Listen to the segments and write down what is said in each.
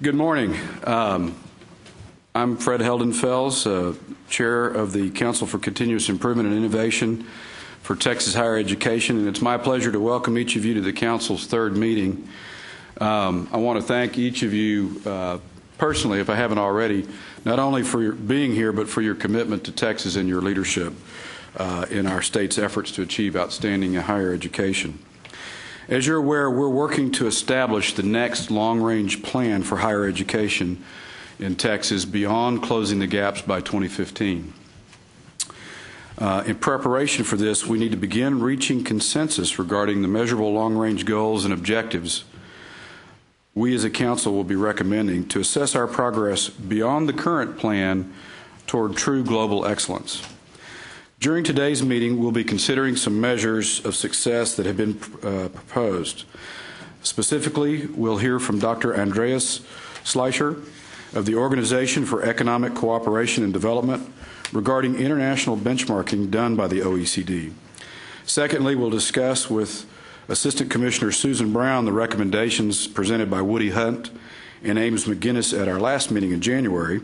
Good morning. I'm Fred Heldenfels, Chair of the Council for Continuous Improvement and Innovation for Texas Higher Education, and it's my pleasure to welcome each of you to the Council's third meeting. I want to thank each of you personally, if I haven't already, not only for your being here, but for your commitment to Texas and your leadership in our state's efforts to achieve outstanding higher education. As you're aware, we're working to establish the next long-range plan for higher education in Texas beyond closing the gaps by 2015. In preparation for this, we need to begin reaching consensus regarding the measurable long-range goals and objectives we as a council will be recommending to assess our progress beyond the current plan toward true global excellence. During today's meeting, we'll be considering some measures of success that have been proposed. Specifically, we'll hear from Dr. Andreas Schleicher of the Organization for Economic Cooperation and Development regarding international benchmarking done by the OECD. Secondly, we'll discuss with Assistant Commissioner Susan Brown the recommendations presented by Woody Hunt and Ames McGinnis at our last meeting in January.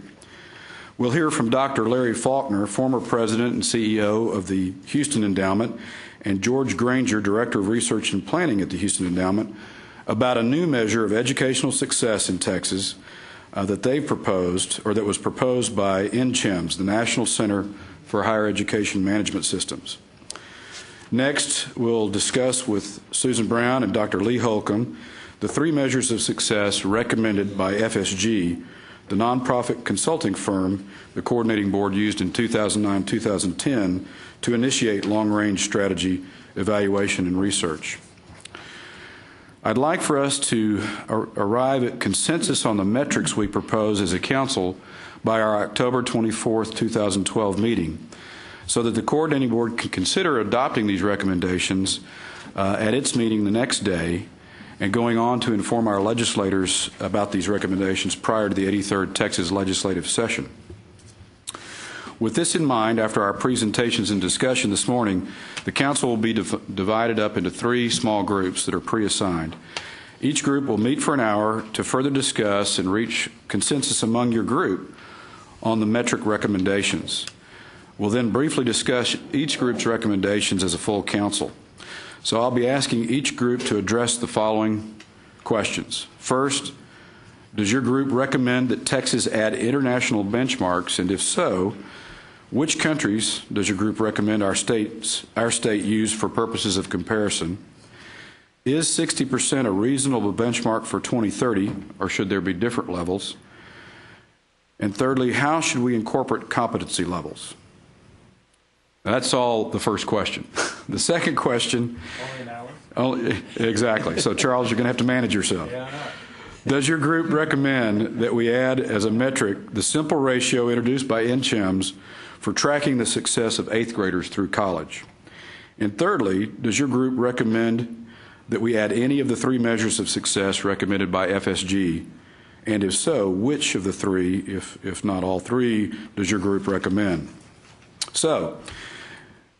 We'll hear from Dr. Larry Faulkner, former president and CEO of the Houston Endowment, and George Granger, director of research and planning at the Houston Endowment, about a new measure of educational success in Texas that they've proposed, or that was proposed by NCHEMS, the National Center for Higher Education Management Systems. Next, we'll discuss with Susan Brown and Dr. Lee Holcomb the three measures of success recommended by FSG, the nonprofit consulting firm the coordinating board used in 2009-2010 to initiate long-range strategy evaluation and research. I'd like for us to arrive at consensus on the metrics we propose as a council by our October 24th, 2012 meeting, so that the coordinating board can consider adopting these recommendations at its meeting the next day and going on to inform our legislators about these recommendations prior to the 83rd Texas legislative session. With this in mind, after our presentations and discussion this morning, the council will be divided up into three small groups that are pre-assigned. Each group will meet for an hour to further discuss and reach consensus among your group on the metric recommendations. We'll then briefly discuss each group's recommendations as a full council. So I'll be asking each group to address the following questions. First, does your group recommend that Texas add international benchmarks, and if so, which countries does your group recommend our state use for purposes of comparison? Is 60% a reasonable benchmark for 2030, or should there be different levels? And thirdly, how should we incorporate competency levels? That's all the first question. The second question... Only an hour? Exactly. So, Charles, you're going to have to manage yourself. Yeah, I know. Does your group recommend that we add as a metric the simple ratio introduced by NCHEMS for tracking the success of 8th graders through college? And thirdly, does your group recommend that we add any of the three measures of success recommended by FSG? And if so, which of the three, if not all three, does your group recommend? So,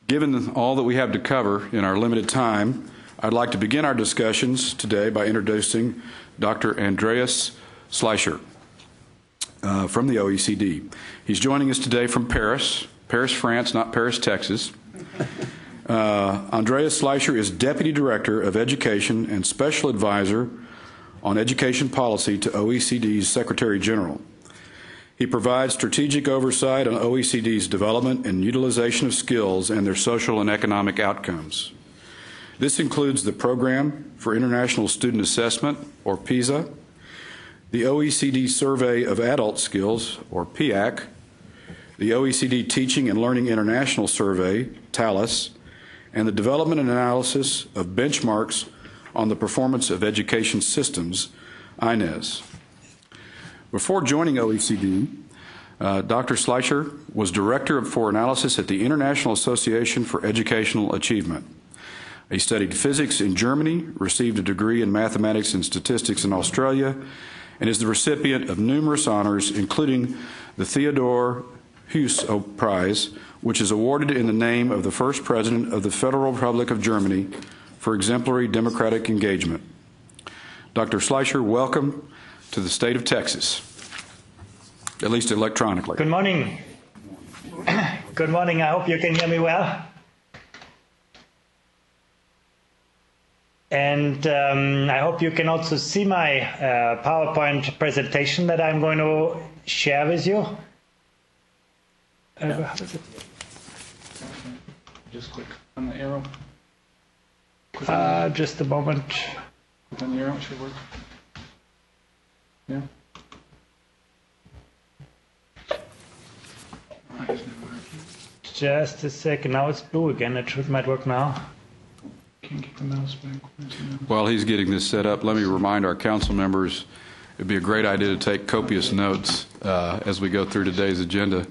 given all that we have to cover in our limited time, I'd like to begin our discussions today by introducing Dr. Andreas Schleicher from the OECD. He's joining us today from Paris, France, not Paris, Texas. Andreas Schleicher is Deputy Director of Education and Special Advisor on Education Policy to OECD's Secretary General. He provides strategic oversight on OECD's development and utilization of skills and their social and economic outcomes. This includes the Program for International Student Assessment, or PISA, the OECD Survey of Adult Skills, or PIAC, the OECD Teaching and Learning International Survey, TALIS, and the development and analysis of benchmarks on the performance of education systems, INES. Before joining OECD, Dr. Schleicher was Director for Analysis at the International Association for Educational Achievement. He studied physics in Germany, received a degree in mathematics and statistics in Australia, and is the recipient of numerous honors, including the Theodor Heuss Prize, which is awarded in the name of the first President of the Federal Republic of Germany for exemplary democratic engagement. Dr. Schleicher, welcome. to the state of Texas, at least electronically. Good morning. Good morning. I hope you can hear me well. And I hope you can also see my PowerPoint presentation that I'm going to share with you. How is it? Just click on the arrow. Just a moment. Click on the arrow, it should work. Yeah. Just a second. Now it's blue again. It might work now. Can't get the mouse back. While he's getting this set up, let me remind our council members it'd be a great idea to take copious notes as we go through today's agenda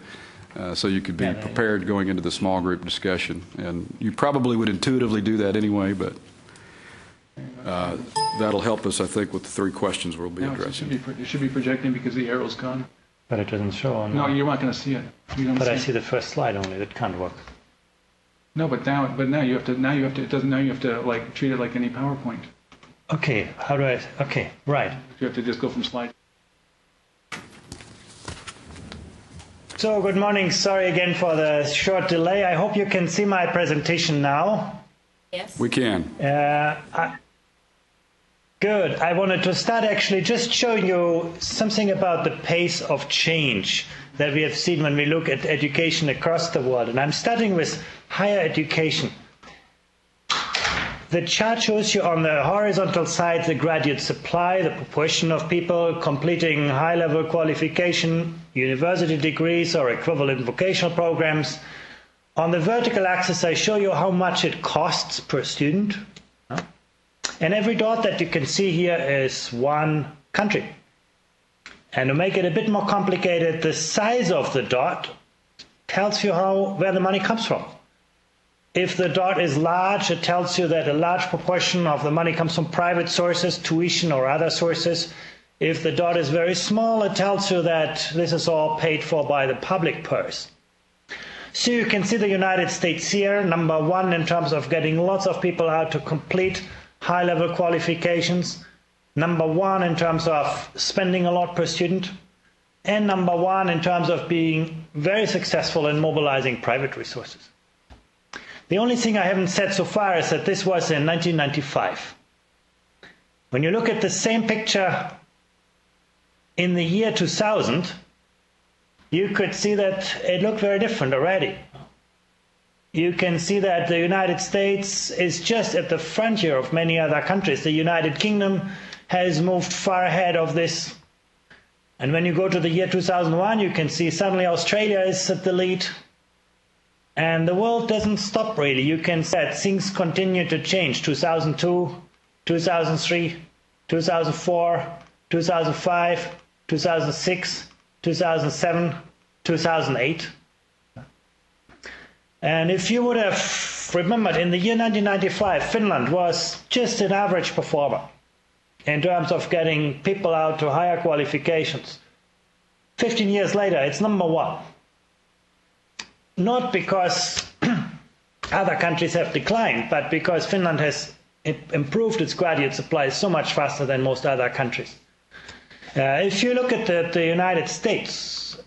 so you could be prepared going into the small group discussion. And you probably would intuitively do that anyway, but that'll help us, I think, with the three questions we'll be addressing. It should be projecting because the arrow's gone. But it doesn't show on. No, you're not going to see it. But I see the first slide only. That can't work. No, but now you have to. Now you have to like treat it like any PowerPoint. Okay. How do I? Okay. Right. You have to just go from slide. So good morning. Sorry again for the short delay. I hope you can see my presentation now. Yes. We can. Good. I wanted to start actually just showing you something about the pace of change that we have seen when we look at education across the world. And I'm starting with higher education. The chart shows you on the horizontal side the graduate supply, the proportion of people completing high-level qualification, university degrees or equivalent vocational programs. On the vertical axis, I show you how much it costs per student. And every dot that you can see here is one country. And to make it a bit more complicated, the size of the dot tells you where the money comes from. If the dot is large, it tells you that a large proportion of the money comes from private sources, tuition or other sources. If the dot is very small, it tells you that this is all paid for by the public purse. So you can see the United States here, number one in terms of getting lots of people out to complete high-level qualifications, number one in terms of spending a lot per student, and number one in terms of being very successful in mobilizing private resources. The only thing I haven't said so far is that this was in 1995. When you look at the same picture in the year 2000, you could see that it looked very different already. You can see that the United States is just at the frontier of many other countries. The United Kingdom has moved far ahead of this. And when you go to the year 2001, you can see suddenly Australia is at the lead. And the world doesn't stop really. You can see that things continue to change. 2002, 2003, 2004, 2005, 2006, 2007, 2008. And if you would have remembered, in the year 1995, Finland was just an average performer in terms of getting people out to higher qualifications. 15 years later, it's number one. Not because other countries have declined, but because Finland has improved its graduate supply so much faster than most other countries. If you look at the United States,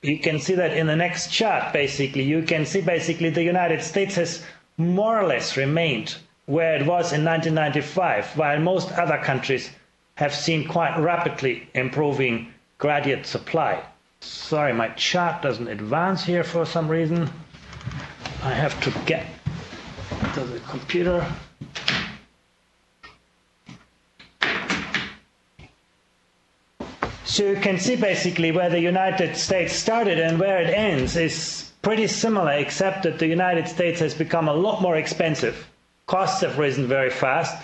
you can see that in the next chart, basically. You can see basically the United States has more or less remained where it was in 1995, while most other countries have seen quite rapidly improving graduate supply. Sorry, my chart doesn't advance here for some reason. I have to get to the computer. So you can see basically where the United States started and where it ends is pretty similar, except that the United States has become a lot more expensive. Costs have risen very fast.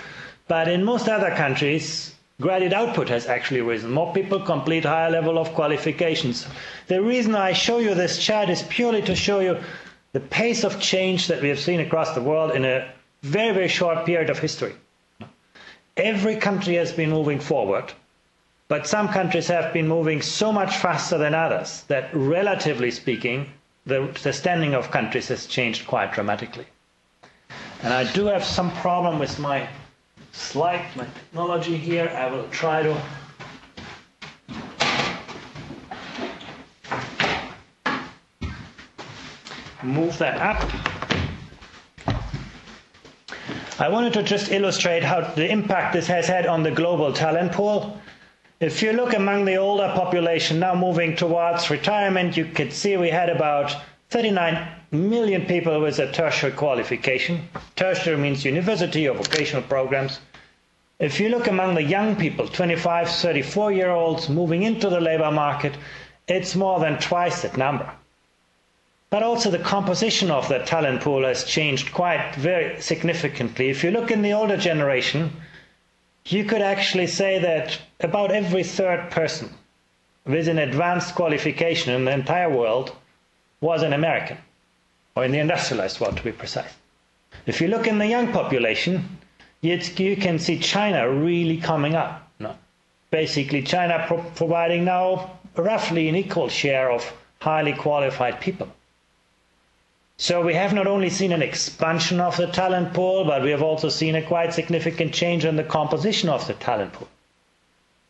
But in most other countries, graduate output has actually risen. More people complete higher level of qualifications. The reason I show you this chart is purely to show you the pace of change that we have seen across the world in a very, very short period of history. Every country has been moving forward. But some countries have been moving so much faster than others that, relatively speaking, the standing of countries has changed quite dramatically. And I do have some problem with my slide, my technology here. I will try to move that up. I wanted to just illustrate how the impact this has had on the global talent pool. If you look among the older population now moving towards retirement, you could see we had about 39 million people with a tertiary qualification. Tertiary means university or vocational programs. If you look among the young people, 25, 34-year-olds moving into the labor market, it's more than twice that number. But also the composition of the talent pool has changed very significantly. If you look in the older generation, you could actually say that about every third person with an advanced qualification in the entire world was an American, or in the industrialized world to be precise. If you look in the young population, you can see China really coming up. No. Basically, China providing now roughly an equal share of highly qualified people. So we have not only seen an expansion of the talent pool, but we have also seen a quite significant change in the composition of the talent pool.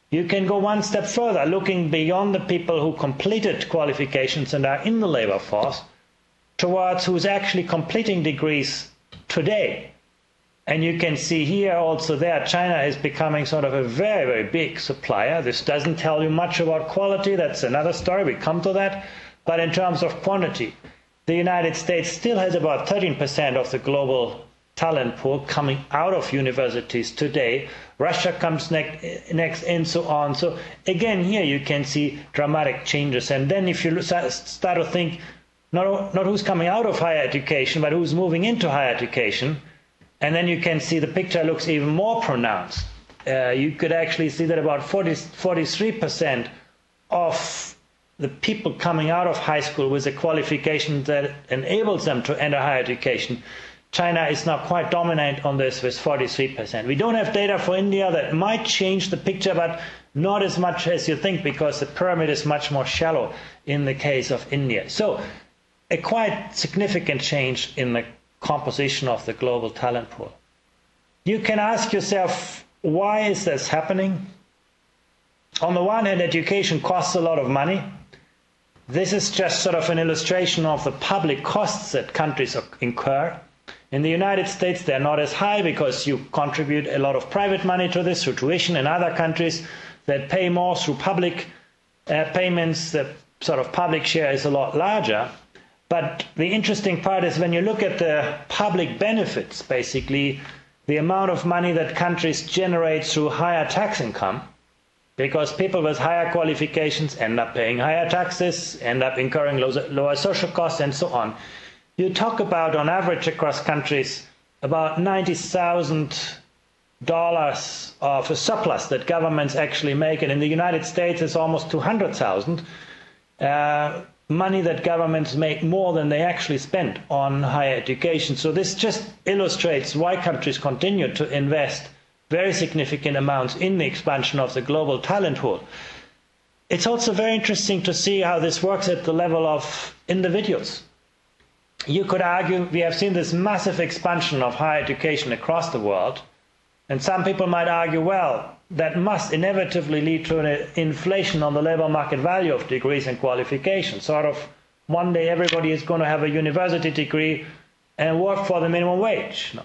You can go one step further, looking beyond the people who completed qualifications and are in the labor force, towards who's actually completing degrees today. And you can see here also there, China is becoming sort of a very, very big supplier. This doesn't tell you much about quality. That's another story. We come to that. But in terms of quantity, the United States still has about 13% of the global talent pool coming out of universities today. Russia comes next and so on. So again, here you can see dramatic changes. And then if you start to think not who's coming out of higher education, but who's moving into higher education, and then you can see the picture looks even more pronounced. You could actually see that about 43% of the people coming out of high school with a qualification that enables them to enter higher education. China is now quite dominant on this with 43%. We don't have data for India. That might change the picture, but not as much as you think, because the pyramid is much more shallow in the case of India. So a quite significant change in the composition of the global talent pool. You can ask yourself, why is this happening? On the one hand, education costs a lot of money. This is just sort of an illustration of the public costs that countries incur. In the United States, they're not as high because you contribute a lot of private money to this through tuition. In other countries that pay more through public payments, the sort of public share is a lot larger. But the interesting part is when you look at the public benefits, basically the amount of money that countries generate through higher tax income, because people with higher qualifications end up paying higher taxes, end up incurring lower social costs, and so on. You talk about, on average across countries, about $90,000 of a surplus that governments actually make, and in the United States it's almost $200,000. Money that governments make more than they actually spend on higher education. So this just illustrates why countries continue to invest very significant amounts in the expansion of the global talent pool. It's also very interesting to see how this works at the level of individuals. You could argue we have seen this massive expansion of higher education across the world, and some people might argue, well, that must inevitably lead to an inflation on the labor market value of degrees and qualifications. Sort of one day everybody is going to have a university degree and work for the minimum wage. No.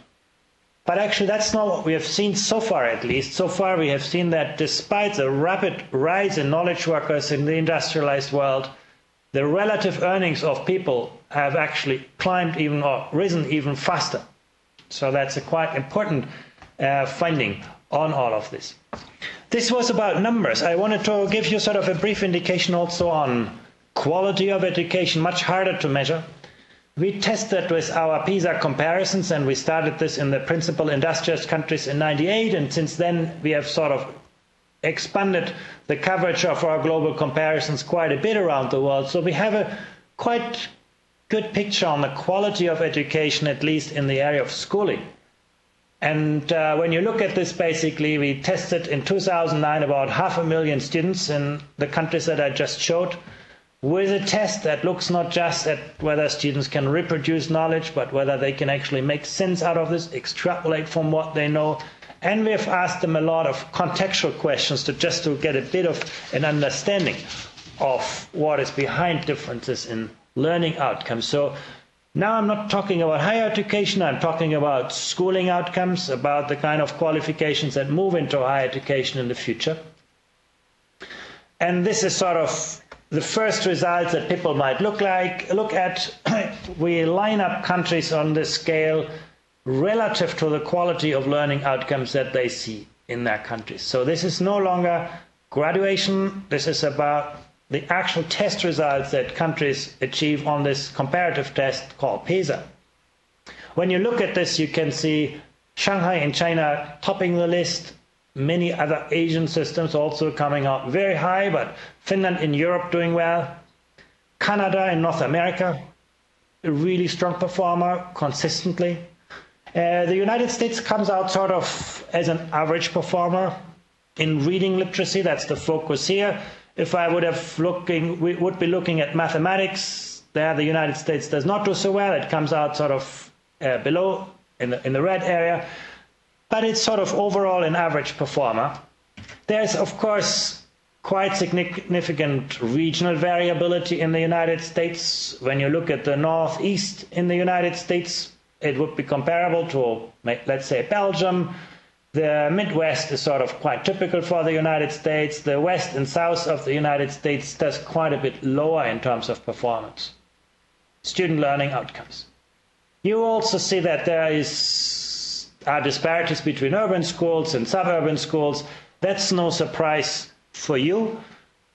But actually that's not what we have seen so far, at least. So far we have seen that despite the rapid rise in knowledge workers in the industrialized world, the relative earnings of people have actually climbed even or risen even faster. So that's a quite important finding on all of this. This was about numbers. I wanted to give you sort of a brief indication also on quality of education, much harder to measure. We tested with our PISA comparisons, and we started this in the principal industrialized countries in '98, and since then we have sort of expanded the coverage of our global comparisons quite a bit around the world. So we have a quite good picture on the quality of education, at least in the area of schooling. And when you look at this, basically, we tested in 2009 about 500,000 students in the countries that I just showed, with a test that looks not just at whether students can reproduce knowledge, but whether they can actually make sense out of this, extrapolate from what they know. And we have asked them a lot of contextual questions to get a bit of an understanding of what is behind differences in learning outcomes. So Now I'm not talking about higher education, I'm talking about schooling outcomes, about the kind of qualifications that move into higher education in the future. And this is sort of the first results that people might look at. We line up countries on this scale relative to the quality of learning outcomes that they see in their countries. So this is no longer graduation, this is about the actual test results that countries achieve on this comparative test called PISA. When you look at this, you can see Shanghai in China topping the list, many other Asian systems also coming out very high, but Finland in Europe doing well, Canada in North America, a really strong performer consistently. The United States comes out sort of as an average performer in reading literacy, that's the focus here. If I would we would be looking at mathematics, there the United States does not do so well. It comes out sort of below in the red area, but it's sort of overall an average performer. There's, of course, quite significant regional variability in the United States. When you look at the Northeast in the United States, it would be comparable to, let's say, Belgium. The Midwest is sort of quite typical for the United States. The West and South of the United States does quite a bit lower in terms of performance. Student learning outcomes. You also see that there are disparities between urban schools and suburban schools. That's no surprise for you.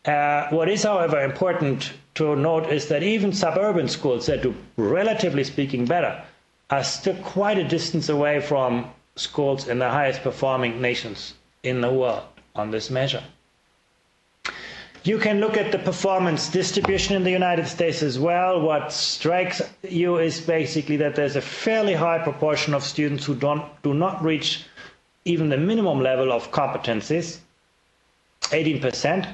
What is, however, important to note is that even suburban schools that do, relatively speaking, better are still quite a distance away from schools in the highest performing nations in the world on this measure. You can look at the performance distribution in the United States as well. What strikes you is basically that there's a fairly high proportion of students who do not reach even the minimum level of competencies, 18%.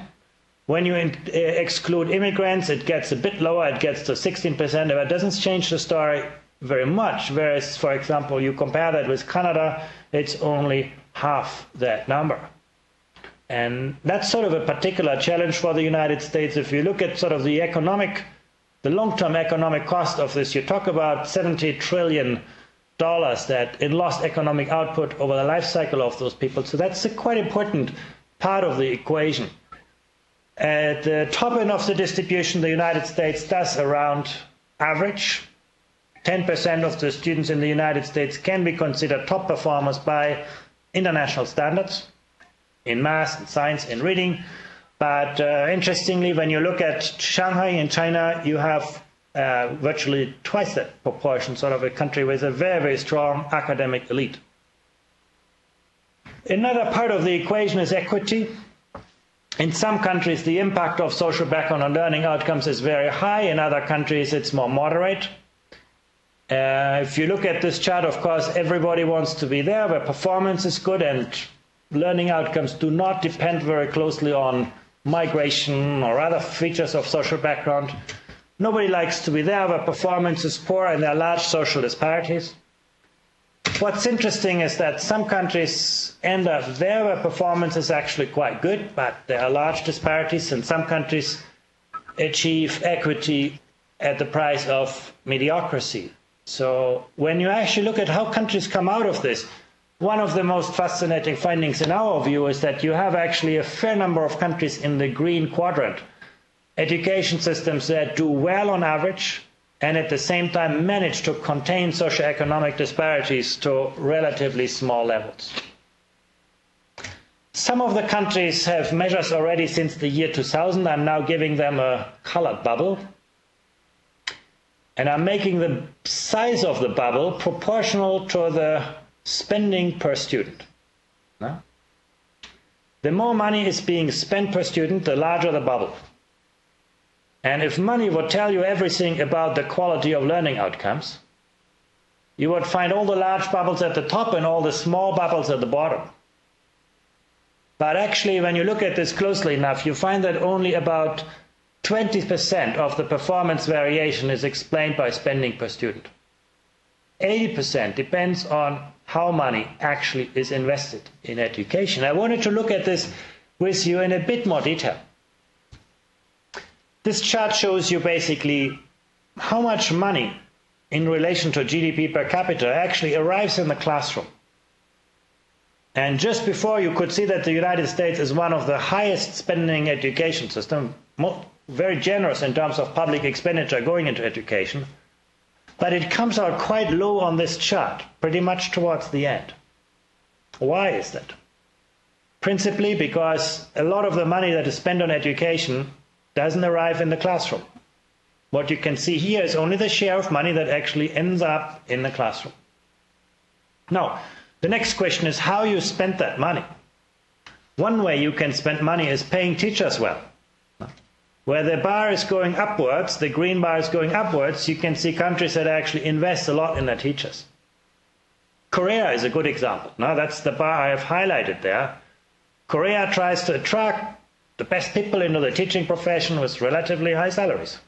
When you exclude immigrants, it gets a bit lower, it gets to 16%, but it doesn't change the story very much, whereas, for example, you compare that with Canada, it's only half that number. And that's sort of a particular challenge for the United States. If you look at sort of the long-term economic cost of this, you talk about $70 trillion that in lost economic output over the life cycle of those people. So that's a quite important part of the equation. At the top end of the distribution, the United States does around average. 10% of the students in the United States can be considered top performers by international standards in math, in science, in reading. But interestingly, when you look at Shanghai in China, you have virtually twice that proportion, sort of a country with a very, very strong academic elite. Another part of the equation is equity. In some countries, the impact of social background on learning outcomes is very high. In other countries, it's more moderate. If you look at this chart, of course, everybody wants to be there where performance is good and learning outcomes do not depend very closely on migration or other features of social background. Nobody likes to be there where performance is poor and there are large social disparities. What's interesting is that some countries end up there where performance is actually quite good, but there are large disparities, and some countries achieve equity at the price of mediocrity. So when you actually look at how countries come out of this, one of the most fascinating findings in our view is that you have actually a fair number of countries in the green quadrant, education systems that do well on average and at the same time manage to contain socio-economic disparities to relatively small levels. Some of the countries have measures already since the year 2000. I'm now giving them a colored bubble. And I'm making the size of the bubble proportional to the spending per student. No? The more money is being spent per student, the larger the bubble. And if money would tell you everything about the quality of learning outcomes, you would find all the large bubbles at the top and all the small bubbles at the bottom. But actually, when you look at this closely enough, you find that only about 20% of the performance variation is explained by spending per student. 80% depends on how money actually is invested in education. I wanted to look at this with you in a bit more detail. This chart shows you basically how much money in relation to GDP per capita actually arrives in the classroom. And just before, you could see that the United States is one of the highest spending education systems, very generous in terms of public expenditure going into education, but it comes out quite low on this chart, pretty much towards the end. Why is that? Principally because a lot of the money that is spent on education doesn't arrive in the classroom. What you can see here is only the share of money that actually ends up in the classroom. Now, the next question is how you spend that money. One way you can spend money is paying teachers well. Where the bar is going upwards, the green bar is going upwards, you can see countries that actually invest a lot in their teachers. Korea is a good example. Now, that's the bar I have highlighted there. Korea tries to attract the best people into the teaching profession with relatively high salaries.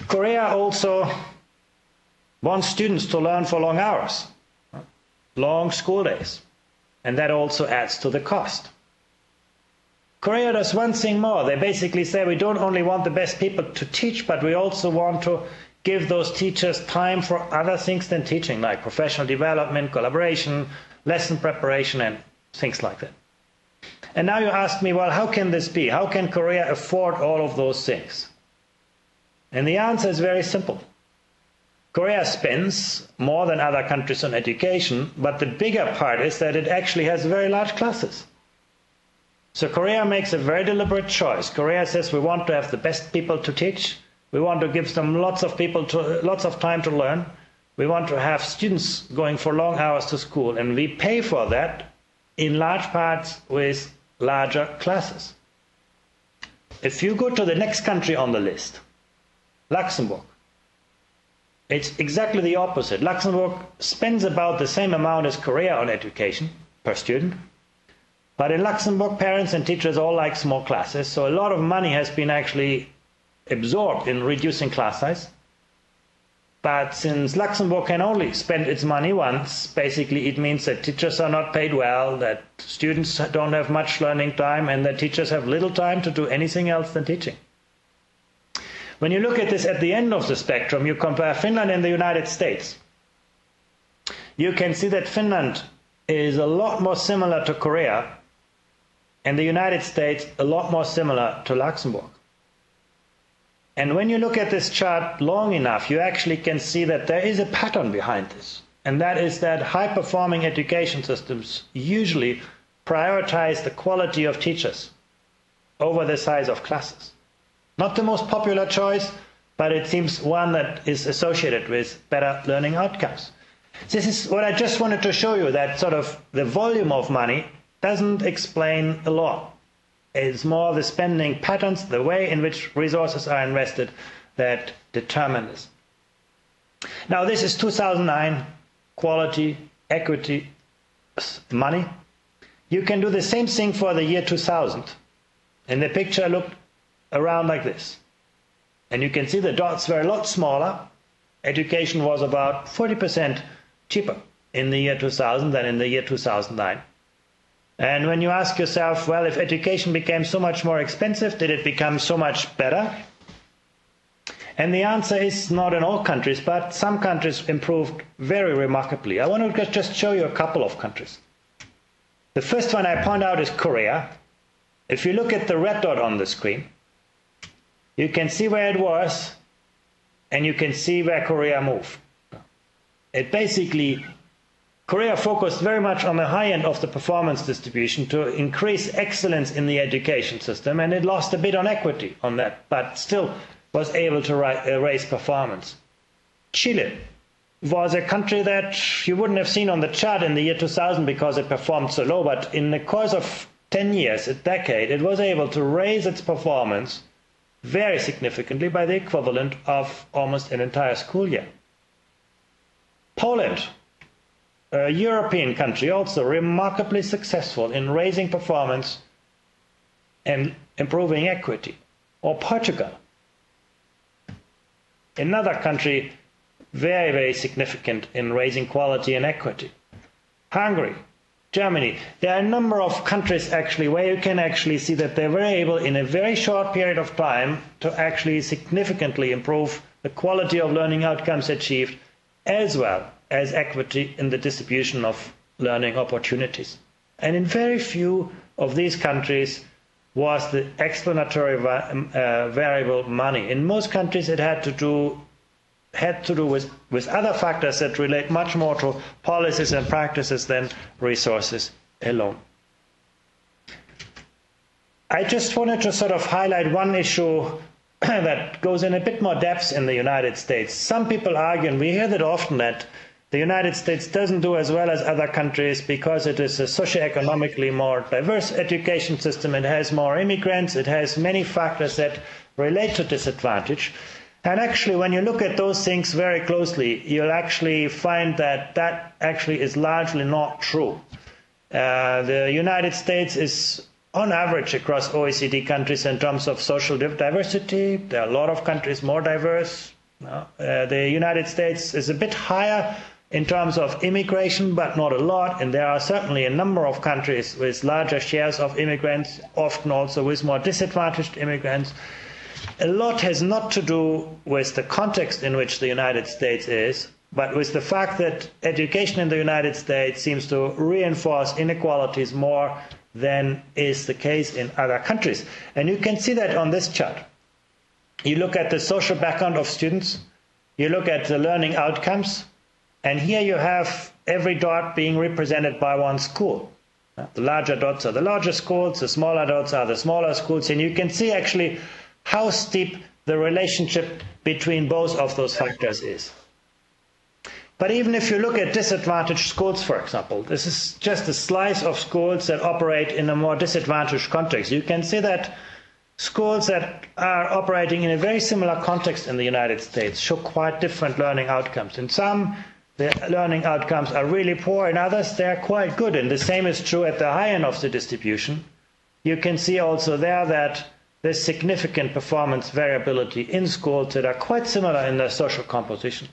Korea also wants students to learn for long hours, long school days, and that also adds to the cost. Korea does one thing more. They basically say we don't only want the best people to teach, but we also want to give those teachers time for other things than teaching, like professional development, collaboration, lesson preparation, and things like that. And now you ask me, well, how can this be? How can Korea afford all of those things? And the answer is very simple. Korea spends more than other countries on education, but the bigger part is that it actually has very large classes. So Korea makes a very deliberate choice. Korea says we want to have the best people to teach. We want to give them lots of time to learn. We want to have students going for long hours to school, and we pay for that in large parts with larger classes. If you go to the next country on the list, Luxembourg, it's exactly the opposite. Luxembourg spends about the same amount as Korea on education per student. But in Luxembourg, parents and teachers all like small classes, so a lot of money has been actually absorbed in reducing class size. But since Luxembourg can only spend its money once, basically it means that teachers are not paid well, that students don't have much learning time, and that teachers have little time to do anything else than teaching. When you look at this at the end of the spectrum, you compare Finland and the United States. You can see that Finland is a lot more similar to Korea, and the United States a lot more similar to Luxembourg. And when you look at this chart long enough, you actually can see that there is a pattern behind this. And that is that high-performing education systems usually prioritize the quality of teachers over the size of classes. Not the most popular choice, but it seems one that is associated with better learning outcomes. This is what I just wanted to show you, that sort of the volume of money doesn't explain a lot. It's more the spending patterns, the way in which resources are invested, that determine this. Now, this is 2009, quality, equity, money. You can do the same thing for the year 2000. And the picture looked around like this. And you can see the dots were a lot smaller. Education was about 40% cheaper in the year 2000 than in the year 2009. And when you ask yourself, well, if education became so much more expensive, did it become so much better? And the answer is not in all countries, but some countries improved very remarkably. I want to just show you a couple of countries. The first one I point out is Korea. If you look at the red dot on the screen, you can see where it was, and you can see where Korea moved. It basically, Korea focused very much on the high end of the performance distribution to increase excellence in the education system, and it lost a bit on equity on that, but still was able to raise performance. Chile was a country that you wouldn't have seen on the chart in the year 2000 because it performed so low, but in the course of 10 years, a decade, it was able to raise its performance very significantly by the equivalent of almost an entire school year. Poland, a European country, also remarkably successful in raising performance and improving equity. Or Portugal, another country very, very significant in raising quality and equity. Hungary, Germany. There are a number of countries actually where you can actually see that they were able in a very short period of time to actually significantly improve the quality of learning outcomes achieved, as well as equity in the distribution of learning opportunities. And in very few of these countries was the explanatory variable money. In most countries it had to do with other factors that relate much more to policies and practices than resources alone. I just wanted to sort of highlight one issue that goes in a bit more depth in the United States. Some people argue, and we hear that often, that the United States doesn't do as well as other countries because it is a socio-economically more diverse education system. It has more immigrants. It has many factors that relate to disadvantage. And actually, when you look at those things very closely, you'll actually find that that actually is largely not true. The United States is, on average, across OECD countries in terms of social diversity. There are a lot of countries more diverse. The United States is a bit higher in terms of immigration, but not a lot. And there are certainly a number of countries with larger shares of immigrants, often also with more disadvantaged immigrants. A lot has not to do with the context in which the United States is, but with the fact that education in the United States seems to reinforce inequalities more than is the case in other countries. And you can see that on this chart. You look at the social background of students, you look at the learning outcomes, and here you have every dot being represented by one school. The larger dots are the larger schools, the smaller dots are the smaller schools, and you can see actually how steep the relationship between both of those factors is. But even if you look at disadvantaged schools, for example, this is just a slice of schools that operate in a more disadvantaged context. You can see that schools that are operating in a very similar context in the United States show quite different learning outcomes. In some, the learning outcomes are really poor. In others, they are quite good. And the same is true at the high end of the distribution. You can see also there that there's significant performance variability in schools that are quite similar in their social composition.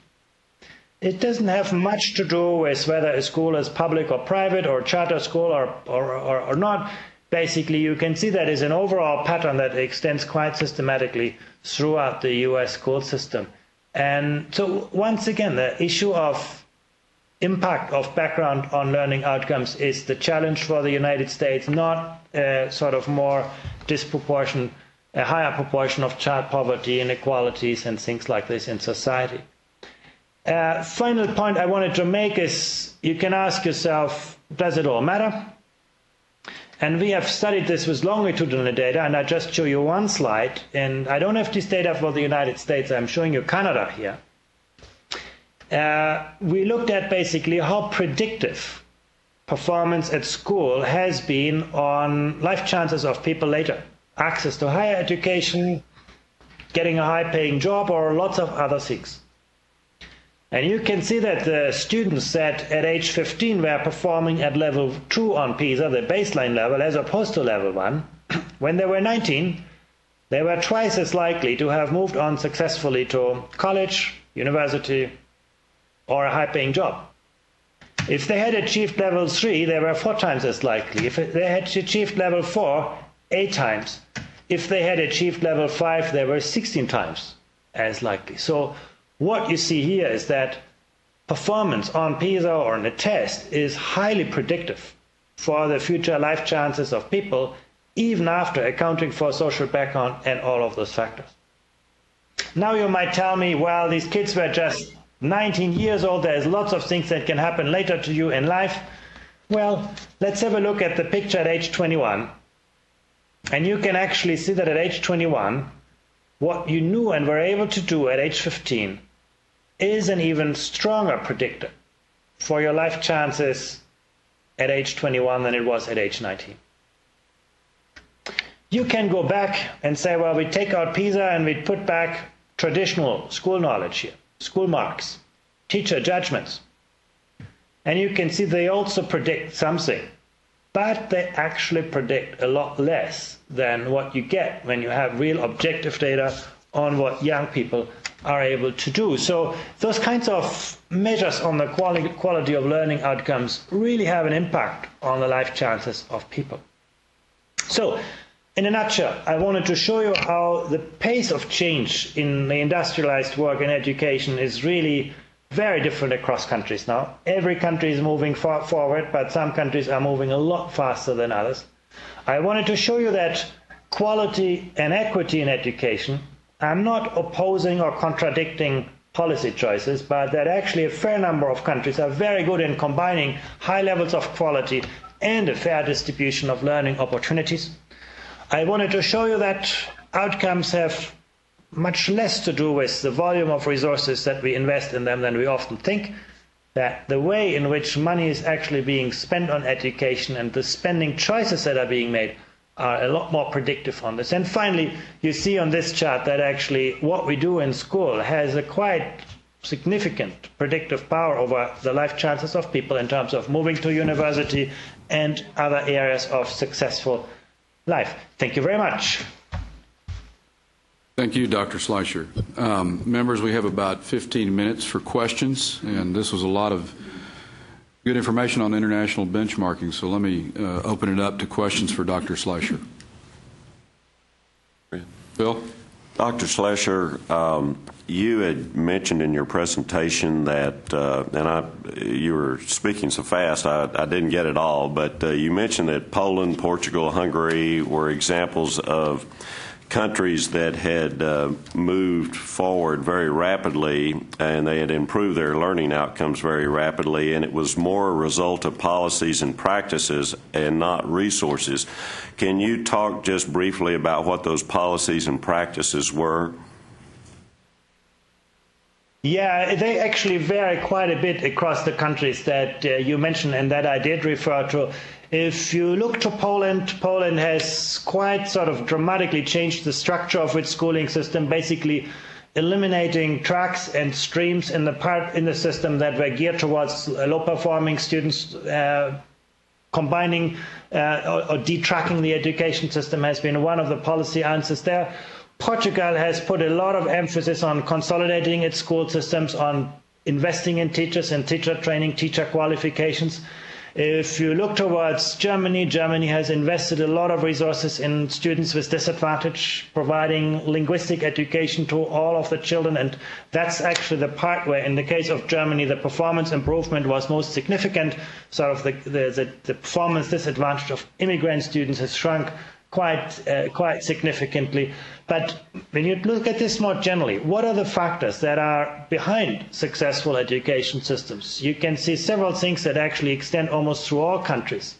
It doesn't have much to do with whether a school is public or private or charter school or not. Basically, you can see that is an overall pattern that extends quite systematically throughout the US school system. And so once again, the issue of impact of background on learning outcomes is the challenge for the United States, not a sort of more disproportionate, a higher proportion of child poverty, inequalities, and things like this in society. Final point I wanted to make is you can ask yourself, does it all matter? And we have studied this with longitudinal data, and I just show you one slide. And I don't have this data for the United States. I'm showing you Canada here. We looked at basically how predictive performance at school has been on life chances of people later. Access to higher education, getting a high-paying job, or lots of other things. And you can see that the students that at age 15 were performing at level 2 on PISA, the baseline level, as opposed to level 1, when they were 19, they were twice as likely to have moved on successfully to college, university, or a high-paying job. If they had achieved level 3, they were 4 times as likely. If they had achieved level 4, 8 times. If they had achieved level 5, they were 16 times as likely. So what you see here is that performance on PISA or on a test is highly predictive for the future life chances of people, even after accounting for social background and all of those factors. Now you might tell me, well, these kids were just 19 years old, there's lots of things that can happen later to you in life. Well, let's have a look at the picture at age 21. And you can actually see that at age 21, what you knew and were able to do at age 15 is an even stronger predictor for your life chances at age 21 than it was at age 19. You can go back and say, well, we take out PISA and we put back traditional school knowledge here, school marks, teacher judgments. And you can see they also predict something, but they actually predict a lot less than what you get when you have real objective data on what young people are able to do. So those kinds of measures on the quality of learning outcomes really have an impact on the life chances of people. So, in a nutshell, I wanted to show you how the pace of change in the industrialized work and education is really very different across countries now. Every country is moving forward, but some countries are moving a lot faster than others. I wanted to show you that quality and equity in education are not opposing or contradicting policy choices, but that actually a fair number of countries are very good in combining high levels of quality and a fair distribution of learning opportunities. I wanted to show you that outcomes have much less to do with the volume of resources that we invest in them than we often think, that the way in which money is actually being spent on education and the spending choices that are being made are a lot more predictive on this. And finally, you see on this chart that actually what we do in school has a quite significant predictive power over the life chances of people in terms of moving to university and other areas of successful life. Thank you very much. Thank you, Dr. Schleicher. Members, we have about 15 minutes for questions, and this was a lot of good information on international benchmarking, so let me open it up to questions for Dr. Schleicher. Bill? Dr. Schleicher, you had mentioned in your presentation that, you were speaking so fast I didn't get it all, but you mentioned that Poland, Portugal, Hungary were examples of countries that had moved forward very rapidly, and they had improved their learning outcomes very rapidly, and it was more a result of policies and practices and not resources. Can you talk just briefly about what those policies and practices were? Yeah, they actually vary quite a bit across the countries that you mentioned and that I did refer to. If you look to Poland, Poland has quite sort of dramatically changed the structure of its schooling system, basically eliminating tracks and streams in the system that were geared towards low-performing students. Combining or detracking the education system has been one of the policy answers there. Portugal has put a lot of emphasis on consolidating its school systems, on investing in teachers and teacher training, teacher qualifications. If you look towards Germany, Germany has invested a lot of resources in students with disadvantage, providing linguistic education to all of the children, and that's actually the part where, in the case of Germany, the performance improvement was most significant. Sort of the performance disadvantage of immigrant students has shrunk quite significantly. But when you look at this more generally, what are the factors that are behind successful education systems? You can see several things that actually extend almost through all countries.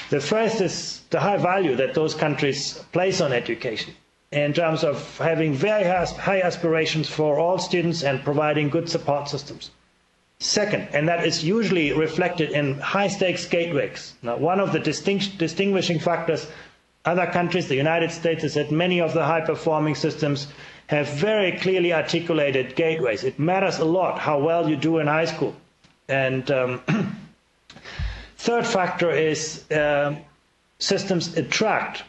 The first is the high value that those countries place on education in terms of having very high aspirations for all students and providing good support systems. Second, and that is usually reflected in high-stakes gateways. Now, one of the distinguishing factors other countries, the United States, is that many of the high-performing systems have very clearly articulated gateways. It matters a lot how well you do in high school. And third factor is systems attract,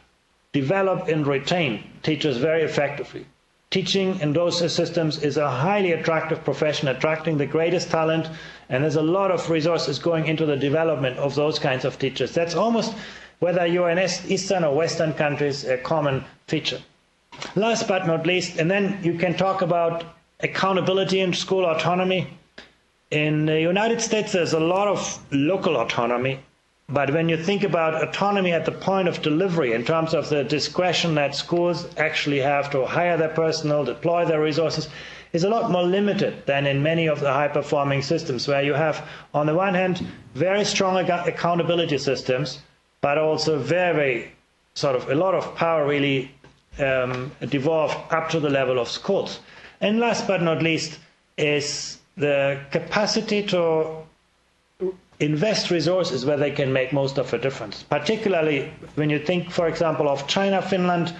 develop, and retain teachers very effectively. Teaching in those systems is a highly attractive profession, attracting the greatest talent, and there's a lot of resources going into the development of those kinds of teachers. That's almost, whether you're in Eastern or Western countries, a common feature. Last but not least, and then you can talk about accountability and school autonomy. In the United States, there's a lot of local autonomy, but when you think about autonomy at the point of delivery, in terms of the discretion that schools actually have to hire their personnel, deploy their resources, is a lot more limited than in many of the high-performing systems, where you have, on the one hand, very strong accountability systems, but also very sort of a lot of power really devolved up to the level of schools. And last but not least is the capacity to invest resources where they can make most of a difference. Particularly when you think, for example, of China, Finland,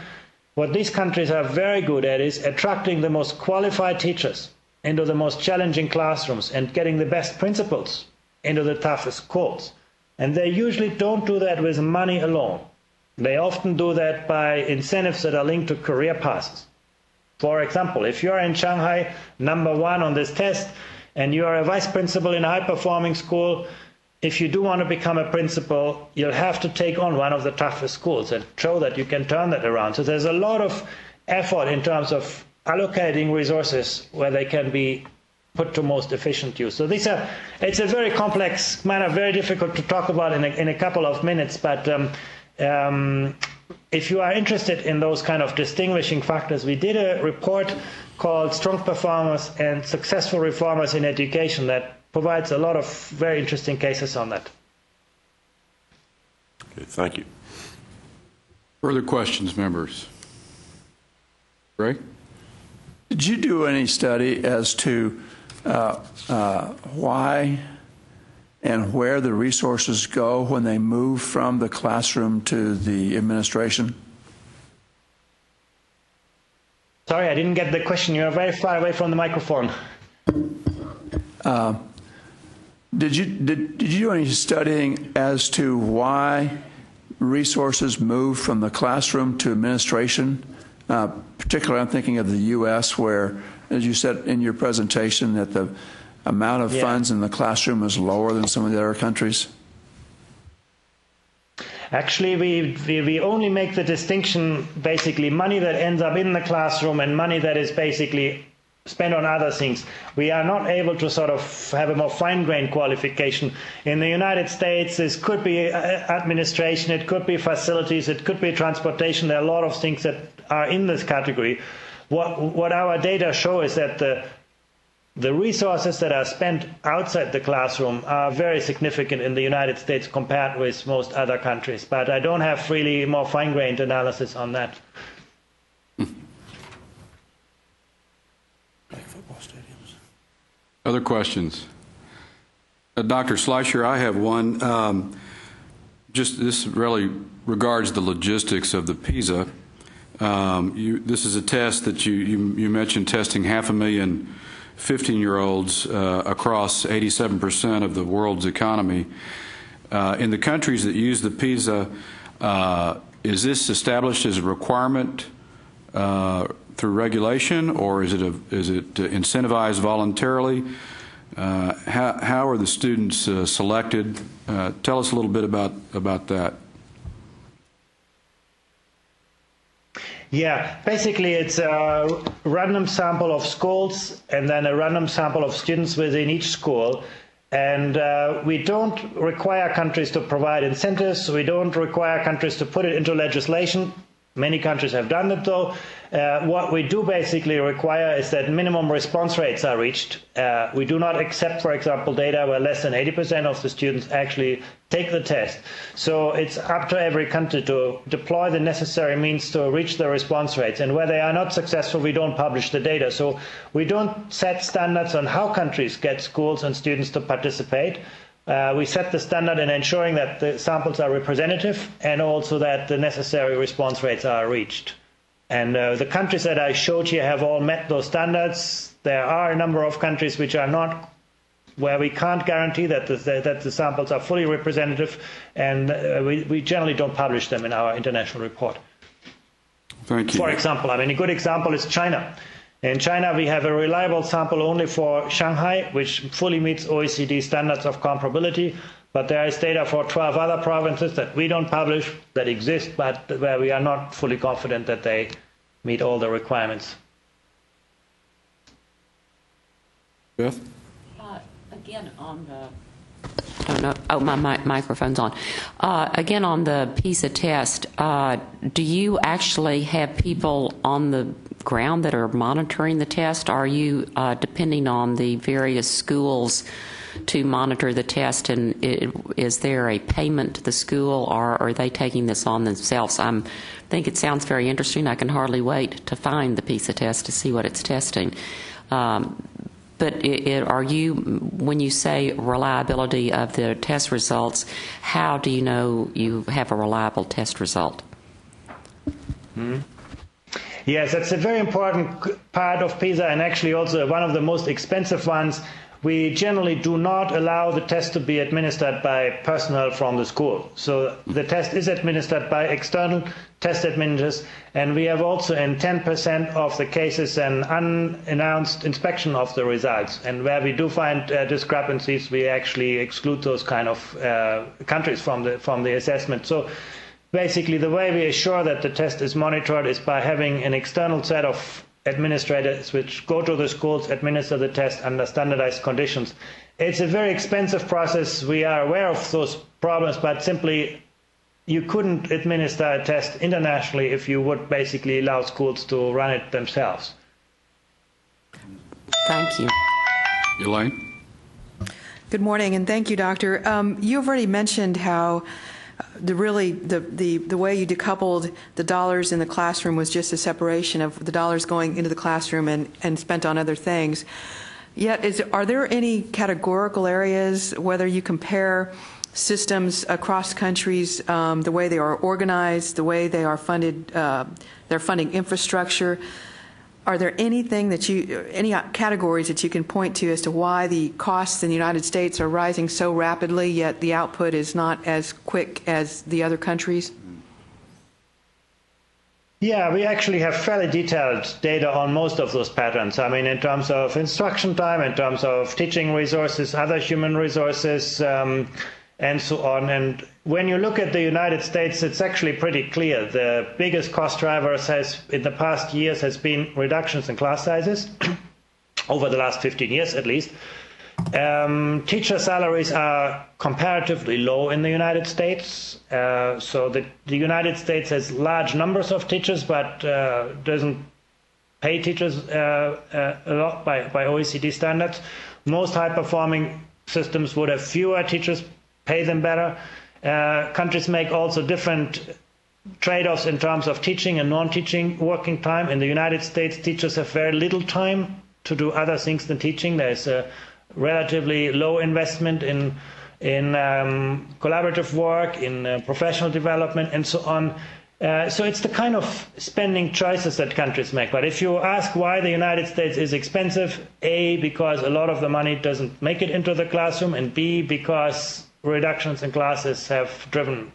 what these countries are very good at is attracting the most qualified teachers into the most challenging classrooms and getting the best principals into the toughest schools. And they usually don't do that with money alone. They often do that by incentives that are linked to career paths. For example, if you're in Shanghai, #1 on this test, and you are a vice principal in a high-performing school, if you do want to become a principal, you'll have to take on one of the toughest schools and show that you can turn that around. So there's a lot of effort in terms of allocating resources where they can be put to most efficient use. So it's a very complex matter, very difficult to talk about in a couple of minutes, but if you are interested in those kind of distinguishing factors, we did a report called Strong Performers and Successful Reformers in Education that provides a lot of very interesting cases on that. Okay, thank you. Further questions, members? Ray? Did you do any study as to why and where the resources go when they move from the classroom to the administration? Sorry, I didn't get the question. You are very far away from the microphone. Did you do any studying as to why resources move from the classroom to administration? Particularly, I'm thinking of the U.S., where, as you said in your presentation, that the amount of funds in the classroom is lower than some of the other countries. Actually, we only make the distinction, basically, money that ends up in the classroom and money that is basically spent on other things. We are not able to sort of have a more fine-grained qualification. In the United States, this could be administration, it could be facilities, it could be transportation. There are a lot of things that are in this category. What our data show is that the resources that are spent outside the classroom are very significant in the United States compared with most other countries. But I don't have really more fine-grained analysis on that. Other questions? Dr. Schleicher, I have one. This really regards the logistics of the PISA. This is a test that you mentioned, testing 500,000 15-year-olds across 87% of the world's economy. In the countries that use the PISA, is this established as a requirement through regulation, or is it incentivized voluntarily? How are the students selected? Tell us a little bit about that. Yeah, basically it's a random sample of schools and then a random sample of students within each school. And we don't require countries to provide incentives. We don't require countries to put it into legislation. Many countries have done it, though. What we do basically require is that minimum response rates are reached. We do not accept, for example, data where less than 80% of the students actually take the test. So it's up to every country to deploy the necessary means to reach the response rates. And where they are not successful, we don't publish the data. So we don't set standards on how countries get schools and students to participate. We set the standard in ensuring that the samples are representative and also that the necessary response rates are reached. And the countries that I showed you have all met those standards. There are a number of countries which are not, where we can't guarantee that the samples are fully representative, and we generally don't publish them in our international report. Thank you. For example, a good example is China. In China, we have a reliable sample only for Shanghai, which fully meets OECD standards of comparability. But there is data for 12 other provinces that we don't publish, that exist, but where we are not fully confident that they meet all the requirements. Beth? Again, on the... I don't know. Oh, my microphone's on. Again, on the PISA test, do you actually have people on the ground that are monitoring the test? Are you depending on the various schools to monitor the test, and is there a payment to the school, or are they taking this on themselves? I think it sounds very interesting. I can hardly wait to find the PISA test to see what it's testing. But are you, when you say reliability of the test results, how do you know you have a reliable test result? Yes, that's a very important part of PISA, and actually also one of the most expensive ones. We generally do not allow the test to be administered by personnel from the school. So the test is administered by external test administrators, and we have also in 10% of the cases an unannounced inspection of the results. And where we do find discrepancies, we actually exclude those kind of countries from the assessment. So basically, the way we assure that the test is monitored is by having an external set of administrators which go to the schools, administer the test under standardized conditions. It's a very expensive process. We are aware of those problems, but simply you couldn't administer a test internationally if you would basically allow schools to run it themselves. Thank you. Elaine? Good morning, and thank you, Doctor. You've already mentioned how the way you decoupled the dollars in the classroom was just a separation of the dollars going into the classroom and spent on other things. Yet, are there any categorical areas, whether you compare systems across countries, the way they are organized, the way they are funded, their funding infrastructure? Are there any categories that you can point to as to why the costs in the United States are rising so rapidly, yet the output is not as quick as the other countries? Yeah, we actually have fairly detailed data on most of those patterns. I mean, in terms of instruction time, in terms of teaching resources, other human resources, and so on. And when you look at the United States, it's actually pretty clear. The biggest cost drivers in the past years has been reductions in class sizes, over the last 15 years at least. Teacher salaries are comparatively low in the United States. So the United States has large numbers of teachers, but doesn't pay teachers a lot by OECD standards. Most high-performing systems would have fewer teachers, pay them better. Countries make also different trade-offs in terms of teaching and non-teaching working time. In the United States, teachers have very little time to do other things than teaching. There's a relatively low investment in collaborative work, in professional development, and so on. So it's the kind of spending choices that countries make. But if you ask why the United States is expensive, A, because a lot of the money doesn't make it into the classroom, and B, because reductions in classes have driven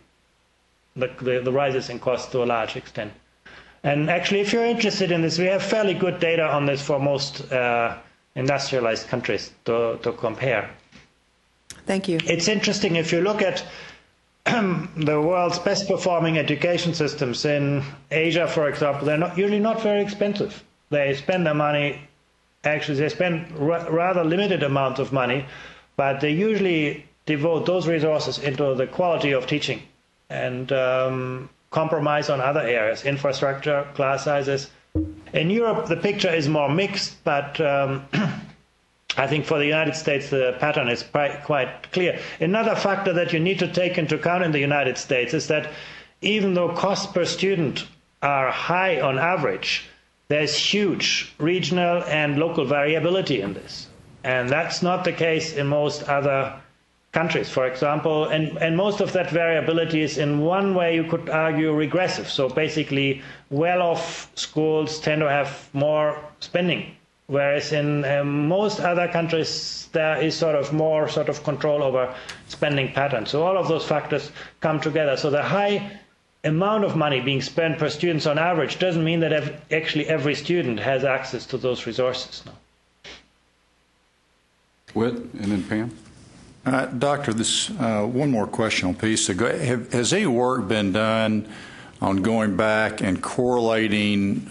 the rises in costs to a large extent. And actually, if you're interested in this, we have fairly good data on this for most industrialized countries to compare. Thank you. It's interesting if you look at the world's best performing education systems in Asia, for example, they're usually not very expensive. They spend their money, actually they spend rather limited amounts of money, but they usually devote those resources into the quality of teaching and compromise on other areas, infrastructure, class sizes. In Europe, the picture is more mixed, but I think for the United States, the pattern is quite clear. Another factor that you need to take into account in the United States is that even though costs per student are high on average, there's huge regional and local variability in this. And that's not the case in most other countries, for example, and most of that variability is in one way you could argue regressive. So basically, well-off schools tend to have more spending, whereas in most other countries there is more control over spending patterns. So all of those factors come together. So the high amount of money being spent per student on average doesn't mean that actually every student has access to those resources now. Whit, and then Pam. Doctor, this one more question on PISA. Has any work been done on going back and correlating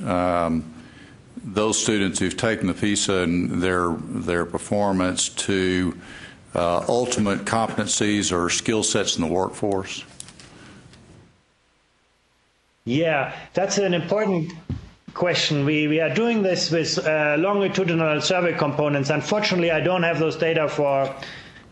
those students who've taken the PISA and their performance to ultimate competencies or skill sets in the workforce? Yeah, that's an important question. We are doing this with longitudinal survey components. Unfortunately, I don't have those data for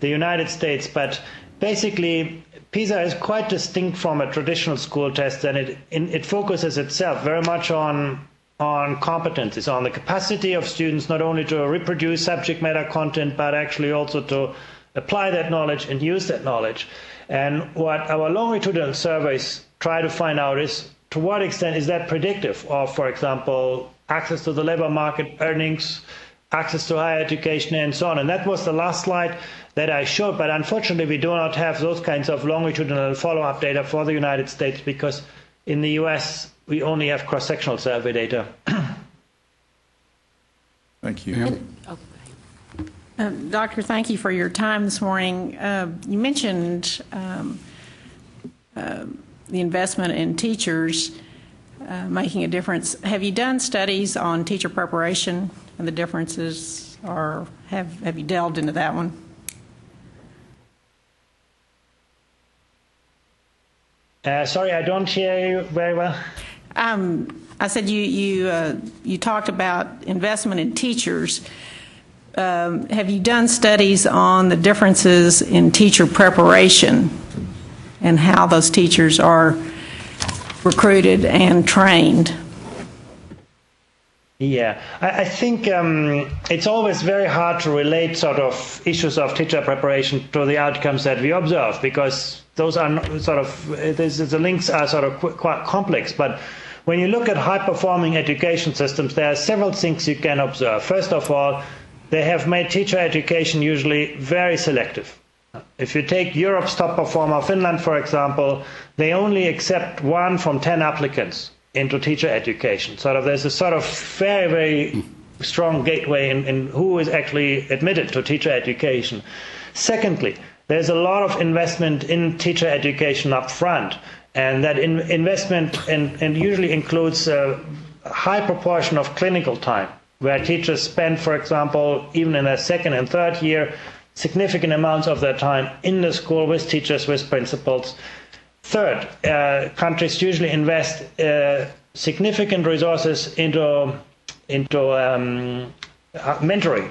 the United States, but basically PISA is quite distinct from a traditional school test, and it focuses itself very much on competencies, on the capacity of students not only to reproduce subject matter content, but actually also to apply that knowledge and use that knowledge. And what our longitudinal surveys try to find out is to what extent is that predictive of, for example, access to the labor market, earnings, access to higher education, and so on. And that was the last slide that I showed, but unfortunately we do not have those kinds of longitudinal follow-up data for the United States because In the US, we only have cross-sectional survey data. Thank you. Doctor, thank you for your time this morning. You mentioned the investment in teachers making a difference. Have you done studies on teacher preparation and the differences, or have you delved into that one? Sorry, I don't hear you very well. I said you talked about investment in teachers. Have you done studies on the differences in teacher preparation and how those teachers are recruited and trained? Yeah, I think it's always very hard to relate sort of issues of teacher preparation to the outcomes that we observe, because those are not sort of, the links are sort of quite complex. But when you look at high-performing education systems, there are several things you can observe. First of all, they have made teacher education usually very selective. If you take Europe's top performer, Finland, for example, they only accept 1 from 10 applicants into teacher education. There's a sort of very, very strong gateway in who is actually admitted to teacher education. Secondly, there's a lot of investment in teacher education up front, and that investment and usually includes a high proportion of clinical time, where teachers spend, for example, even in their second and third year, significant amounts of their time in the school with teachers, with principals. Third, countries usually invest significant resources into mentoring.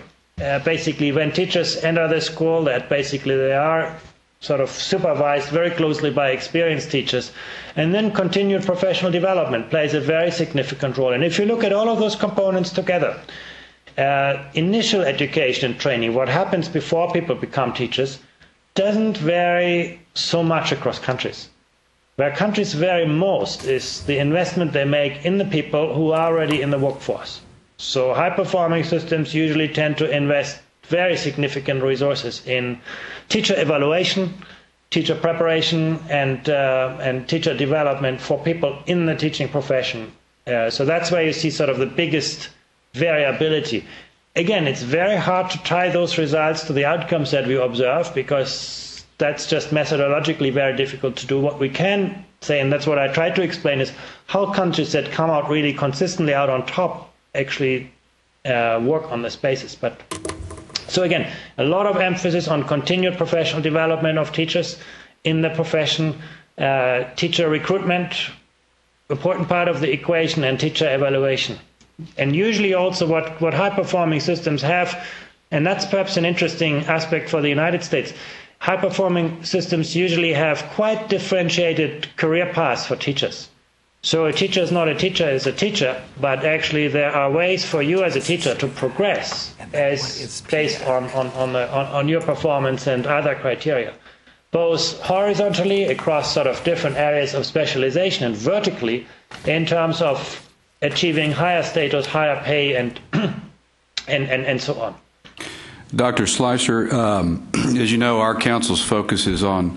Basically, when teachers enter the school, that basically they are sort of supervised very closely by experienced teachers. And then continued professional development plays a very significant role. And if you look at all of those components together, initial education and training, what happens before people become teachers, doesn't vary so much across countries. Where countries vary most is the investment they make in the people who are already in the workforce. So high-performing systems usually tend to invest very significant resources in teacher evaluation, teacher preparation, and teacher development for people in the teaching profession. So that's where you see sort of the biggest variability. Again, it's very hard to tie those results to the outcomes that we observe, because that's just methodologically very difficult to do. What we can say, and that's what I try to explain, is how countries that come out really consistently out on top actually work on this basis. But so again, a lot of emphasis on continued professional development of teachers in the profession, teacher recruitment, important part of the equation, and teacher evaluation. And usually also what high-performing systems have, and that's perhaps an interesting aspect for the United States, high-performing systems usually have quite differentiated career paths for teachers. So a teacher is not a teacher, is a teacher, but actually there are ways for you as a teacher to progress as based on your performance and other criteria, both horizontally across sort of different areas of specialization, and vertically in terms of achieving higher status, higher pay, and so on. Dr. Slicer, as you know, our council's focus is on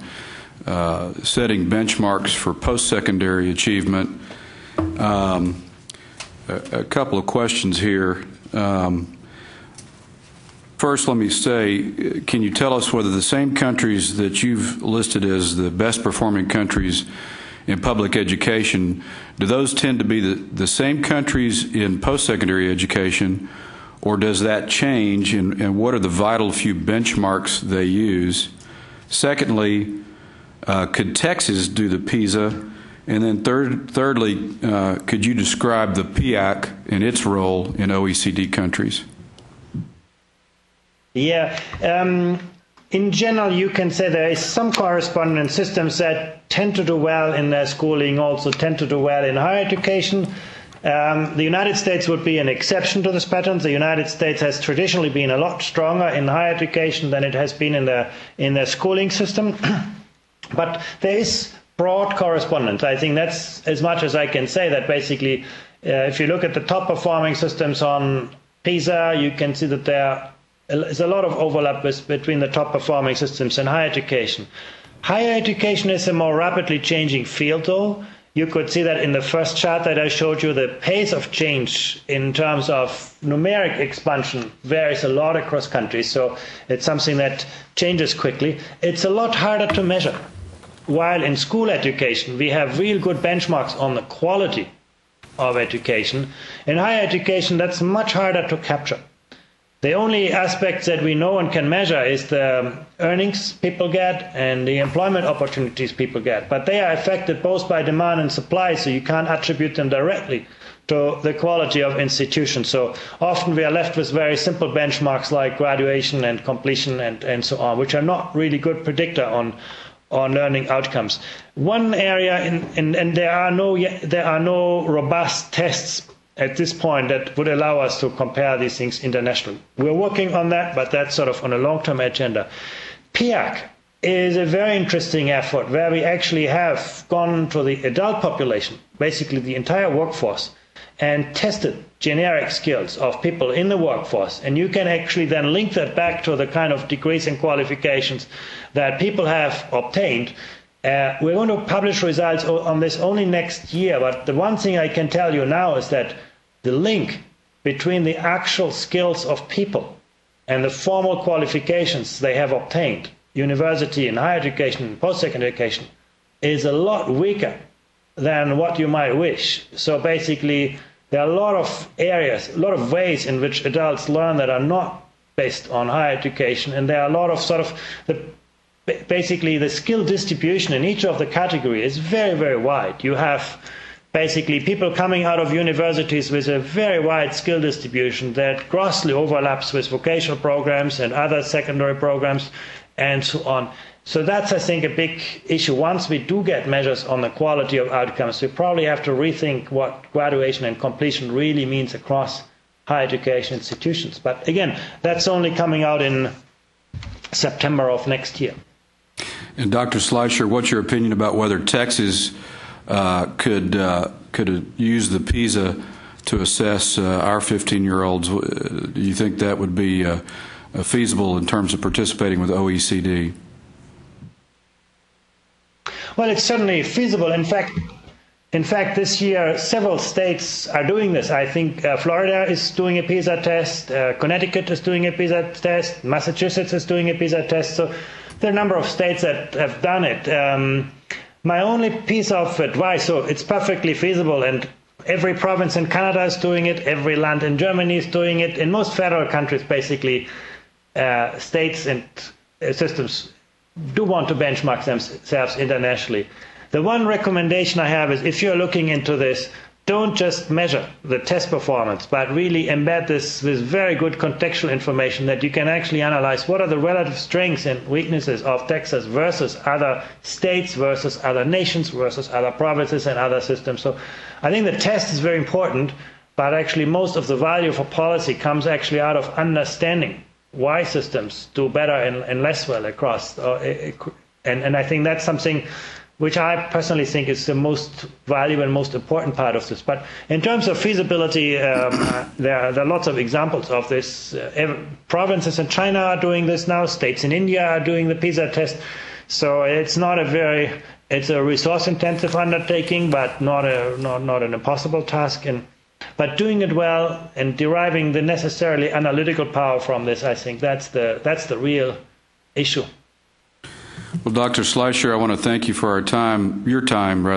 setting benchmarks for post-secondary achievement. A couple of questions here. First, let me say, can you tell us whether the same countries that you've listed as the best performing countries in public education, do those tend to be the same countries in post-secondary education, or does that change, and what are the vital few benchmarks they use? Secondly, could Texas do the PISA? And then thirdly, could you describe the PIAC and its role in OECD countries? Yeah. In general, you can say there is some correspondence. Systems that tend to do well in their schooling also tend to do well in higher education. The United States would be an exception to this pattern. The United States has traditionally been a lot stronger in higher education than it has been in their schooling system. But there is broad correspondence. I think that's as much as I can say, that basically if you look at the top performing systems on PISA, you can see that there is a lot of overlap between the top performing systems and higher education. Higher education is a more rapidly changing field, though, You could see that in the first chart that I showed you, the pace of change in terms of numeric expansion varies a lot across countries. So it's something that changes quickly. It's a lot harder to measure. While in school education, we have real good benchmarks on the quality of education. In higher education, that's much harder to capture. The only aspects that we know and can measure is the earnings people get and the employment opportunities people get. But they are affected both by demand and supply, so you can't attribute them directly to the quality of institutions. So often we are left with very simple benchmarks like graduation and completion and so on, which are not really good predictor on learning outcomes. One area, and there are no robust tests at this point that would allow us to compare these things internationally. We're working on that, but that's sort of on a long-term agenda. PIAC is a very interesting effort where we actually have gone to the adult population, basically the entire workforce, and tested generic skills of people in the workforce. And you can actually then link that back to the kind of degrees and qualifications that people have obtained. We're going to publish results on this only next year, but the one thing I can tell you now is that the link between the actual skills of people and the formal qualifications they have obtained, university and higher education and post-secondary education, is a lot weaker than what you might wish. So basically, there are a lot of areas, a lot of ways in which adults learn that are not based on higher education, and there are a lot of sort of basically the skill distribution in each of the categories is very, very wide. You have basically people coming out of universities with a very wide skill distribution that grossly overlaps with vocational programs and other secondary programs and so on. So that's, I think, a big issue. Once we do get measures on the quality of outcomes, we probably have to rethink what graduation and completion really means across higher education institutions. But again, that's only coming out in September of next year. And Dr. Schleicher, what's your opinion about whether Texas could use the PISA to assess our 15-year-olds? Do you think that would be feasible in terms of participating with OECD? Well, it's certainly feasible. In fact, this year, several states are doing this. I think Florida is doing a PISA test, Connecticut is doing a PISA test, Massachusetts is doing a PISA test. So there are a number of states that have done it. My only piece of advice, so it's perfectly feasible, and every province in Canada is doing it, every land in Germany is doing it. In most federal countries, basically, states and systems do want to benchmark themselves internationally. The one recommendation I have is, if you're looking into this, don't just measure the test performance, but really embed this with very good contextual information that you can actually analyze what are the relative strengths and weaknesses of Texas versus other states, versus other nations, versus other provinces and other systems. So I think the test is very important, but actually most of the value for policy comes actually out of understanding why systems do better and less well across. And I think that's something which I personally think is the most valuable and most important part of this. But in terms of feasibility, there are lots of examples of this. Provinces in China are doing this now. States in India are doing the PISA test. So it's not it's a resource-intensive undertaking, but not an impossible task. But doing it well and deriving the necessarily analytical power from this, I think that's the real issue. Well, Dr. Schleicher, I want to thank you for your time.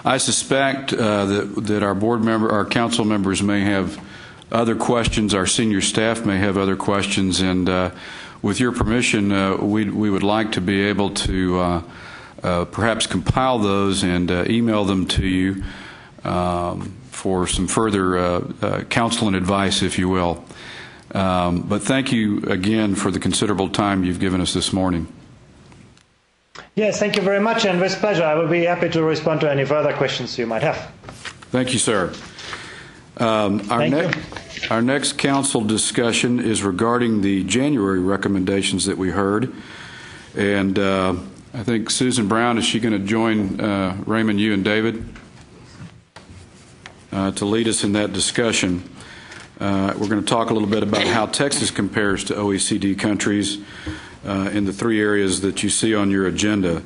I suspect that our council members may have other questions. Our senior staff may have other questions, and with your permission, we would like to be able to perhaps compile those and email them to you for some further counsel and advice, if you will. But thank you again for the considerable time you've given us this morning. Yes, thank you very much, and with pleasure. I will be happy to respond to any further questions you might have. Thank you, sir. Our next council discussion is regarding the January recommendations that we heard. And I think Susan Brown, is she going to join Raymond, you, and David to lead us in that discussion? We're going to talk a little bit about how Texas compares to OECD countries in the three areas that you see on your agenda.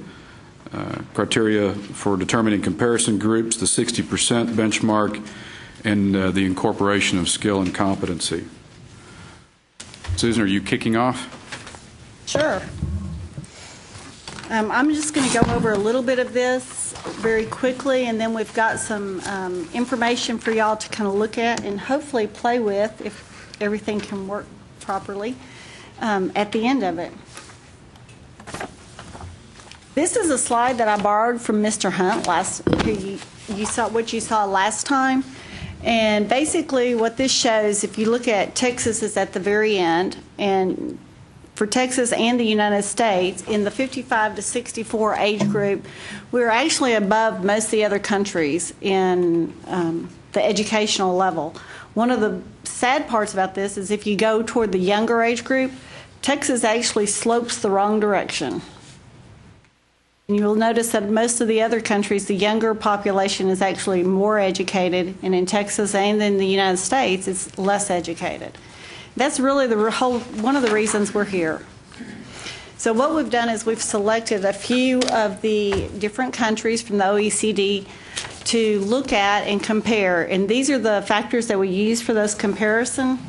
criteria for determining comparison groups, the 60% benchmark, and the incorporation of skill and competency. Susan, are you kicking off? Sure. I'm just going to go over a little bit of this very quickly, and then we've got some information for y'all to kind of look at and hopefully play with if everything can work properly at the end of it. This is a slide that I borrowed from Mr. Hunt what you saw last time. And basically what this shows, if you look at Texas is at the very end, and for Texas and the United States, in the 55 to 64 age group, we're actually above most of the other countries in the educational level. One of the sad parts about this is if you go toward the younger age group, Texas actually slopes the wrong direction. And you'll notice that most of the other countries, the younger population is actually more educated, and in Texas and in the United States, it's less educated. That's really one of the reasons we're here. So what we've done is we've selected a few of the different countries from the OECD to look at and compare, and these are the factors that we use for those comparison.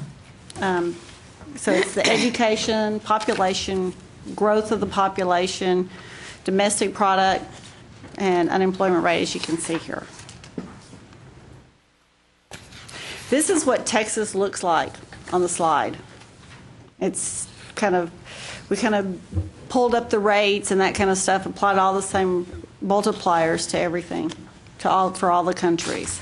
So it's the education, population, growth of the population, domestic product, and unemployment rate, as you can see here. This is what Texas looks like on the slide. It's we kind of pulled up the rates and that kind of stuff, applied all the same multipliers to everything, for all the countries.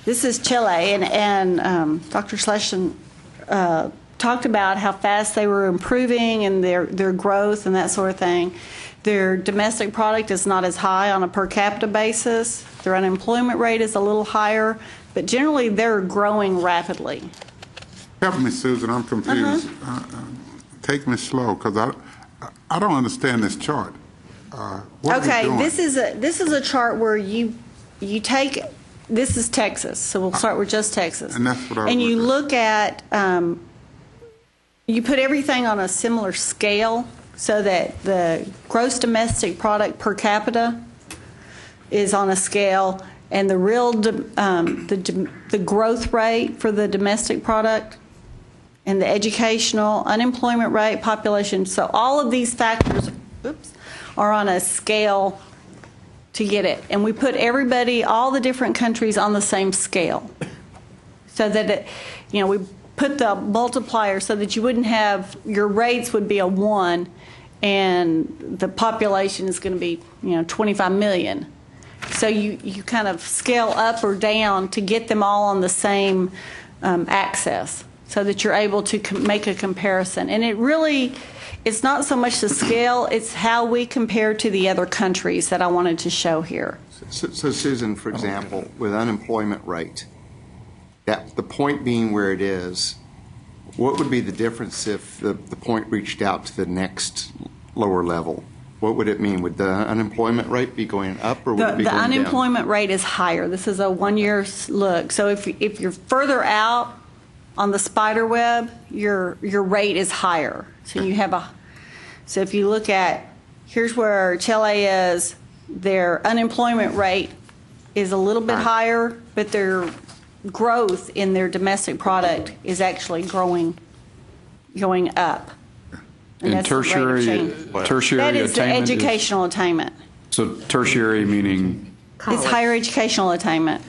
This is Chile, and Dr. Schlesinger talked about how fast they were improving and their growth and that sort of thing. Their domestic product is not as high on a per capita basis. Their unemployment rate is a little higher, but generally they're growing rapidly. Help me, Susan. I'm confused. Take me slow, because I don't understand this chart. Okay, this is a chart where you take. This is Texas, so we'll start with just Texas. And that's what I. And you look at. You put everything on a similar scale so that the gross domestic product per capita is on a scale, and the real the growth rate for the domestic product and the educational, unemployment rate, population. So all of these factors are on a scale to get it. And we put all the different countries on the same scale so that, we put the multiplier so that you wouldn't have, your rates would be a 1 and the population is going to be, 25 million. So you kind of scale up or down to get them all on the same axis so that you're able to make a comparison. And it's not so much the scale, it's how we compare to the other countries that I wanted to show here. So Susan, for example, with unemployment rate, the point being where it is, what would be the difference if the point reached out to the next lower level? What would it mean? Would the unemployment rate be going up, or would it be going down? The unemployment rate is higher. This is a one-year look. So if you're further out on the spider web, your rate is higher. So if you look at, here's where Chile is, their unemployment rate is a little bit higher, but their growth in their domestic product is actually going up. And tertiary that is the educational attainment. So tertiary meaning? It's higher educational attainment.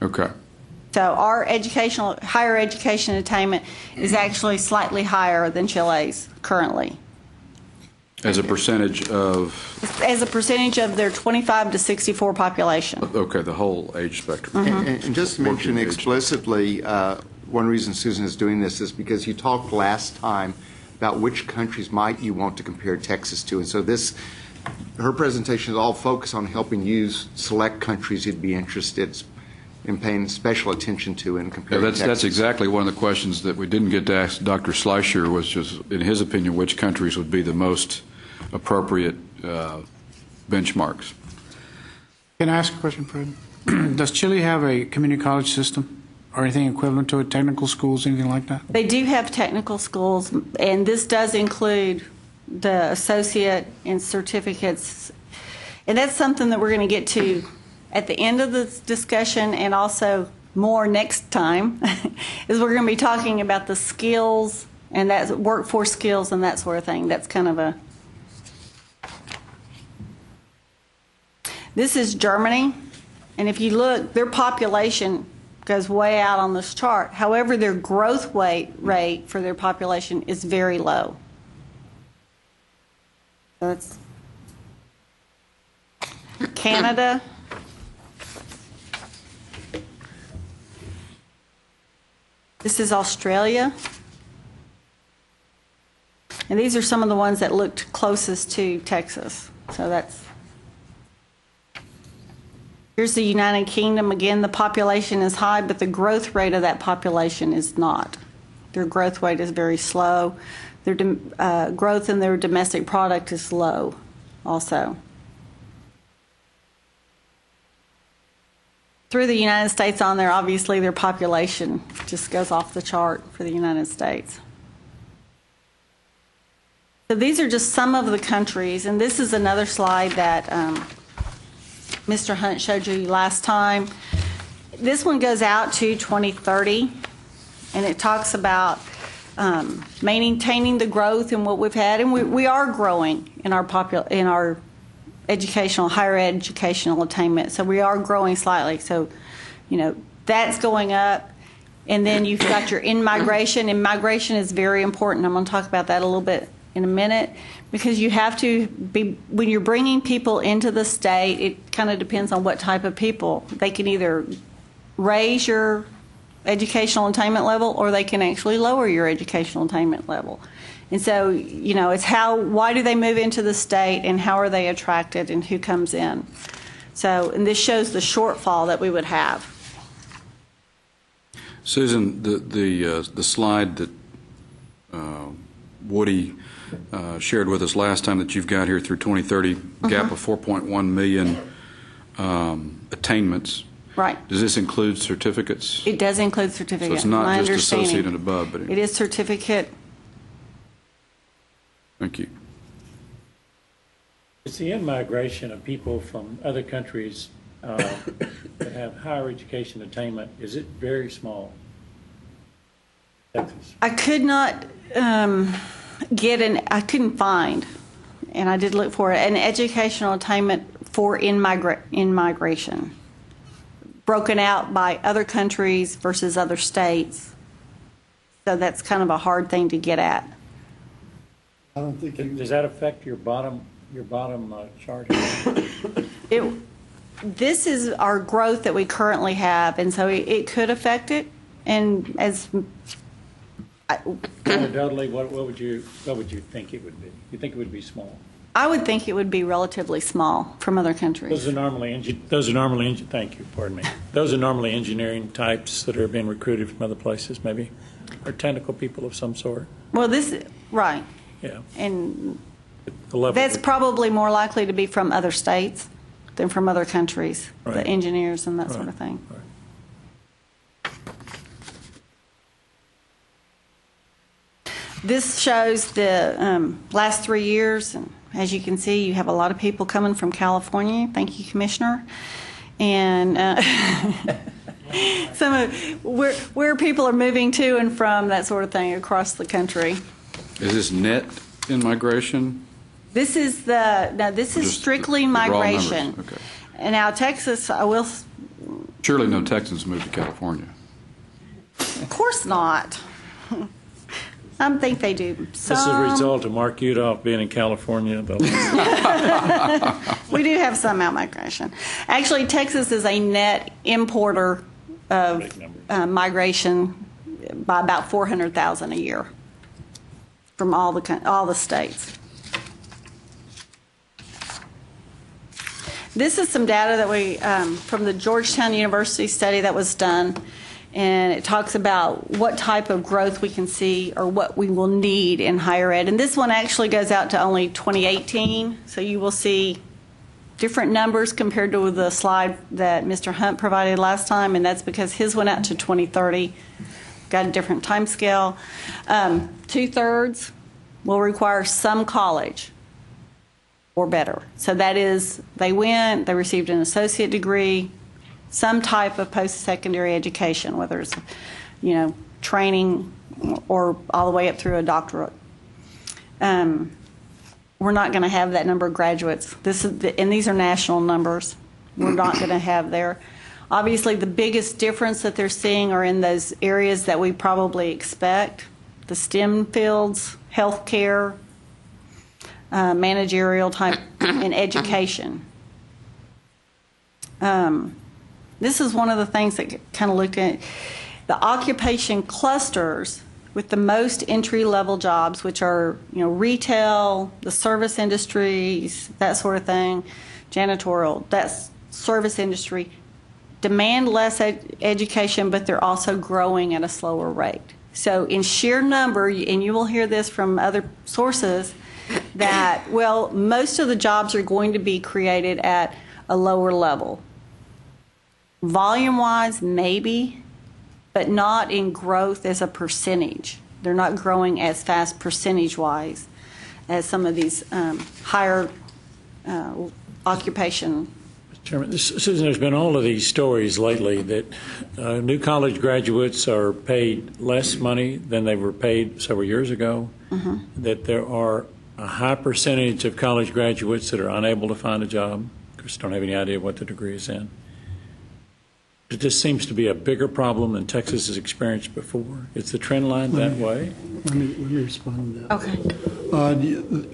Okay. So our higher education attainment is actually slightly higher than Chile's currently. As a percentage of? As a percentage of their 25 to 64 population. Okay, the whole age spectrum. Mm-hmm. And just to mention explicitly, one reason Susan is doing this is because you talked last time about which countries might you want to compare Texas to. And so her presentation is all focused on helping you select countries you'd be interested in paying special attention to and comparing Texas. That's exactly one of the questions that we didn't get to ask Dr. Schleicher, was just, in his opinion, which countries would be the most appropriate benchmarks. Can I ask a question, Fred? Does Chile have a community college system or anything equivalent to it, technical schools, anything like that? They do have technical schools, and this does include the associate and certificates. And that's something that we're going to get to at the end of the discussion, and also more next time, is we're going to be talking about the skills and that workforce skills and that sort of thing. That's kind of a... This is Germany, and if you look, their population goes way out on this chart. However, their growth rate for their population is very low. So that's Canada. This is Australia. And these are some of the ones that looked closest to Texas. So that's... Here's the United Kingdom. Again, the population is high, but the growth rate of that population is not. Their growth rate is very slow. Their growth in their domestic product is low also. Through the United States on there, obviously their population just goes off the chart for the United States. So these are just some of the countries, and this is another slide that Mr. Hunt showed you last time. This one goes out to 2030, and it talks about maintaining the growth in what we've had, and we are growing in our higher educational attainment. So we are growing slightly. So, that's going up. And then you've got your in-migration. In-migration is very important. I'm going to talk about that a little bit in a minute, because you have to be, when you're bringing people into the state, it kind of depends on what type of people. They can either raise your educational attainment level, or they can actually lower your educational attainment level. And so, it's why do they move into the state, and how are they attracted, and who comes in? So, and this shows the shortfall that we would have. Susan, the slide that Woody shared with us last time that you've got here through 2030, gap of 4.1 million attainments. Right. Does this include certificates? It does include certificates. So it's not just associate and above, but it is certificate. Thank you. It's the in-migration of people from other countries that have higher education attainment. Is it very small? Texas. I could not I couldn't find, and I did look for it, an educational attainment for in-migration, broken out by other countries versus other states. So that's kind of a hard thing to get at. I don't think. Does that affect your bottom chart? This is our growth that we currently have, and so it could affect it. And as anecdotally, what would you think it would be? You think it would be small? I would think it would be relatively small from other countries. Those are normally thank you. Pardon me. Those are normally engineering types that are being recruited from other places, maybe, or technical people of some sort. Well, right. Yeah. And that's probably more likely to be from other states than from other countries, right. The engineers and that sort of thing. Right. This shows the last 3 years, and as you can see, you have a lot of people coming from California. Thank you, Commissioner. And some of where people are moving to and from, that sort of thing, across the country. Is this net in migration? This is this is strictly migration. Okay. And now Texas, I will. Surely no Texans move to California. Of course not. I think they do. This is a result of Mark Udoff being in California. We do have some out-migration. Actually, Texas is a net importer of migration by about 400,000 a year from all the states. This is some data that we from the Georgetown University study that was done. And it talks about what type of growth we can see or what we will need in higher ed. And this one actually goes out to only 2018, so you will see different numbers compared to the slide that Mr. Hunt provided last time, and that's because his went out to 2030, got a different time scale. 2/3 will require some college or better. So that is, they went, they received an associate degree, some type of post-secondary education, whether it's, training or all the way up through a doctorate. We're not going to have that number of graduates. And these are national numbers. We're not going to have there. Obviously, the biggest difference that they're seeing are in those areas that we probably expect, the STEM fields, healthcare, managerial type, and education. This is one of the things that kind of looked at the occupation clusters with the most entry-level jobs, which are retail, the service industries, that sort of thing, janitorial, that's service industry, demand less education, but they're also growing at a slower rate. So in sheer number, and you will hear this from other sources, that, well, most of the jobs are going to be created at a lower level. Volume-wise, maybe, but not in growth as a percentage. They're not growing as fast percentage-wise as some of these higher occupation. Mr. Chairman, Susan, there's been all of these stories lately that new college graduates are paid less money than they were paid several years ago, that there are a high percentage of college graduates that are unable to find a job because they don't have any idea what the degree is in. It just seems to be a bigger problem than Texas has experienced before. Is the trend line that way? Let me respond to that. Okay.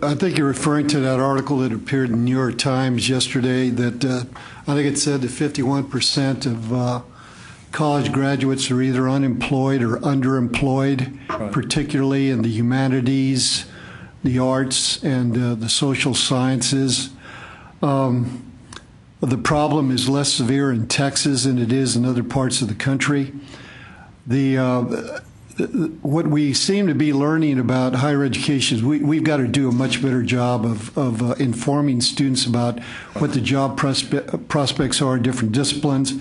I think you're referring to that article that appeared in the New York Times yesterday that I think it said that 51% of college graduates are either unemployed or underemployed, right, particularly in the humanities, the arts, and the social sciences. The problem is less severe in Texas than it is in other parts of the country. What we seem to be learning about higher education is we've got to do a much better job of informing students about what the job prospects are in different disciplines,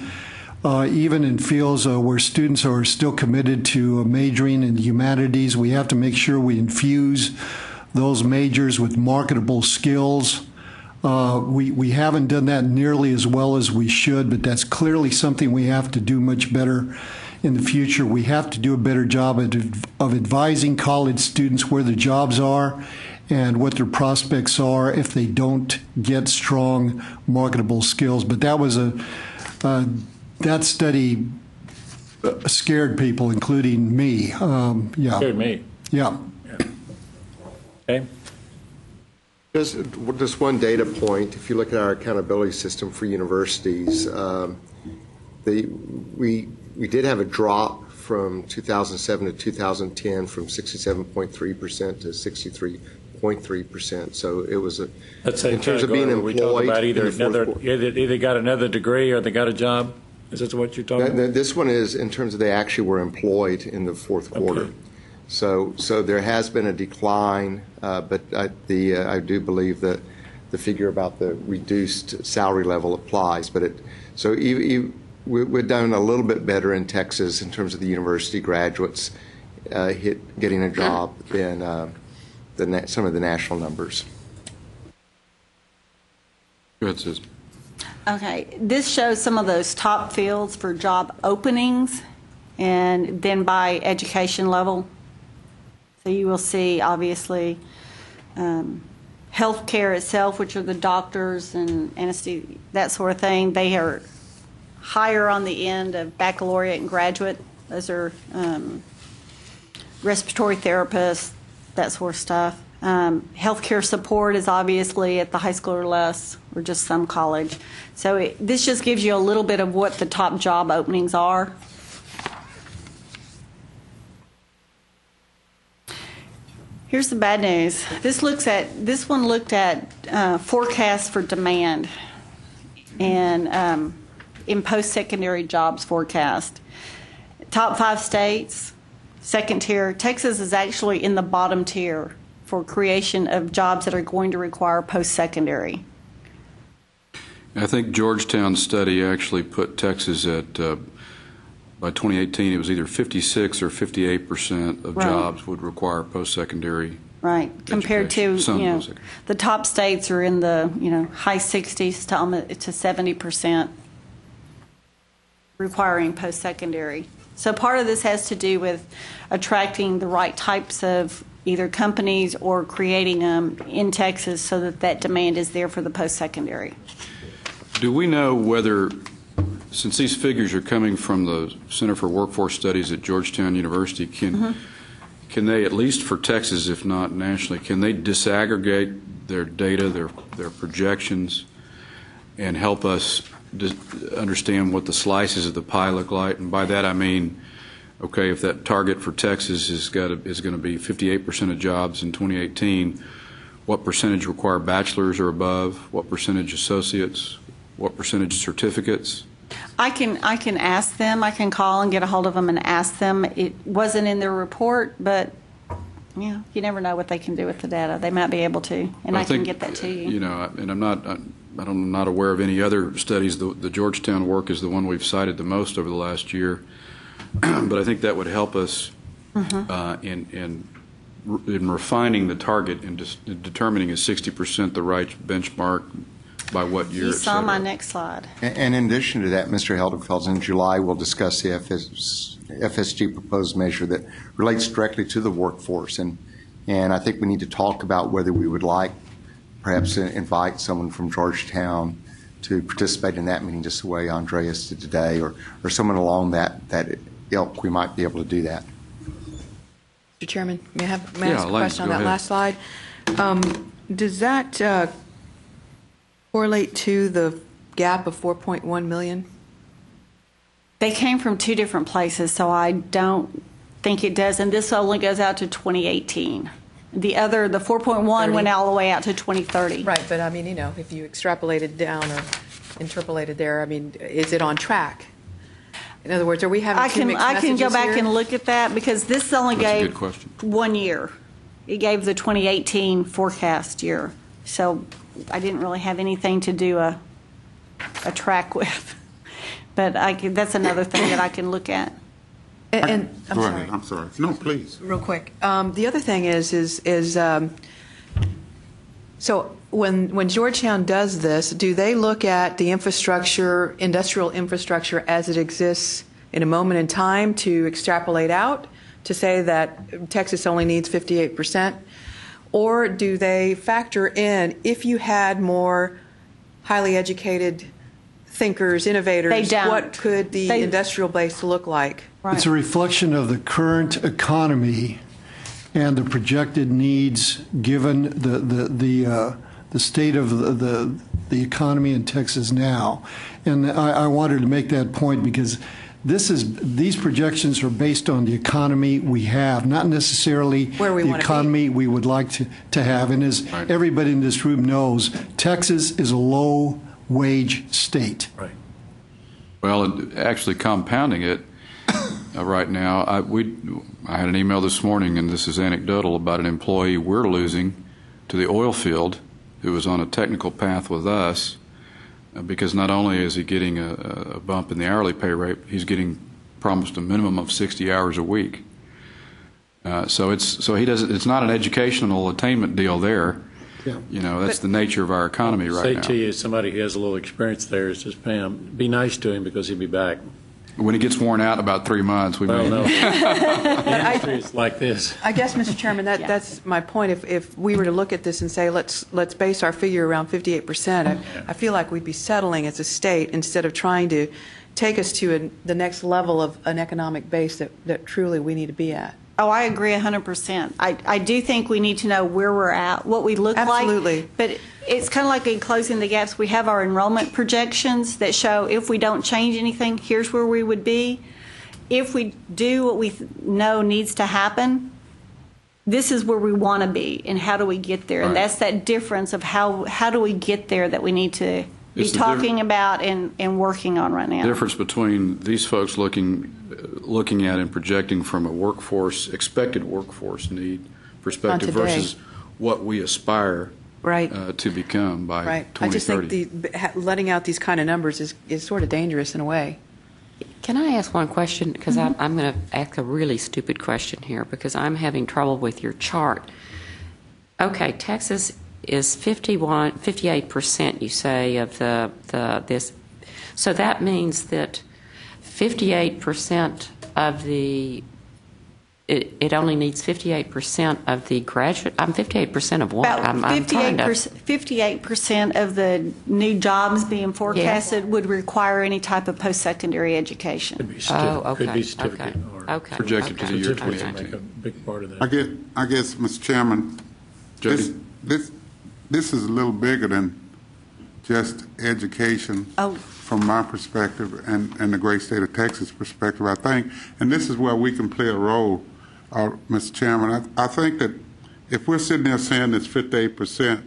even in fields where students are still committed to majoring in the humanities. We have to make sure we infuse those majors with marketable skills. We haven't done that nearly as well as we should, but that's clearly something we have to do much better in the future. We have to do a better job of advising college students where the jobs are and what their prospects are if they don't get strong marketable skills. But that was that study scared people, including me. Yeah. Scared me. Yeah. Okay. Just one data point. If you look at our accountability system for universities, we did have a drop from 2007 to 2010 from 67.3% to 63.3%. So it was in terms of being employed. We talk about either got another degree or they got a job. Is that what you're talking about? This one is in terms of they actually were employed in the fourth quarter. Okay. So there has been a decline, but I do believe that the figure about the reduced salary level applies. But we're done a little bit better in Texas in terms of the university graduates getting a job than some of the national numbers. Go ahead, Susan. Okay, this shows some of those top fields for job openings, and then by education level. So you will see, obviously, healthcare itself, which are the doctors and anesthesia, that sort of thing. They are higher on the end of baccalaureate and graduate. Those are respiratory therapists, that sort of stuff. Healthcare support is obviously at the high school or less, or just some college. So this just gives you a little bit of what the top job openings are. Here's the bad news. This one looked at forecasts for demand and in post-secondary jobs forecast. Top 5 states, second tier. Texas is actually in the bottom tier for creation of jobs that are going to require post-secondary. I think Georgetown's study actually put Texas at, by 2018, it was either 56 or 58% of jobs would require post-secondary Right, compared to, Some the top states are in the, high 60s to 70% requiring post-secondary. So part of this has to do with attracting the right types of either companies or creating them in Texas so that that demand is there for the post-secondary. Do we know whether, since these figures are coming from the Center for Workforce Studies at Georgetown University, can they, at least for Texas, if not nationally, can they disaggregate their data, their projections, and help us understand what the slices of the pie look like? And by that I mean, okay, if that target for Texas is going to be 58% of jobs in 2018, what percentage require bachelor's or above? What percentage associates? What percentage certificates? I can ask them. I can call and get a hold of them and ask them. It wasn't in their report, but you never know what they can do with the data. They might be able to, and I can get that to you. And I'm not aware of any other studies. The Georgetown work is the one we've cited the most over the last year, but I think that would help us in refining the target and determining is 60% the right benchmark. By what year? You saw my next slide. And in addition to that, Mr. Heldenfels, in July we'll discuss the FSG proposed measure that relates directly to the workforce, and I think we need to talk about whether we would like perhaps invite someone from Georgetown to participate in that meeting, just the way Andreas did today, or someone along that ilk. We might be able to do that. Mr. Chairman, may I ask a question on that last slide? Does that correlate to the gap of 4.1 million? They came from two different places, so I don't think it does. And this only goes out to 2018. The 4.1 went all the way out to 2030. Right, but I mean, if you extrapolated down or interpolated there, I mean, is it on track? In other words, are we having two mixed messages I can go back here? and look at that because this only gave 1 year. It gave the 2018 forecast year. So I didn't really have anything to do a track with, but that's another thing that I can look at. And Go ahead. I'm sorry. No, please. Real quick. The other thing is so when Georgetown does this, do they look at the infrastructure, industrial infrastructure as it exists in a moment in time to extrapolate out to say that Texas only needs 58%? Or do they factor in, if you had more highly educated thinkers, innovators, They don't. what could the industrial base look like? Right. It's a reflection of the current economy and the projected needs given the state of the economy in Texas now. And I wanted to make that point because these projections are based on the economy we have, not necessarily the economy we would like to have. And as everybody in this room knows, Texas is a low-wage state. Right. Well, actually compounding it right now, I had an email this morning, and this is anecdotal, about an employee we're losing to the oil field who was on a technical path with us, because not only is he getting a bump in the hourly pay rate, he's getting promised a minimum of 60 hours a week. It's not an educational attainment deal there. Yeah. That's the nature of our economy right now. Say to you, somebody who has a little experience there is just, Pam, be nice to him because he'll be back. When he gets worn out in about 3 months, we may. No. The industry is like this. I guess, Mr. Chairman, that's my point. If we were to look at this and say, let's base our figure around 58%, I feel like we'd be settling as a state instead of trying to take us to the next level of an economic base that truly we need to be at. Oh, I agree 100%. I do think we need to know where we're at, what we look like. Absolutely. But it's kind of like in Closing the Gaps, we have our enrollment projections that show if we don't change anything, here's where we would be. If we do what we know needs to happen, this is where we want to be, and how do we get there? Right. And that's that difference of how do we get there that we need to be talking about and working on right now. The difference between these folks looking at and projecting from a expected workforce need perspective versus what we aspire to become by 2030. I just think letting out these kind of numbers is sort of dangerous in a way. Can I ask one question? Because I'm going to ask a really stupid question here because I'm having trouble with your chart. Okay, Texas is 58%, you say, of this. So that means that 58% of the, it only needs 58% of the graduate, 58% of what? About 58% of the new jobs being forecasted would require any type of post-secondary education. Could be certificate. Okay. Projected to the year 2018. Make a big part of that. I guess, Mr. Chairman, this is a little bigger than just education from my perspective and the great state of Texas perspective, I think. And this is where we can play a role, Mr. Chairman. I think that if we're sitting there saying it's 58%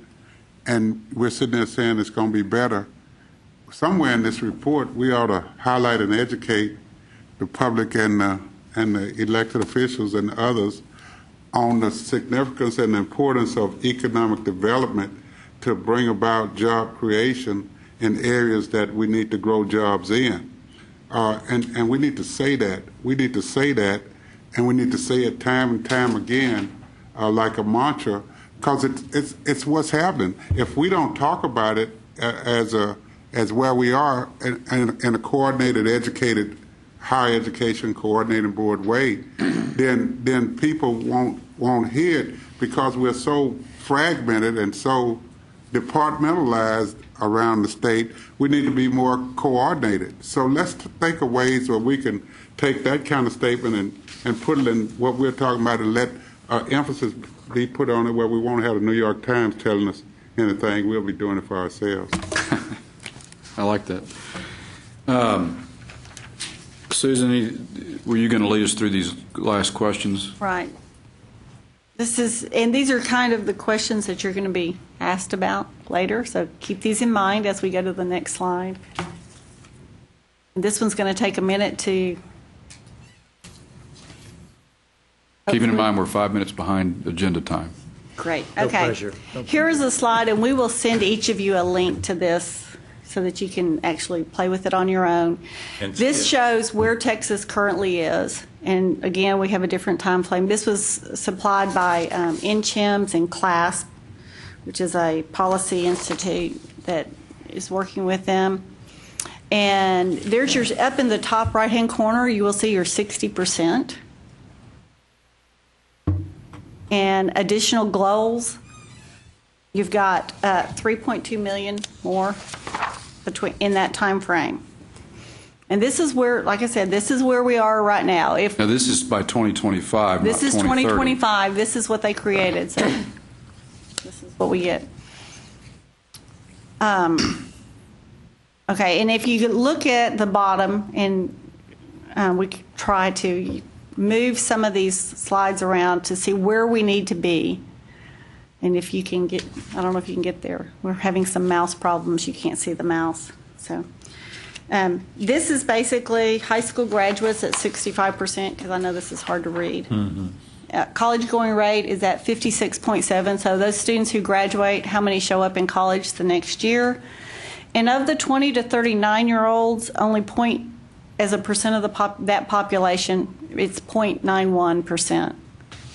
and we're sitting there saying it's going to be better, somewhere in this report we ought to highlight and educate the public and the elected officials and others on the significance and the importance of economic development to bring about job creation in areas that we need to grow jobs in. And we need to say that. We need to say that, and we need to say it time and time again like a mantra, because it's what's happening. If we don't talk about it as where we are in a coordinated, educated, higher education coordinating board way, then people won't hear it, because we're so fragmented and so departmentalized around the state. We need to be more coordinated. So let's think of ways where we can take that kind of statement and put it in what we're talking about, and let emphasis be put on it where we won't have the New York Times telling us anything. We'll be doing it for ourselves. I like that. Susan, were you going to lead us through these last questions? Right. These are kind of the questions that you're going to be asked about later, so keep these in mind as we go to the next slide. And this one's going to take a minute to... Keeping in mind we're 5 minutes behind agenda time. Great. No okay. pressure. No Here is a slide, and we will send each of you a link to this so that you can actually play with it on your own. This shows where Texas currently is. And again, we have a different time frame. This was supplied by NCHIMS and CLASP, which is a policy institute that is working with them. And there's your, up in the top right-hand corner, you will see your 60%. And additional goals, you've got 3.2 million more in that time frame. And this is where, like I said, this is where we are right now. Now this is by 2025, this is 2030. 2025. This is what they created. So this is what we get. Okay, and if you look at the bottom, and we try to move some of these slides around to see where we need to be. And if you can get, I don't know if you can get there. We're having some mouse problems. You can't see the mouse. So this is basically high school graduates at 65%, because I know this is hard to read. College going rate is at 56.7. So those students who graduate, how many show up in college the next year? And of the 20 to 39-year-olds, only as a percent of that population, it's 0.91%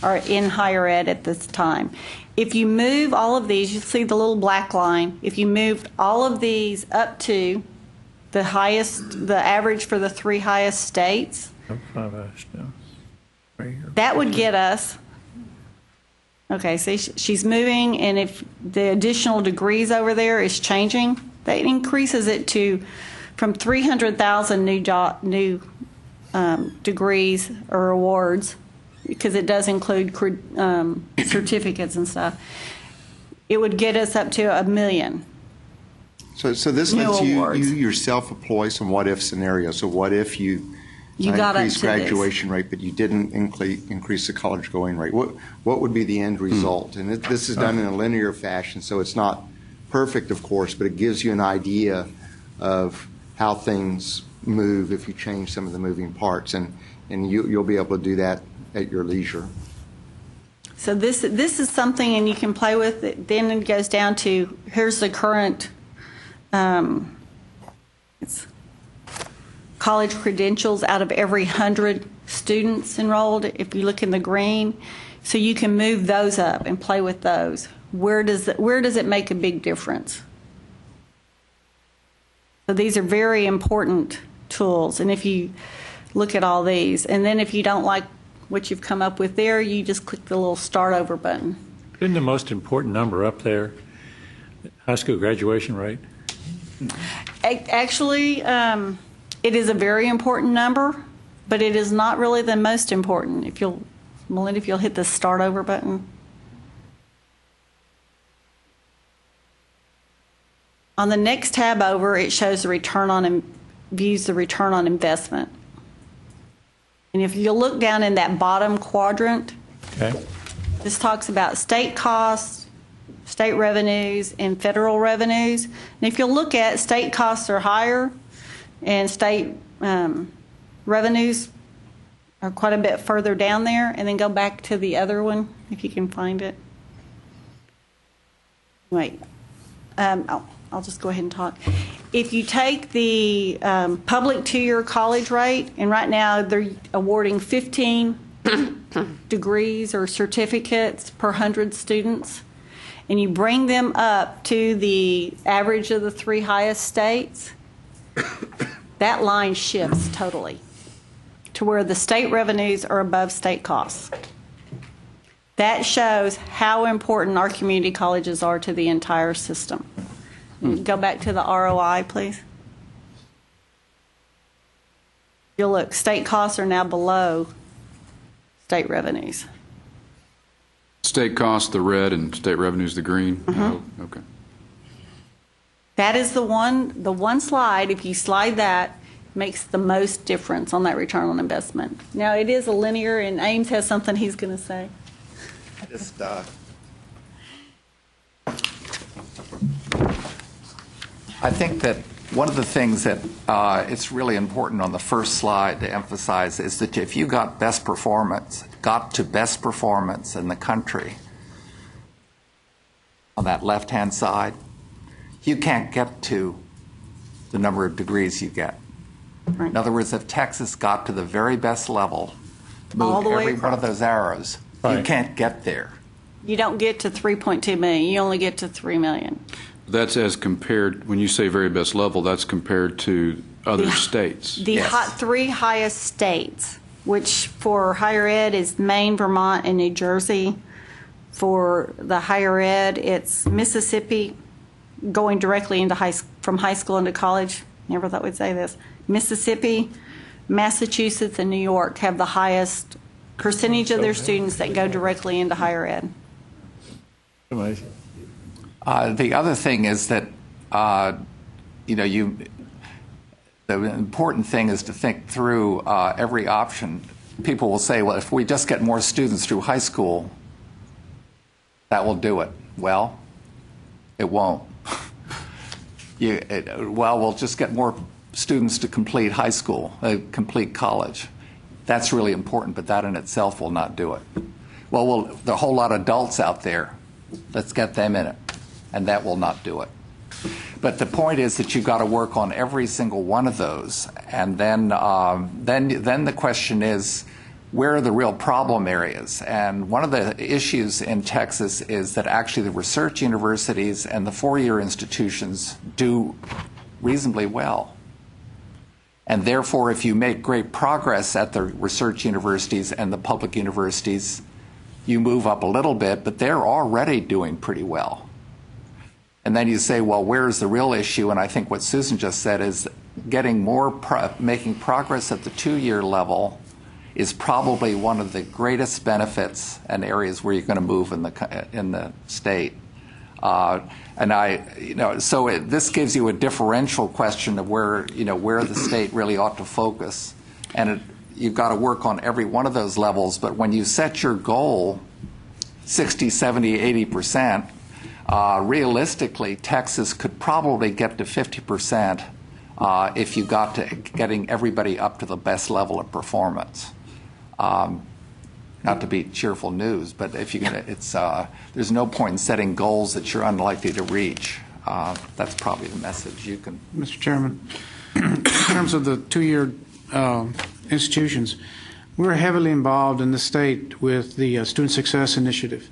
are in higher ed at this time. If you move all of these, you see the little black line. If you moved all of these up to the average for the 3 highest states, that would get us, okay, see, she's moving, and if the additional degrees over there is changing, that increases it to from 300,000 new degrees or awards, because it does include certificates and stuff. It would get us up to 1 million. So this lets you yourself employ some what-if scenarios. So what if you increase graduation rate, but you didn't increase the college going rate? What would be the end result? And this is done in a linear fashion, so it's not perfect, of course, but it gives you an idea of how things move if you change some of the moving parts, and you'll be able to do that at your leisure. So this is something, and you can play with it. Then it goes down to, here's the current it's college credentials out of every 100 students enrolled. If you look in the green, So you can move those up and play with those. Where does it make a big difference? So these are very important tools. And if you look at all these, and then if you don't like what you've come up with there, you just click the little start over button. Isn't the most important number up there high school graduation rate? Actually, it is a very important number, but it is not really the most important. Melinda, if you'll hit the start over button. On the next tab over, it shows the views the return on investment. And if you look down in that bottom quadrant, this talks about state costs, state revenues, and federal revenues. And if you look at state costs are higher and state revenues are quite a bit further down there, and then go back to the other one if you can find it. Wait, I'll just go ahead and talk. If you take the public two-year college rate, and right now they're awarding 15 degrees or certificates per 100 students, and you bring them up to the average of the three highest states, that line shifts totally to where the state revenues are above state costs. That shows how important our community colleges are to the entire system. Go back to the ROI, please. You'll look, state costs are now below state revenues. State costs, the red, and state revenues, the green? Mm-hmm. Oh, okay. That is the one slide, if you slide that, makes the most difference on that return on investment. Now, it is a linear, and Ames has something he's going to say. Just, I think that one of the things that it's really important on the first slide to emphasize is that if you got to best performance in the country on that left-hand side, you can't get to the number of degrees you get. Right. In other words, if Texas got to the very best level, moved every one of those arrows, you can't get there. You don't get to 3.2 million. You only get to 3 million. That's as compared, when you say very best level, that's compared to other states. The three highest states, which for higher ed is Maine, Vermont, and New Jersey. For the higher ed, it's Mississippi, going directly into from high school into college. Never thought we'd say this. Mississippi, Massachusetts, and New York have the highest percentage of their students that go directly into higher ed. Amazing. The other thing is that, the important thing is to think through every option. People will say, well, if we just get more students through high school, that will do it. Well, it won't. We'll just get more students to complete high school, complete college. That's really important, but that in itself will not do it. Well, there are a whole lot of adults out there. Let's get them in it. And that will not do it. But the point is that you've got to work on every single one of those. And then the question is, where are the real problem areas? And one of the issues in Texas is that actually the research universities and the four-year institutions do reasonably well. And therefore, if you make great progress at the research universities and the public universities, you move up a little bit, but they're already doing pretty well. And then you say, well, where's the real issue? And I think what Susan just said is getting making progress at the two-year level is probably one of the greatest benefits and areas where you're going to move in the state. So this gives you a differential question of where the state really ought to focus. And you've got to work on every one of those levels. But when you set your goal 60, 70, 80%, realistically, Texas could probably get to 50% if you got to getting everybody up to the best level of performance. Not to be cheerful news, but if there's no point in setting goals that you're unlikely to reach. That's probably the message you can. Mr. Chairman, in terms of the two-year institutions, we're heavily involved in the state with the Student Success Initiative.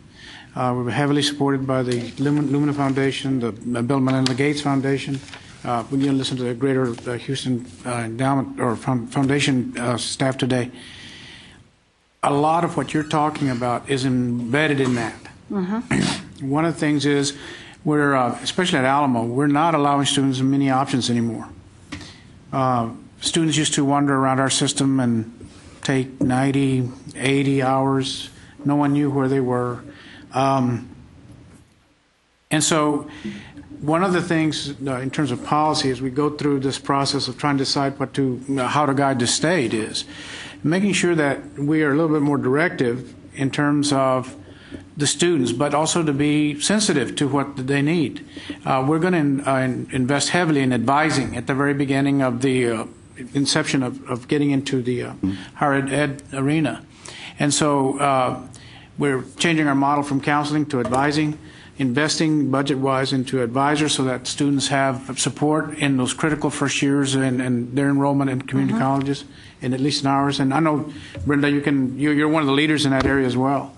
We're heavily supported by the Lumina Foundation, the Bill and Melinda Gates Foundation. We're going to listen to the Greater Houston Endowment or Foundation staff today. A lot of what you're talking about is embedded in that. Mm-hmm. One of the things is we're, especially at Alamo, we're not allowing students many options anymore. Students used to wander around our system and take 90, 80 hours. No one knew where they were. And so one of the things in terms of policy as we go through this process of trying to decide how to guide the state is making sure that we are a little bit more directive in terms of the students, but also to be sensitive to what they need. We're going to invest heavily in advising at the very beginning of the inception of getting into the higher ed arena. And so we're changing our model from counseling to advising, investing budget-wise into advisors so that students have support in those critical first years and their enrollment in community colleges, and at least in ours. And I know, Brenda, you're one of the leaders in that area as well.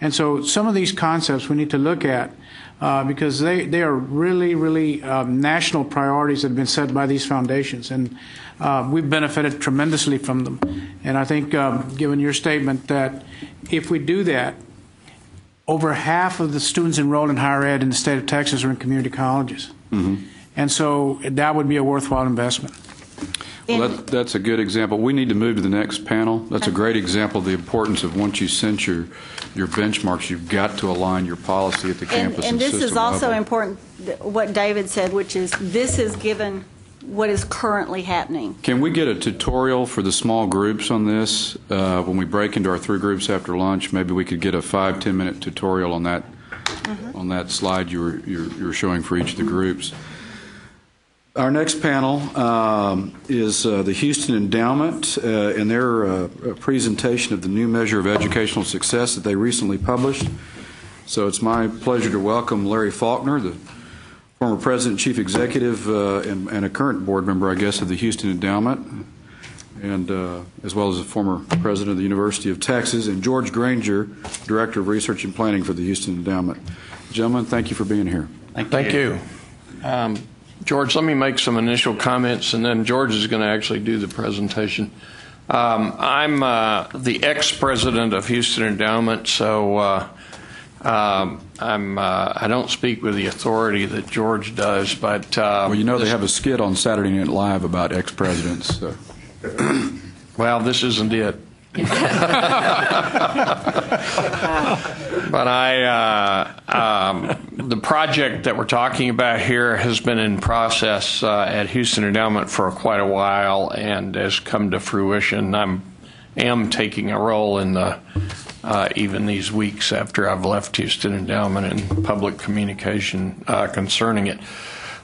And so some of these concepts we need to look at because they are really, really national priorities that have been set by these foundations. And we've benefited tremendously from them. And I think, given your statement, that if we do that, over half of the students enrolled in higher ed in the state of Texas are in community colleges. Mm-hmm. And so that would be a worthwhile investment. Well, that's a good example. We need to move to the next panel. That's a great example of the importance of once you set your benchmarks, you've got to align your policy at the campus and this system is also level. important, what David said, which is this is given what is currently happening. Can we get a tutorial for the small groups on this? When we break into our 3 groups after lunch, maybe we could get a 5-10 minute tutorial on that on that slide you're showing for each of the groups. Our next panel is the Houston Endowment and their presentation of the new measure of educational success that they recently published. So it's my pleasure to welcome Larry Faulkner, the former president, chief executive, and a current board member, I guess, of the Houston Endowment, and as well as a former president of the University of Texas, and George Granger, director of research and planning for the Houston Endowment. Gentlemen, thank you for being here. Thank you. George, let me make some initial comments, and then George is going to actually do the presentation. I'm the ex-president of Houston Endowment, so I don't speak with the authority that George does, but well, you know they have a skit on Saturday Night Live about ex-presidents. So. Well, this isn't it. But the project that we're talking about here has been in process at Houston Endowment for quite a while and has come to fruition. I am taking a role in the even these weeks after I've left Houston Endowment in public communication concerning it.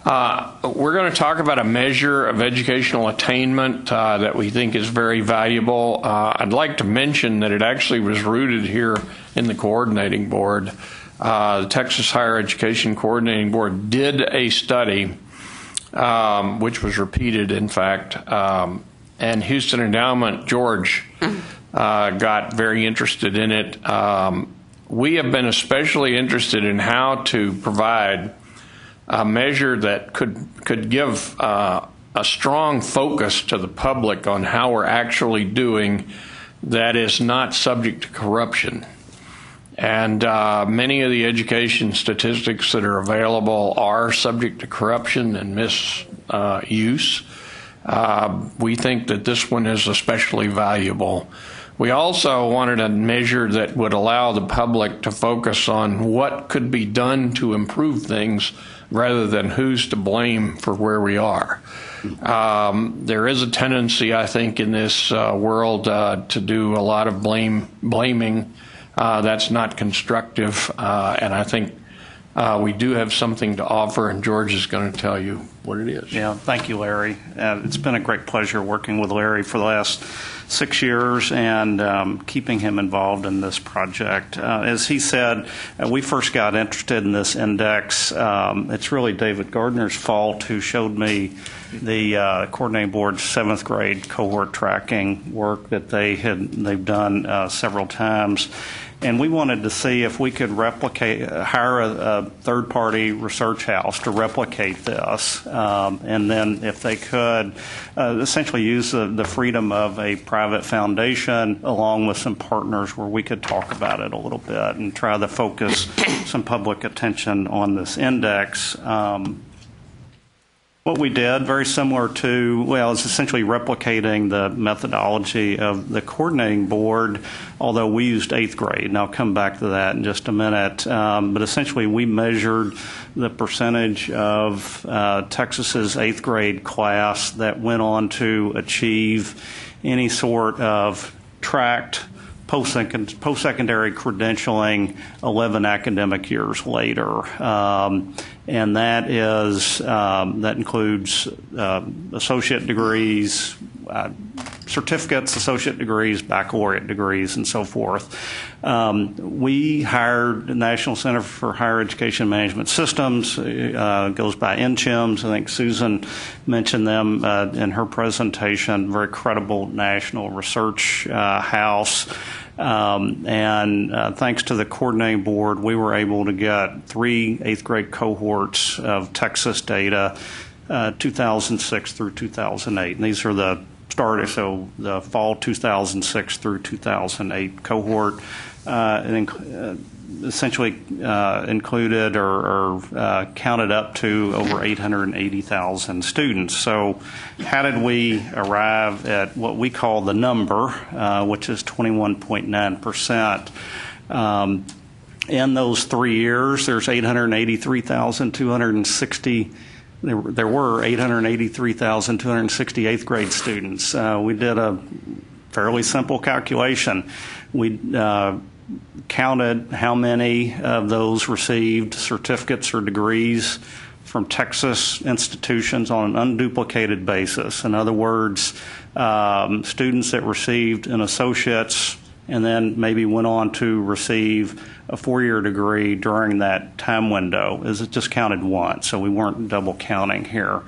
We're going to talk about a measure of educational attainment that we think is very valuable. I'd like to mention that it actually was rooted here in the coordinating board. The Texas Higher Education Coordinating Board did a study, which was repeated, in fact, and Houston Endowment, George, got very interested in it. We have been especially interested in how to provide a measure that could give a strong focus to the public on how we're actually doing that is not subject to corruption. And many of the education statistics that are available are subject to corruption and misuse. We think that this one is especially valuable. We also wanted a measure that would allow the public to focus on what could be done to improve things rather than who's to blame for where we are. There is a tendency, I think, in this world to do a lot of blaming. That's not constructive, and I think we do have something to offer, and George is going to tell you what it is. Yeah, thank you, Larry. It's been a great pleasure working with Larry for the last 6 years and keeping him involved in this project. As he said, we first got interested in this index. It's really David Gardner's fault, who showed me the coordinating board's 7th grade cohort tracking work that they've done several times. And we wanted to see if we could hire a third-party research house to replicate this, and then if they could, essentially use the freedom of a private foundation along with some partners where we could talk about it a little bit and try to focus some public attention on this index. What we did, very similar to, is essentially replicating the methodology of the coordinating board, although we used 8th grade, and I'll come back to that in just a minute. But essentially, we measured the percentage of Texas's 8th grade class that went on to achieve any sort of tracked post-secondary credentialing 11 academic years later. And that includes associate degrees, certificates, associate degrees, baccalaureate degrees, and so forth. We hired the National Center for Higher Education Management Systems. Goes by NCHMS. I think Susan mentioned them in her presentation. Very credible national research house. And thanks to the coordinating board, we were able to get 3 8th grade cohorts of Texas data, 2006 through 2008. And these are the fall 2006 through 2008 cohort, essentially included or counted up to over 880,000 students. So how did we arrive at what we call the number, which is 21.9%? In those 3 years, there's 883,260. There were 883,260 8th grade students. We did a fairly simple calculation. We counted how many of those received certificates or degrees from Texas institutions on an unduplicated basis. In other words, students that received an associate's and then maybe went on to receive a 4-year degree during that time window. It just counted once, so we weren't double counting here.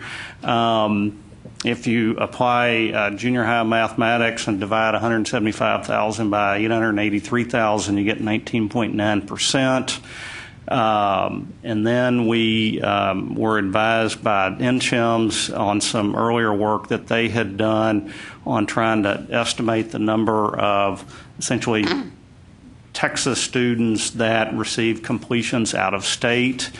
If you apply junior high mathematics and divide 175,000 by 883,000, you get 19.9%. And then we were advised by NCHMS on some earlier work that they had done on trying to estimate the number of essentially Texas students that received completions out of state.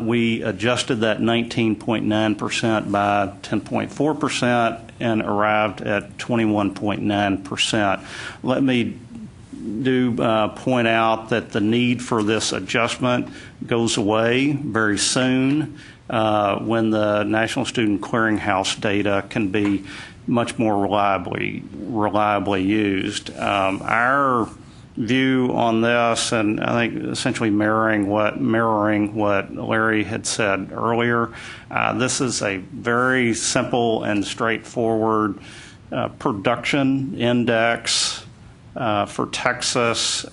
We adjusted that 19.9% by 10.4% and arrived at 21.9%. Let me point out that the need for this adjustment goes away very soon when the National Student Clearinghouse data can be much more reliably used. Our view on this, and I think essentially mirroring what Larry had said earlier, this is a very simple and straightforward production index for Texas.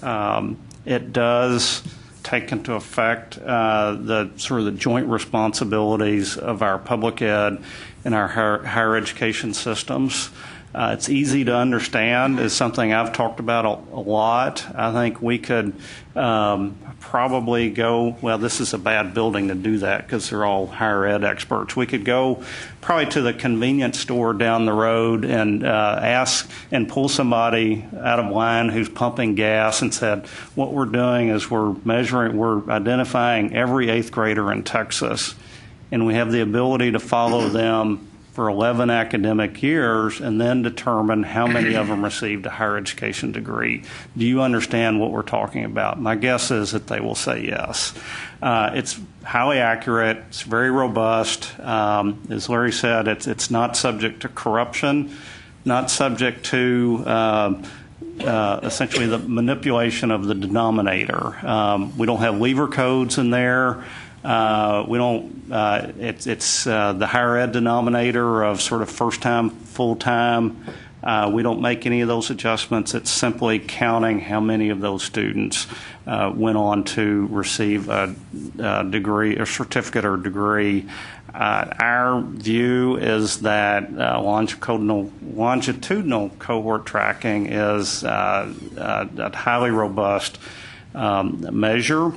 It does take into effect the joint responsibilities of our public ed and our higher education systems. It's easy to understand. It's something I've talked about a lot. I think we could probably go, this is a bad building to do that because they're all higher ed experts. We could go probably to the convenience store down the road and ask and pull somebody out of line who's pumping gas and said, what we're doing is we're identifying every 8th grader in Texas, and we have the ability to follow them for 11 academic years and then determine how many of them received a higher education degree. Do you understand what we're talking about? My guess is that they will say yes. It's highly accurate. It's very robust. As Larry said, it's not subject to corruption, not subject to essentially the manipulation of the denominator. We don't have lever codes in there. We don't. It's the higher ed denominator of sort of first time, full time. We don't make any of those adjustments. It's simply counting how many of those students went on to receive a degree, a certificate or degree. Our view is that longitudinal cohort tracking is a highly robust measure.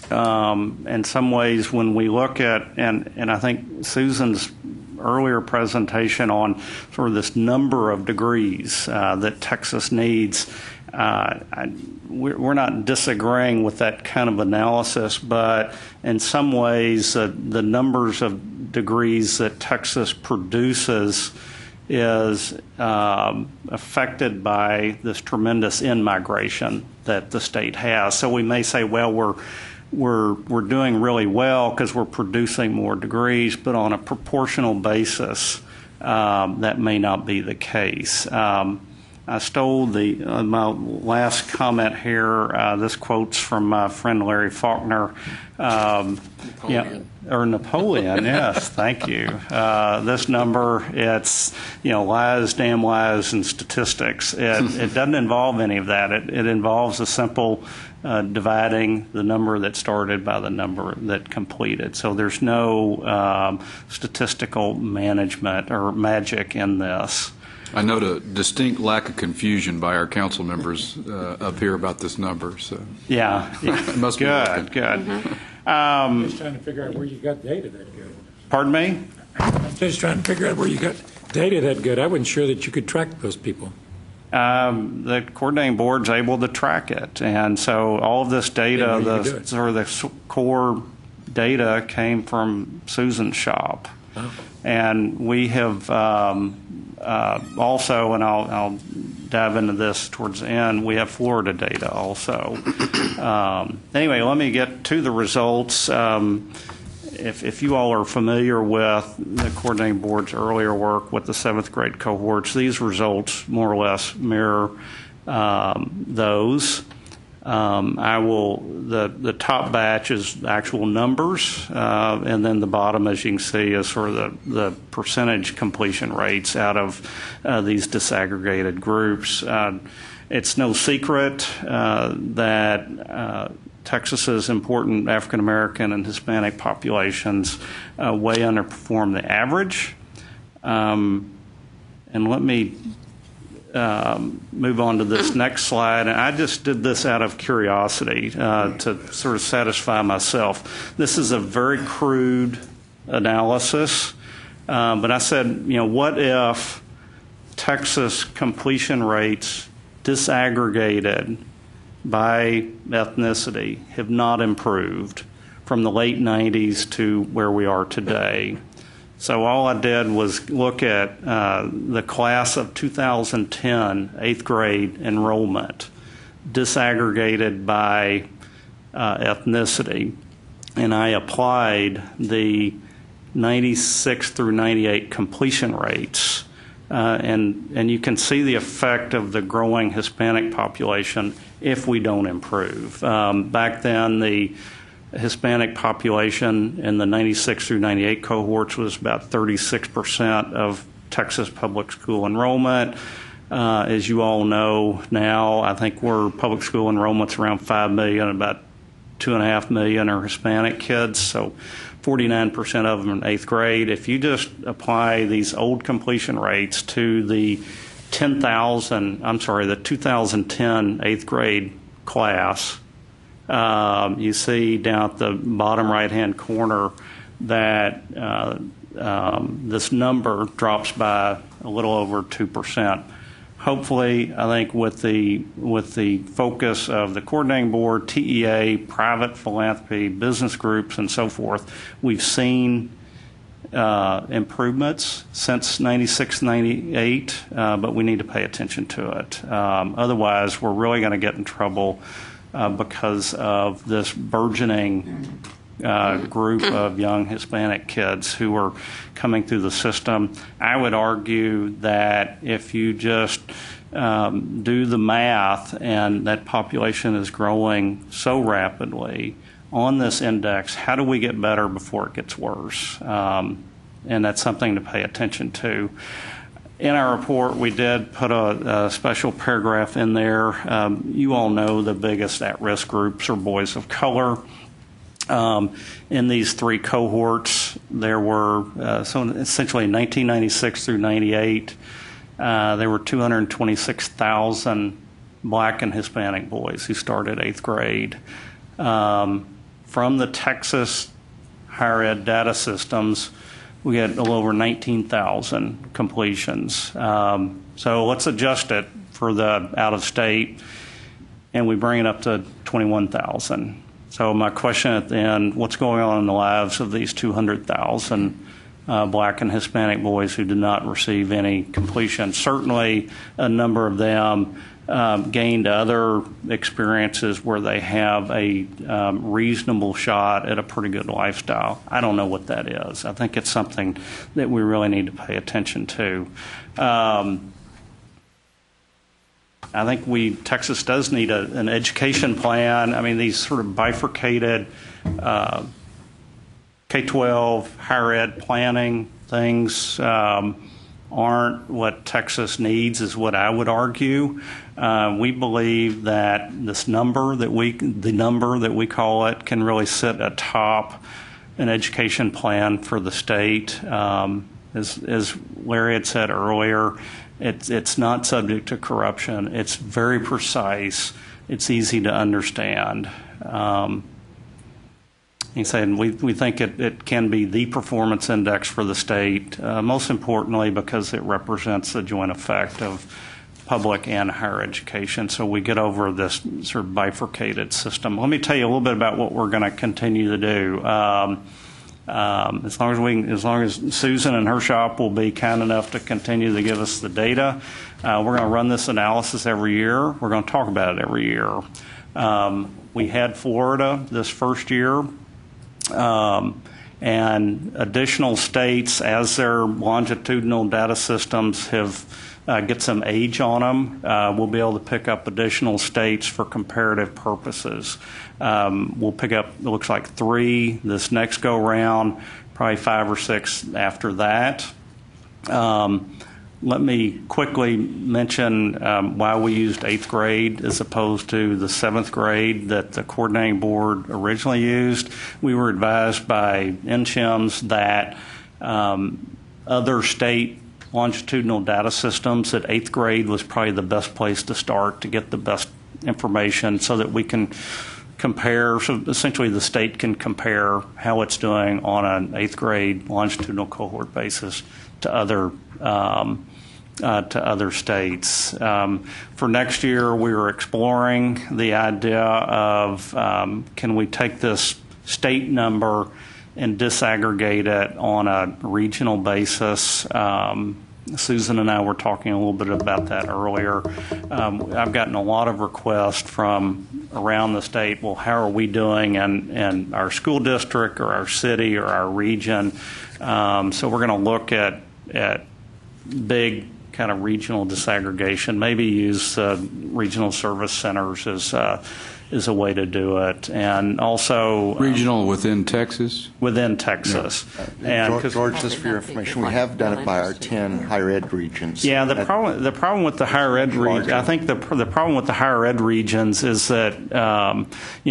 In some ways, when we look at, and I think Susan's earlier presentation on sort of this number of degrees that Texas needs, we're not disagreeing with that kind of analysis, but in some ways, the numbers of degrees that Texas produces is affected by this tremendous in-migration that the state has. So we may say, well, we're doing really well because we're producing more degrees, but on a proportional basis, that may not be the case. I stole my last comment here. This quote's from my friend Larry Faulkner. Napoleon, yes, thank you. This number, it's, lies, damn lies, and statistics. It doesn't involve any of that. It involves a simple dividing the number that started by the number that completed. So there's no statistical management or magic in this. I note a distinct lack of confusion by our council members up here about this number. So yeah. It must good. be I'm just trying to figure out where you got data that good. Pardon me? I'm just trying to figure out where you got data that good. I wasn't sure that you could track those people. The coordinating board's able to track it, and so all of this data, the core data, came from Susan's shop. Oh. And we have also, and I'll dive into this towards the end, we have Florida data also. Anyway, let me get to the results. If you all are familiar with the coordinating board's earlier work with the 7th grade cohorts, these results more or less mirror those. The top batch is actual numbers, and then the bottom, as you can see, is sort of the percentage completion rates out of these disaggregated groups. It's no secret that Texas's important African American and Hispanic populations way underperform the average. And let me move on to this next slide. And I just did this out of curiosity to sort of satisfy myself. This is a very crude analysis, but I said, what if Texas completion rates disaggregated by ethnicity have not improved from the late 90s to where we are today? So all I did was look at the class of 2010 8th grade enrollment disaggregated by ethnicity, and I applied the 96 through 98 completion rates, and you can see the effect of the growing Hispanic population if we don't improve. Back then, the Hispanic population in the 96 through 98 cohorts was about 36% of Texas public school enrollment. As you all know now, I think public school enrollment's around 5 million, about 2.5 million are Hispanic kids, so 49% of them in 8th grade. If you just apply these old completion rates to the 2010 8th grade class, you see down at the bottom right-hand corner that this number drops by a little over 2%. Hopefully, I think with the focus of the coordinating board, TEA, private philanthropy, business groups, and so forth, we've seen improvements since 96, 98, but we need to pay attention to it. Otherwise, we're really going to get in trouble because of this burgeoning group of young Hispanic kids who are coming through the system. I would argue that if you just do the math, and that population is growing so rapidly on this index, how do we get better before it gets worse? And that's something to pay attention to. In our report, we did put a special paragraph in there. You all know the biggest at-risk groups are boys of color. In these three cohorts, there were, so essentially 1996 through 98, there were 226,000 black and Hispanic boys who started 8th grade. From the Texas higher ed data systems, we had a little over 19,000 completions. So let's adjust it for the out-of-state, and we bring it up to 21,000. So my question at the end, what's going on in the lives of these 200,000 black and Hispanic boys who did not receive any completion? Certainly a number of them gained other experiences where they have a reasonable shot at a pretty good lifestyle. I don't know what that is. I think it's something that we really need to pay attention to. I think Texas does need an education plan. I mean, these sort of bifurcated K-12 higher ed planning things aren't what Texas needs, is what I would argue. We believe that the number that we call it can really sit atop an education plan for the state. As Larry had said earlier, it's not subject to corruption. It's very precise. It's easy to understand. He said we think it can be the performance index for the state, most importantly because it represents the joint effect of public and higher education. So we get over this sort of bifurcated system. Let me tell you a little bit about what we're going to continue to do. As long as Susan and her shop will be kind enough to continue to give us the data, we're going to run this analysis every year. We're going to talk about it every year. We had Florida this first year. And additional states, as their longitudinal data systems get some age on them, we'll be able to pick up additional states for comparative purposes. We'll pick up, it looks like 3 this next go round, probably 5 or 6 after that. Let me quickly mention why we used 8th grade as opposed to the 7th grade that the coordinating board originally used. We were advised by NCHIMS that other state longitudinal data systems, that 8th grade was probably the best place to start to get the best information so that we can compare, so essentially the state can compare how it's doing on an 8th grade longitudinal cohort basis to other states. For next year, we were exploring the idea of can we take this state number and disaggregate it on a regional basis. Susan and I were talking a little bit about that earlier. I've gotten a lot of requests from around the state, well, how are we doing in our school district or our city or our region? So we're going to look at big kind of regional disaggregation, maybe use regional service centers as a way to do it, and also regional within Texas. Within Texas, yeah. And George, just for your information, we have done it by our 10 higher ed regions. Yeah, the problem with the higher ed regions, I think the problem with the higher ed regions is that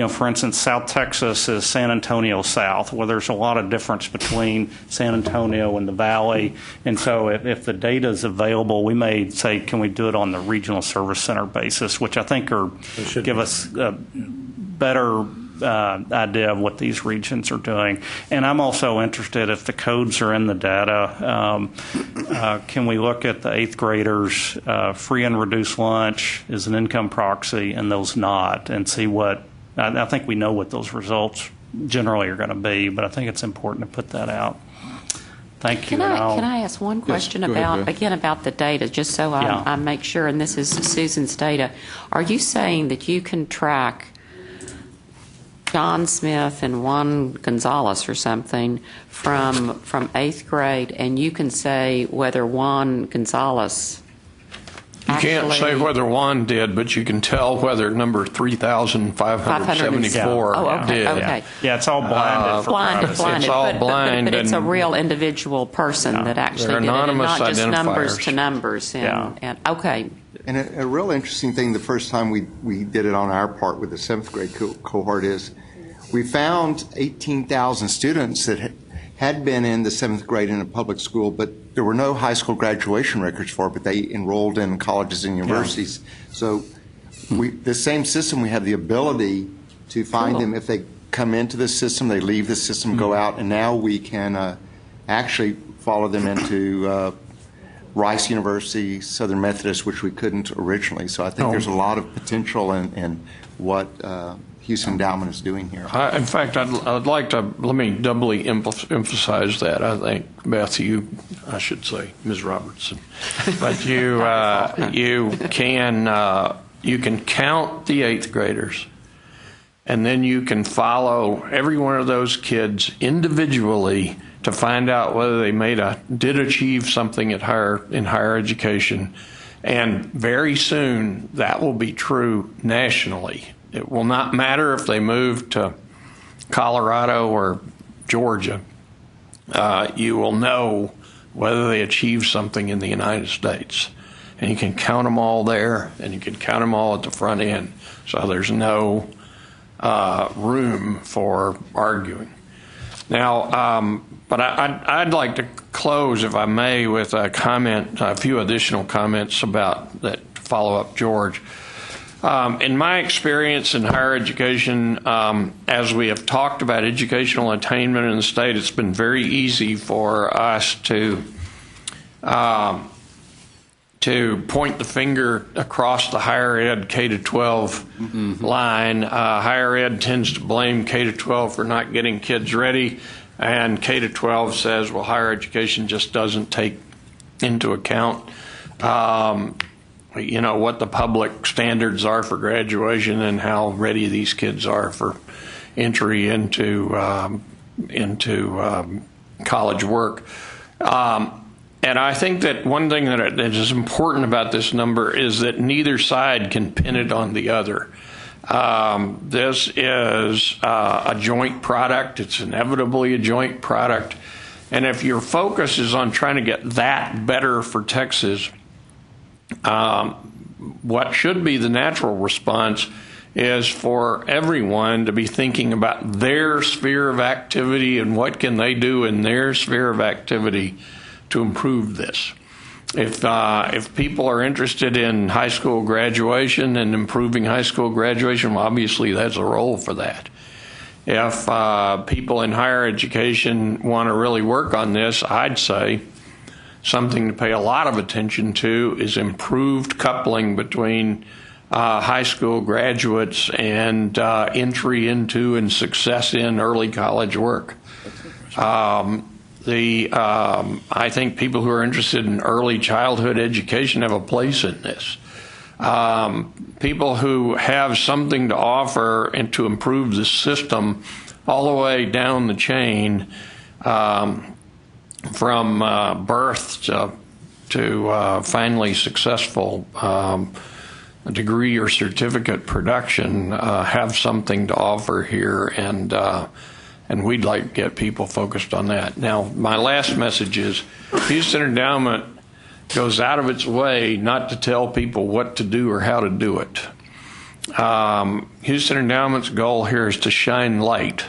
for instance, South Texas is San Antonio South, where there's a lot of difference between San Antonio and the Valley, and so if the data is available, we may say, can we do it on the regional service center basis, which I think give us better idea of what these regions are doing. And I'm also interested, if the codes are in the data, can we look at the 8th graders free and reduced lunch as an income proxy and those not, and see what, I think we know what those results generally are going to be, but I think it's important to put that out. Thank you. Can I ask one question about the data, just so I make sure, and this is Susan's data. Are you saying that you can track John Smith and Juan Gonzalez or something from 8th grade, and you can say whether Juan Gonzalez You can't say whether one did, but you can tell whether number 3,574 did. Okay. Yeah, it's all blinded. Blinded. It's all blind. But it's a real individual person that actually did it, and not just numbers to numbers. And okay. And a real interesting thing, the first time we did it on our part with the 7th grade cohort is we found 18,000 students that had been in the 7th grade in a public school, but there were no high school graduation records for it, but they enrolled in colleges and universities. Yeah. So the same system, we have the ability to find them if they come into the system, they leave the system, go out, and now we can actually follow them into Rice University, Southern Methodist, which we couldn't originally. So I think there's a lot of potential in what Houston Endowment is doing here. In fact, I'd like to, let me doubly emphasize that. I think, Beth, I should say, Ms. Robertson, but you can count the 8th graders, and then you can follow every one of those kids individually to find out whether they did achieve something in higher education, and very soon that will be true nationally. It will not matter if they move to Colorado or Georgia. You will know whether they achieve something in the United States. And you can count them all there, and you can count them all at the front end. So there's no room for arguing. Now, but I'd like to close, if I may, with a few additional comments about that follow up George. In my experience in higher education, as we have talked about educational attainment in the state, it's been very easy for us to point the finger across the higher ed K-12 line. Higher ed tends to blame K-12 for not getting kids ready, and K-12 says, well, higher education just doesn't take into account what the public standards are for graduation and how ready these kids are for entry into college work. And I think that one thing that is important about this number is that neither side can pin it on the other. This is a joint product. It's inevitably a joint product. And if your focus is on trying to get that better for Texas, what should be the natural response is for everyone to be thinking about their sphere of activity and what can they do in their sphere of activity to improve this. If people are interested in high school graduation and improving high school graduation, well, obviously that's a role for that. If people in higher education want to really work on this, I'd say something to pay a lot of attention to is improved coupling between high school graduates and entry into and success in early college work. I think people who are interested in early childhood education have a place in this. People who have something to offer and to improve the system all the way down the chain, from birth to finally successful degree or certificate production, have something to offer here, and we'd like to get people focused on that. Now, my last message is Houston Endowment goes out of its way not to tell people what to do or how to do it. Houston Endowment's goal here is to shine light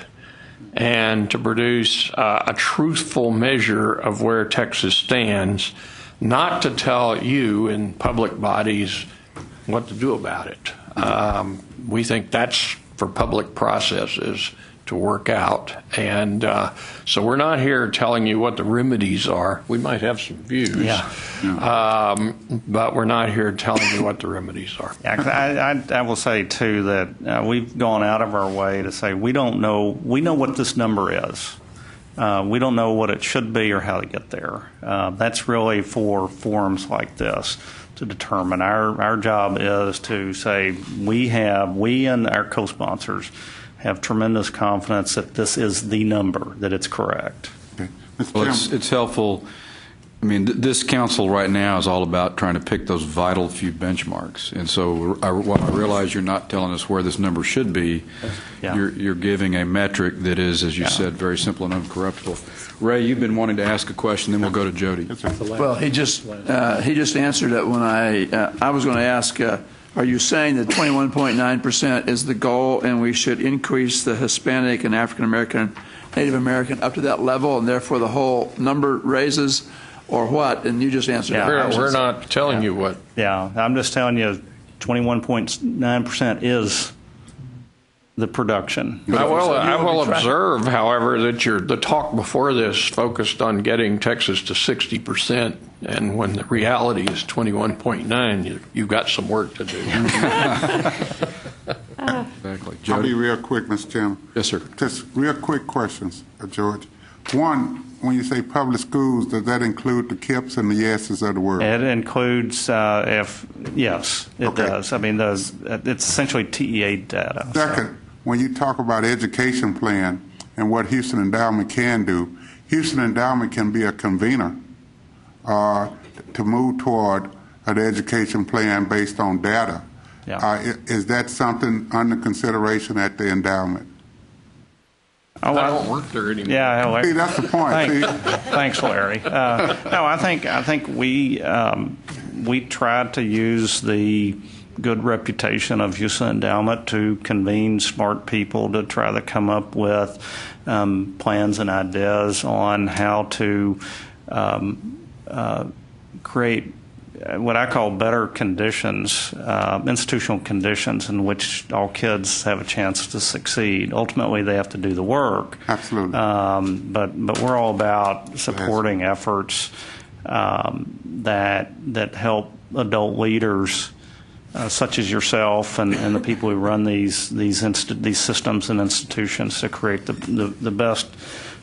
and to produce a truthful measure of where Texas stands, not to tell you in public bodies what to do about it. We think that's for public processes to work out. And so we're not here telling you what the remedies are. We might have some views, but we're not here telling you what the remedies are. Yeah, I will say, too, that we've gone out of our way to say we don't know. We know what this number is. We don't know what it should be or how to get there. That's really for forums like this to determine. Our job is to say we and our co-sponsors have tremendous confidence that this is the number, that it's correct. Well, it's helpful I mean, this council right now is all about trying to pick those vital few benchmarks. And so while I realize you're not telling us where this number should be, you're giving a metric that is, as you said, very simple and uncorruptible. Ray, you've been wanting to ask a question, then we'll go to Jody. Well, he just answered it when I was going to ask, are you saying that 21.9% is the goal and we should increase the Hispanic and African American, Native American up to that level and therefore the whole number raises? Or what? And you just answered that. We're not telling you what. Yeah, I'm just telling you 21.9% is the production. I will observe, however, that the talk before this focused on getting Texas to 60%, and when the reality is 21.9, you've got some work to do. Exactly. I'll be real quick, Mr. Chairman. Yes, sir. Just real quick questions, George. One, when you say public schools, does that include the KIPS and the yeses of the world? It includes, yes, it does. I mean, it's essentially TEA data. Second, when you talk about education plan and what Houston Endowment can do, Houston Endowment can be a convener to move toward an education plan based on data. Yeah. Is that something under consideration at the endowment? I don't work there anymore. Yeah, see, that's the point. Thanks, Larry. No, I think we tried to use the good reputation of Houston Endowment to convene smart people to try to come up with plans and ideas on how to create what I call better conditions, institutional conditions in which all kids have a chance to succeed. Ultimately, they have to do the work. Absolutely. But we're all about supporting efforts that help adult leaders such as yourself and the people who run these systems and institutions to create the best,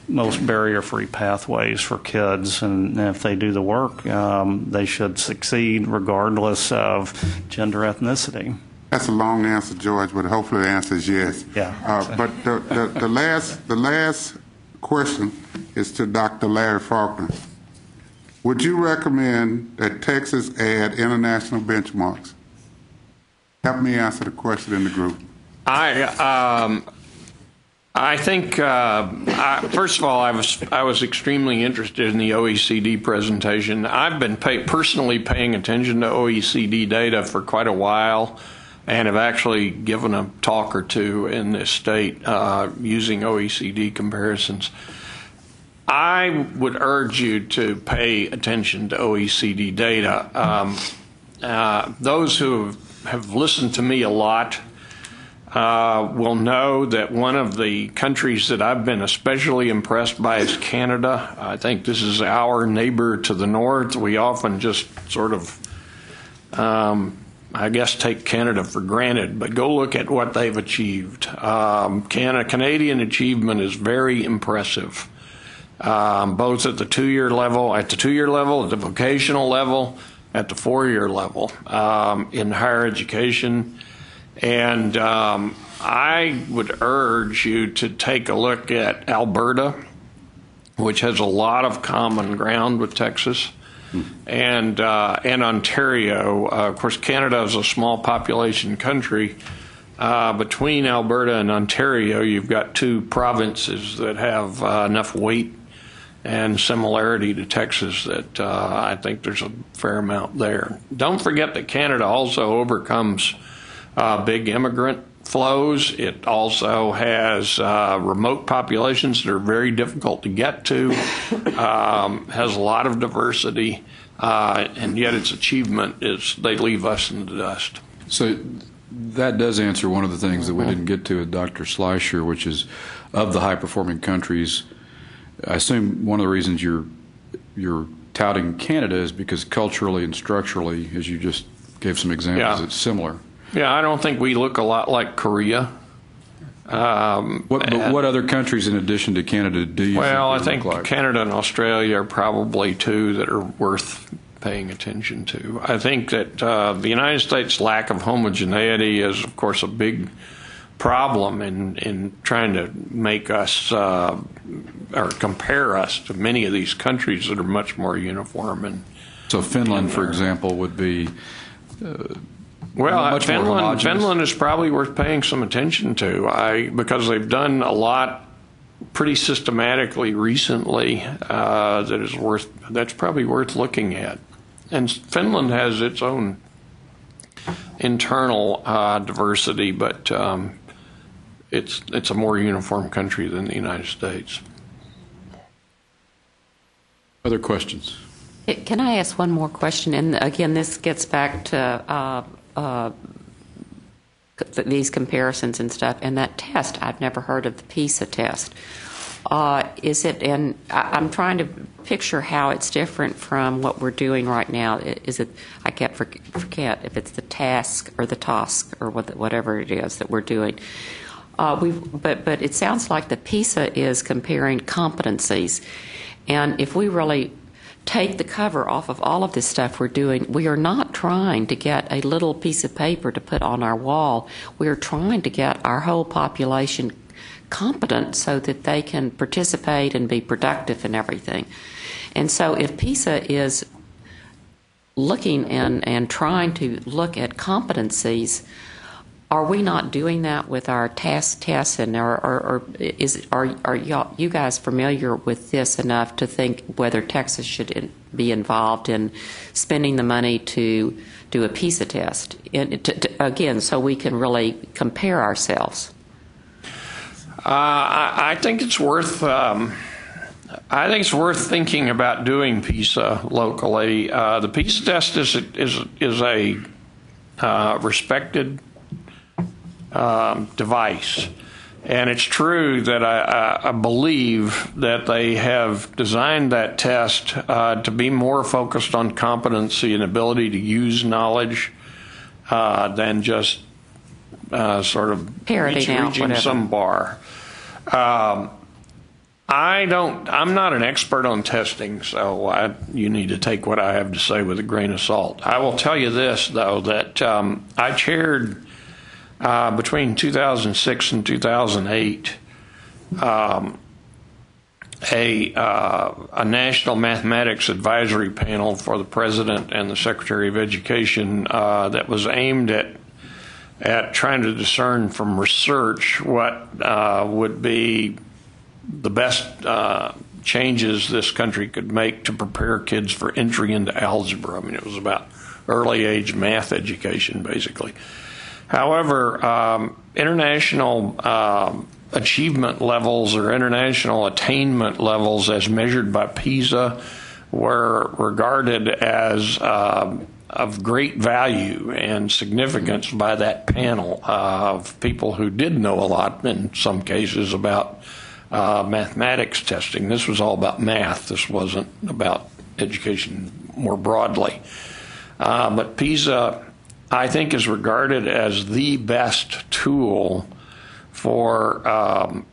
most barrier-free pathways for kids, and if they do the work, they should succeed regardless of gender, ethnicity. That's a long answer, George, but hopefully the answer is yes. Yeah. But the last question is to Dr. Larry Faulkner. Would you recommend that Texas add international benchmarks? Help me answer the question in the group. I think, first of all, I was extremely interested in the OECD presentation. I've been personally paying attention to OECD data for quite a while and have actually given a talk or two in this state using OECD comparisons. I would urge you to pay attention to OECD data. Those who have listened to me a lot will know that one of the countries that I've been especially impressed by is Canada. I think this is our neighbor to the north. We often just sort of, I guess, take Canada for granted, but go look at what they've achieved. Canadian achievement is very impressive, both at the two-year level, at the vocational level, at the four-year level in higher education. And I would urge you to take a look at Alberta, which has a lot of common ground with Texas, and Ontario. Of course, Canada is a small population country. Between Alberta and Ontario, you've got two provinces that have enough weight and similarity to Texas that I think there's a fair amount there. Don't forget that Canada also overcomes big immigrant flows. It also has remote populations that are very difficult to get to, has a lot of diversity, and yet its achievement is they leave us in the dust. So that does answer one of the things that we didn't get to with Dr. Schleicher, which is of the high-performing countries. I assume one of the reasons you're touting Canada is because culturally and structurally, as you just gave some examples, it's similar. Yeah, I don't think we look a lot like Korea. What other countries in addition to Canada do you think I look think like? Canada and Australia are probably two that are worth paying attention to. I think that the United States' lack of homogeneity is, of course, a big problem in trying to make us or compare us to many of these countries that are much more uniform. And so Finland, for example, would be well, Finland is probably worth paying some attention to because they've done a lot pretty systematically recently that's probably worth looking at. And Finland has its own internal diversity, but it's a more uniform country than the United States. Other questions? Can I ask one more question? And again, this gets back to these comparisons and stuff. And that test, I've never heard of the PISA test. Is it? And I'm trying to picture how it's different from what we're doing right now. Is it? I can't forget if it's the task or the TOSC or whatever it is that we're doing. But it sounds like the PISA is comparing competencies, and if we really take the cover off of all of this stuff we're doing, we are not trying to get a little piece of paper to put on our wall. We are trying to get our whole population competent so that they can participate and be productive and everything. And so if PISA is looking and trying to look at competencies, are we not doing that with our tests? And are you guys familiar with this enough to think whether Texas should be involved in spending the money to do a PISA test? Again, so we can really compare ourselves. I think it's worth. Thinking about doing PISA locally. The PISA test is a respected device, and it's true that I believe that they have designed that test to be more focused on competency and ability to use knowledge than just sort of reaching some bar. I'm not an expert on testing, so you need to take what I have to say with a grain of salt. I will tell you this, though, that I chaired between 2006 and 2008 a national mathematics advisory panel for the President and the Secretary of Education that was aimed at trying to discern from research what would be the best changes this country could make to prepare kids for entry into algebra. I mean, it was about early age math education, basically. However, international achievement levels or international attainment levels as measured by PISA were regarded as of great value and significance by that panel of people who did know a lot, in some cases, about mathematics testing. This was all about math. This wasn't about education more broadly. But PISA, I think, is regarded as the best tool for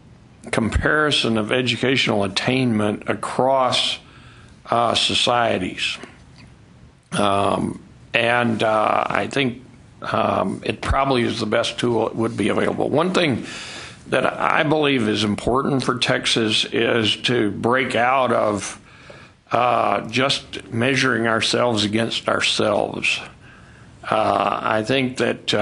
comparison of educational attainment across societies. And I think it probably is the best tool that would be available. One thing that I believe is important for Texas is to break out of just measuring ourselves against ourselves. I think that,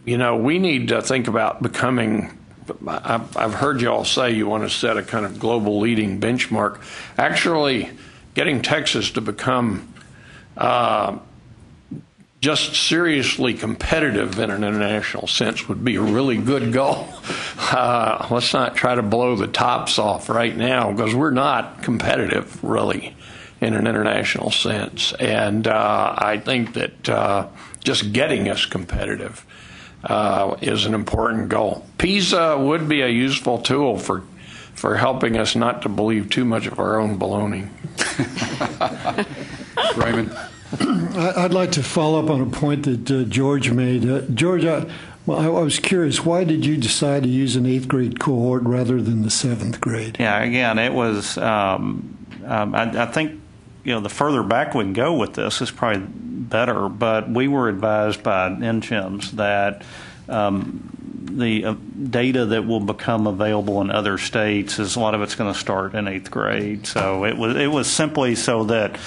we need to think about becoming, I've heard you all say you want to set a kind of global leading benchmark. Actually, getting Texas to become just seriously competitive in an international sense would be a really good goal. Let's not try to blow the tops off right now, because we're not competitive, really, in an international sense. And I think that just getting us competitive is an important goal. PISA would be a useful tool for helping us not to believe too much of our own baloney. Raymond? I'd like to follow up on a point that George made. George, I was curious, why did you decide to use an 8th grade cohort rather than the 7th grade? Yeah, again, it was, I think, the further back we can go with this is probably better, but we were advised by NCHEMS that the data that will become available in other states is a lot of it's going to start in 8th grade. So it was simply so that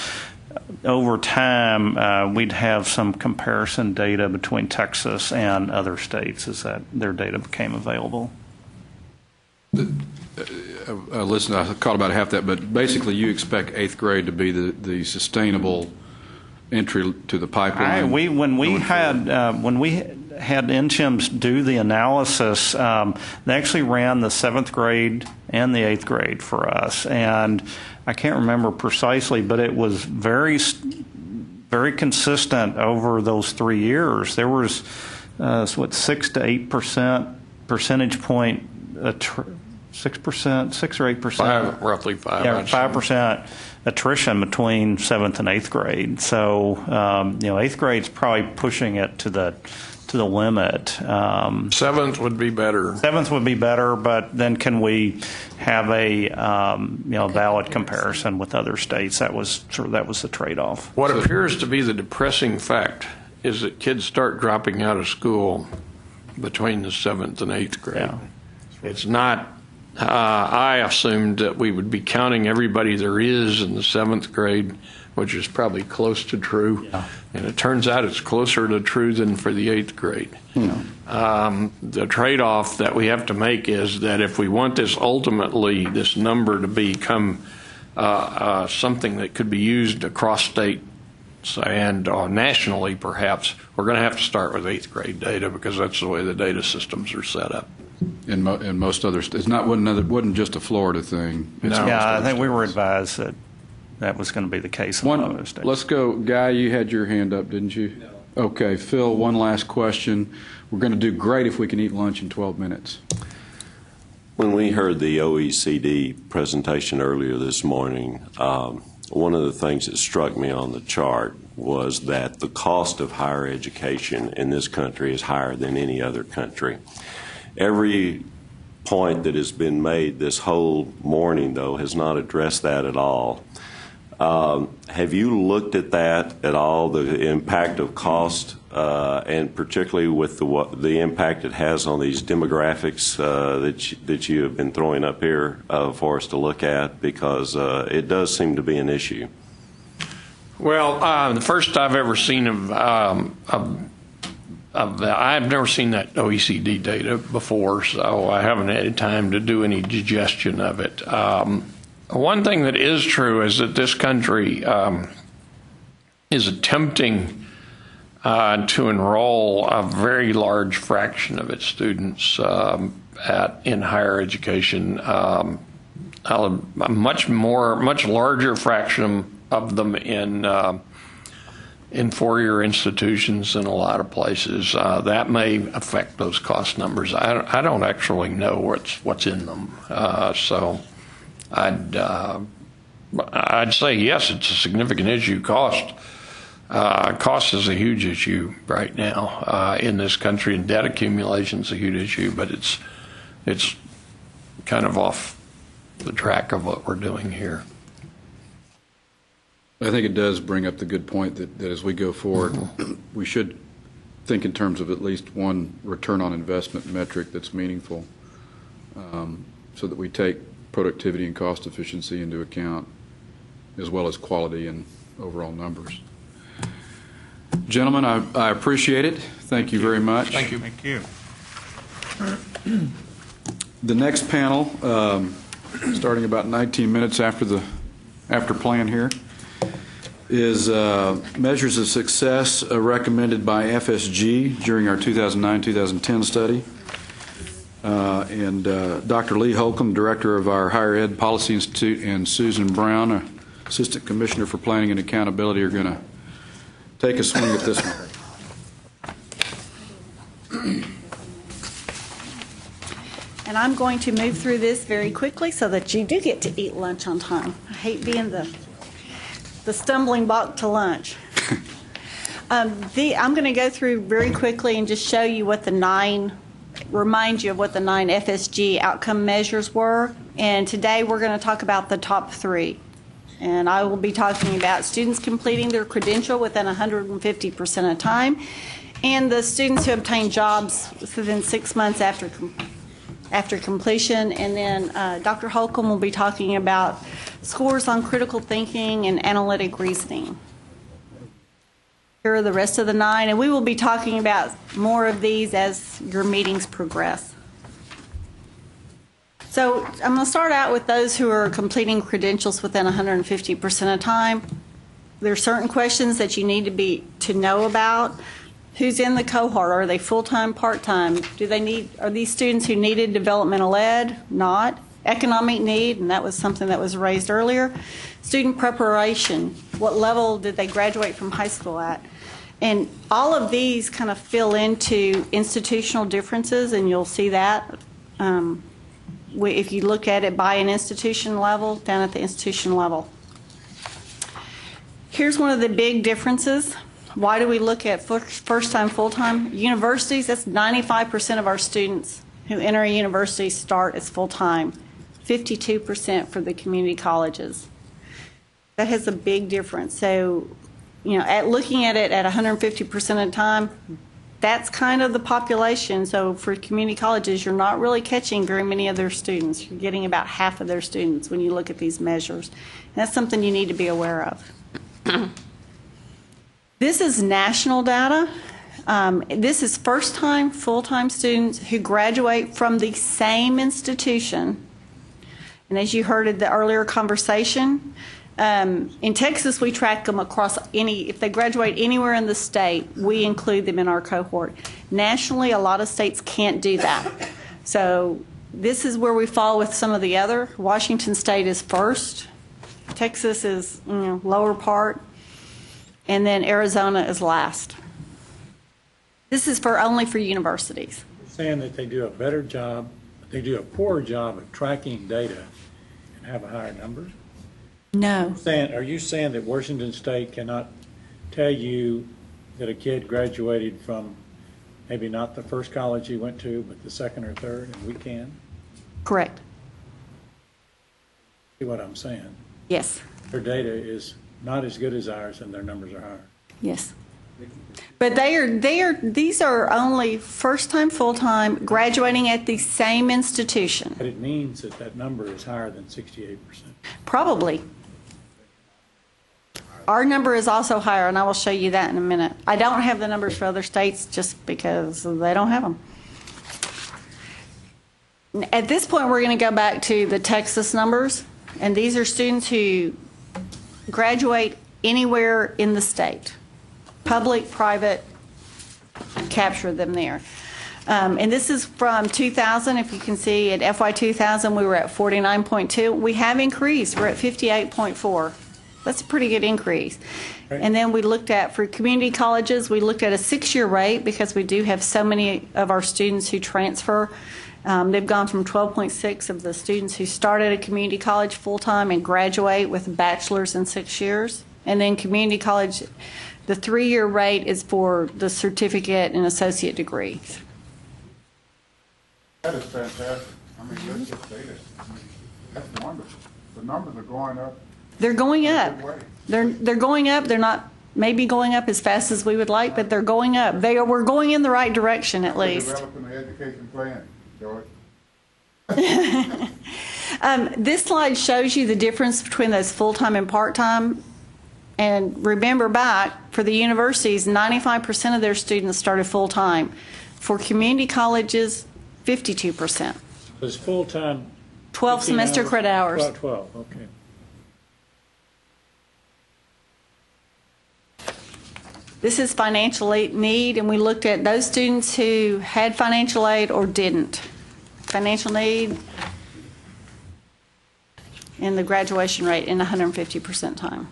over time we'd have some comparison data between Texas and other states as that their data became available. Listen, I caught about half that, but basically you expect 8th grade to be the sustainable entry to the pipeline. When we had NCHIMS do the analysis, they actually ran the 7th grade and the 8th grade for us, and I can't remember precisely, but it was very consistent over those 3 years. There was 6 to 8% percentage point. 6% or 8%, roughly 5%. Yeah, 5% attrition between 7th and 8th grade. So 8th grade's probably pushing it to the limit. 7th would be better. 7th would be better, but then can we have a valid comparison with other states? That was the trade-off. What appears to be the depressing fact is that kids start dropping out of school between the 7th and 8th grade. Yeah. It's not. I assumed that we would be counting everybody there is in the 7th grade, which is probably close to true. Yeah. And it turns out it's closer to true than for the 8th grade. Yeah. The trade-off that we have to make is that if we want this number to become something that could be used across states and nationally, perhaps, we're going to have to start with 8th grade data because that's the way the data systems are set up. In most other states, it wasn't just a Florida thing. Yeah, I think we were advised that was going to be the case in other states. Let's go, Guy. You had your hand up, didn't you? No. Okay, Phil. One last question. We're going to do great if we can eat lunch in 12 minutes. When we heard the OECD presentation earlier this morning, one of the things that struck me on the chart was that the cost of higher education in this country is higher than any other country. Every point that has been made this whole morning, though, has not addressed that at all. Have you looked at that at all, the impact of cost, and particularly with the impact it has on these demographics that you have been throwing up here for us to look at? Because it does seem to be an issue. Well, the first I've ever seen I've never seen that OECD data before, so I haven't had time to do any digestion of it. One thing that is true is that this country is attempting to enroll a very large fraction of its students in higher education, a much larger fraction of them in four-year institutions in a lot of places. That may affect those cost numbers. I don't actually know what's in them. So I'd say yes, it's a significant issue. Cost is a huge issue right now in this country, and debt accumulation is a huge issue. But it's kind of off the track of what we're doing here. I think it does bring up the good point that as we go forward, we should think in terms of at least one return on investment metric that's meaningful, so that we take productivity and cost efficiency into account, as well as quality and overall numbers. Gentlemen, I appreciate it. Thank you very much. Thank you. Thank you. The next panel, starting about 19 minutes after plan here, is measures of success recommended by FSG during our 2009-2010 study. And Dr. Lee Holcomb, Director of our Higher Ed Policy Institute, and Susan Brown, Assistant Commissioner for Planning and Accountability, are going to take a swing at this one. And I'm going to move through this very quickly so that you do get to eat lunch on time. I hate being the stumbling block to lunch. I'm going to go through very quickly and just show you remind you of what the 9 FSG outcome measures were. And today we're going to talk about the top 3. And I will be talking about students completing their credential within 150% of time, and the students who obtain jobs within 6 months after completion. And then Dr. Holcomb will be talking about scores on critical thinking and analytic reasoning. Here are the rest of the 9, and we will be talking about more of these as your meetings progress. So I'm going to start out with those who are completing credentials within 150% of time. There are certain questions that you need to know about. Who's in the cohort? Are they full-time, part-time? Are these students who needed developmental ed? Not. Economic need, and that was something that was raised earlier. Student preparation. What level did they graduate from high school at? And all of these kind of fill into institutional differences, and you'll see that if you look at it by an institution level, down at the institution level. Here's one of the big differences. Why do we look at first-time, full-time? Universities, that's 95% of our students who enter a university start as full-time, 52% for the community colleges. That has a big difference. So, looking at it at 150% of the time, that's kind of the population. So for community colleges, you're not really catching very many of their students. You're getting about half of their students when you look at these measures. And that's something you need to be aware of. This is national data. This is first-time, full-time students who graduate from the same institution. And as you heard in the earlier conversation, in Texas, we track them across if they graduate anywhere in the state, we include them in our cohort. Nationally, a lot of states can't do that. So this is where we fall with some of the other. Washington State is first. Texas is lower part. And then Arizona is last. This is only for universities. You're saying that they do a better job, they do a poor job of tracking data and have a higher number? No. Are you saying that Washington State cannot tell you that a kid graduated from maybe not the first college he went to, but the second or third, and we can? Correct. See what I'm saying? Yes. Their data is not as good as ours, and their numbers are higher. Yes. But these are only first-time, full-time, graduating at the same institution. But it means that number is higher than 68%. Probably. Our number is also higher, and I will show you that in a minute. I don't have the numbers for other states just because they don't have them. At this point, we're going to go back to the Texas numbers, and these are students who graduate anywhere in the state. Public, private, capture them there. And this is from 2000. If you can see, at FY 2000, we were at 49.2. We have increased. We're at 58.4. That's a pretty good increase. Right. And then we looked at, for community colleges, we looked at a 6-year rate because we do have so many of our students who transfer. They've gone from 12.6 of the students who start at a community college full-time and graduate with a bachelor's in 6 years. And then community college, the 3-year rate is for the certificate and associate degrees. That is fantastic. I mean, let's just say this. That's wonderful. The numbers are going up. They're going up. They're going up. They're not maybe going up as fast as we would like, but they're going up. We're going in the right direction at least. Developing the education plan, George. This slide shows you the difference between those full-time and part-time. And remember back, for the universities, 95% of their students started full-time. For community colleges, 52%. It's full-time. 12 semester credit hours. 12, okay. This is financial aid need, and we looked at those students who had financial aid or didn't. Financial need and the graduation rate in 150% time.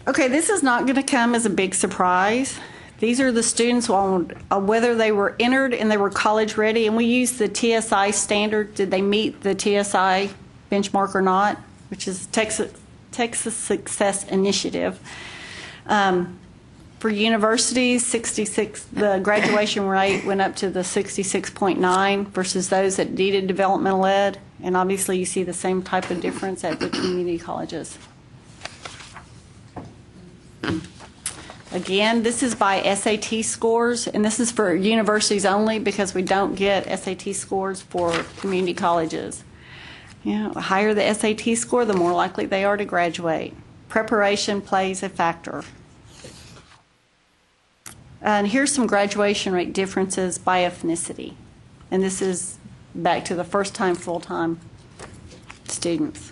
Okay, this is not going to come as a big surprise. These are the students on whether they were entered and they were college ready, and we use the TSI standard. Did they meet the TSI benchmark or not, which is Texas Success Initiative. For universities, the graduation rate went up to the 66.9 versus those that needed developmental ed, and obviously you see the same type of difference at the community colleges. Again, this is by SAT scores, and this is for universities only because we don't get SAT scores for community colleges. The higher the SAT score, the more likely they are to graduate. Preparation plays a factor. And here's some graduation rate differences by ethnicity. And this is back to the first-time, full-time students.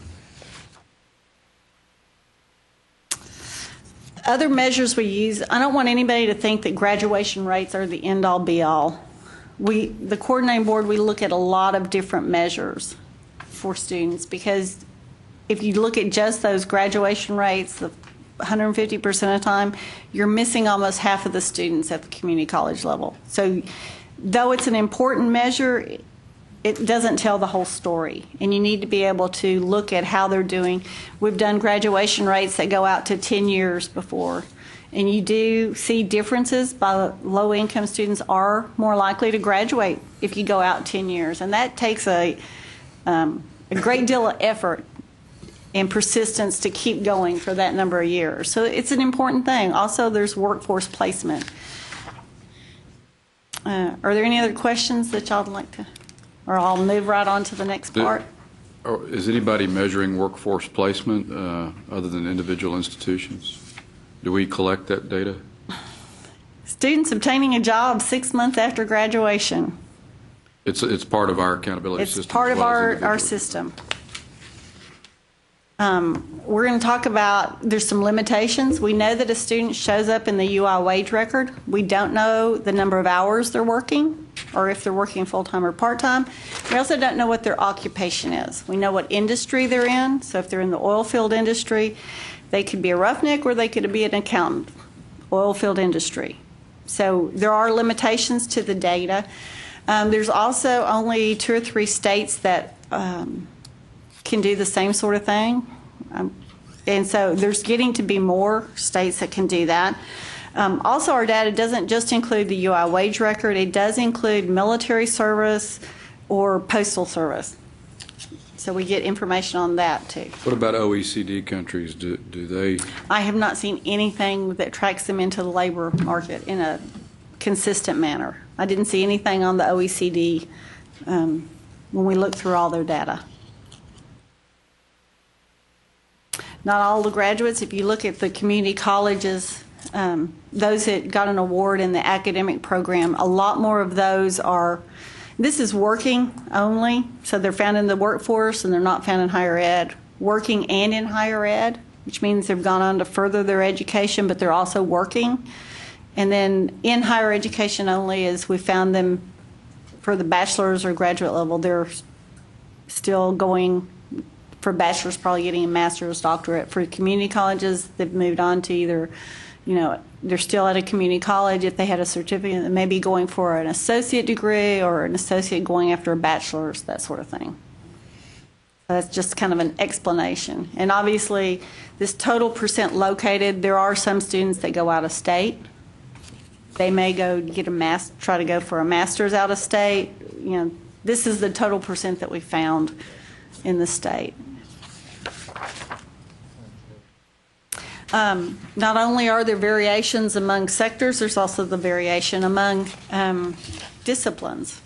Other measures we use, I don't want anybody to think that graduation rates are the end-all, be-all. The coordinating board, we look at a lot of different measures for students because if you look at just those graduation rates, the 150% of the time, you're missing almost half of the students at the community college level. So though it's an important measure, it doesn't tell the whole story, and you need to be able to look at how they're doing. We've done graduation rates that go out to 10 years before, and you do see differences. By low-income students are more likely to graduate if you go out 10 years, and that takes a great deal of effort and persistence to keep going for that number of years. So it's an important thing. Also, there's workforce placement. Are there any other questions that y'all would like to? Or I'll move right on to the next part. Is anybody measuring workforce placement other than individual institutions? Do we collect that data? Students obtaining a job 6 months after graduation. It's part of our accountability system. It's part of our system. We're going to talk about, there's some limitations. We know that a student shows up in the UI wage record. We don't know the number of hours they're working or if they're working full-time or part-time. We also don't know what their occupation is. We know what industry they're in. So if they're in the oil field industry, they could be a roughneck or they could be an accountant, oil field industry. So there are limitations to the data. There's also only 2 or 3 states that can do the same sort of thing. And so there's getting to be more states that can do that. Also, our data doesn't just include the UI wage record. It does include military service or postal service. So we get information on that, too. What about OECD countries? Do they? I have not seen anything that tracks them into the labor market in a consistent manner. I didn't see anything on the OECD when we looked through all their data. Not all the graduates, if you look at the community colleges, those that got an award in the academic program, a lot more of those are, this is working only, so they're found in the workforce and they're not found in higher ed. Working and in higher ed, which means they've gone on to further their education, but they're also working. And then in higher education only, as we found them for the bachelor's or graduate level, they're still going for bachelor's, probably getting a master's, doctorate. For community colleges, they've moved on to either, they're still at a community college. If they had a certificate, they may be going for an associate degree or an associate going after a bachelor's, that sort of thing. So that's just kind of an explanation. And obviously, this total percent located, there are some students that go out of state. They may go get try to go for a master's out of state. This is the total percent that we found in the state. Not only are there variations among sectors, there's also the variation among disciplines.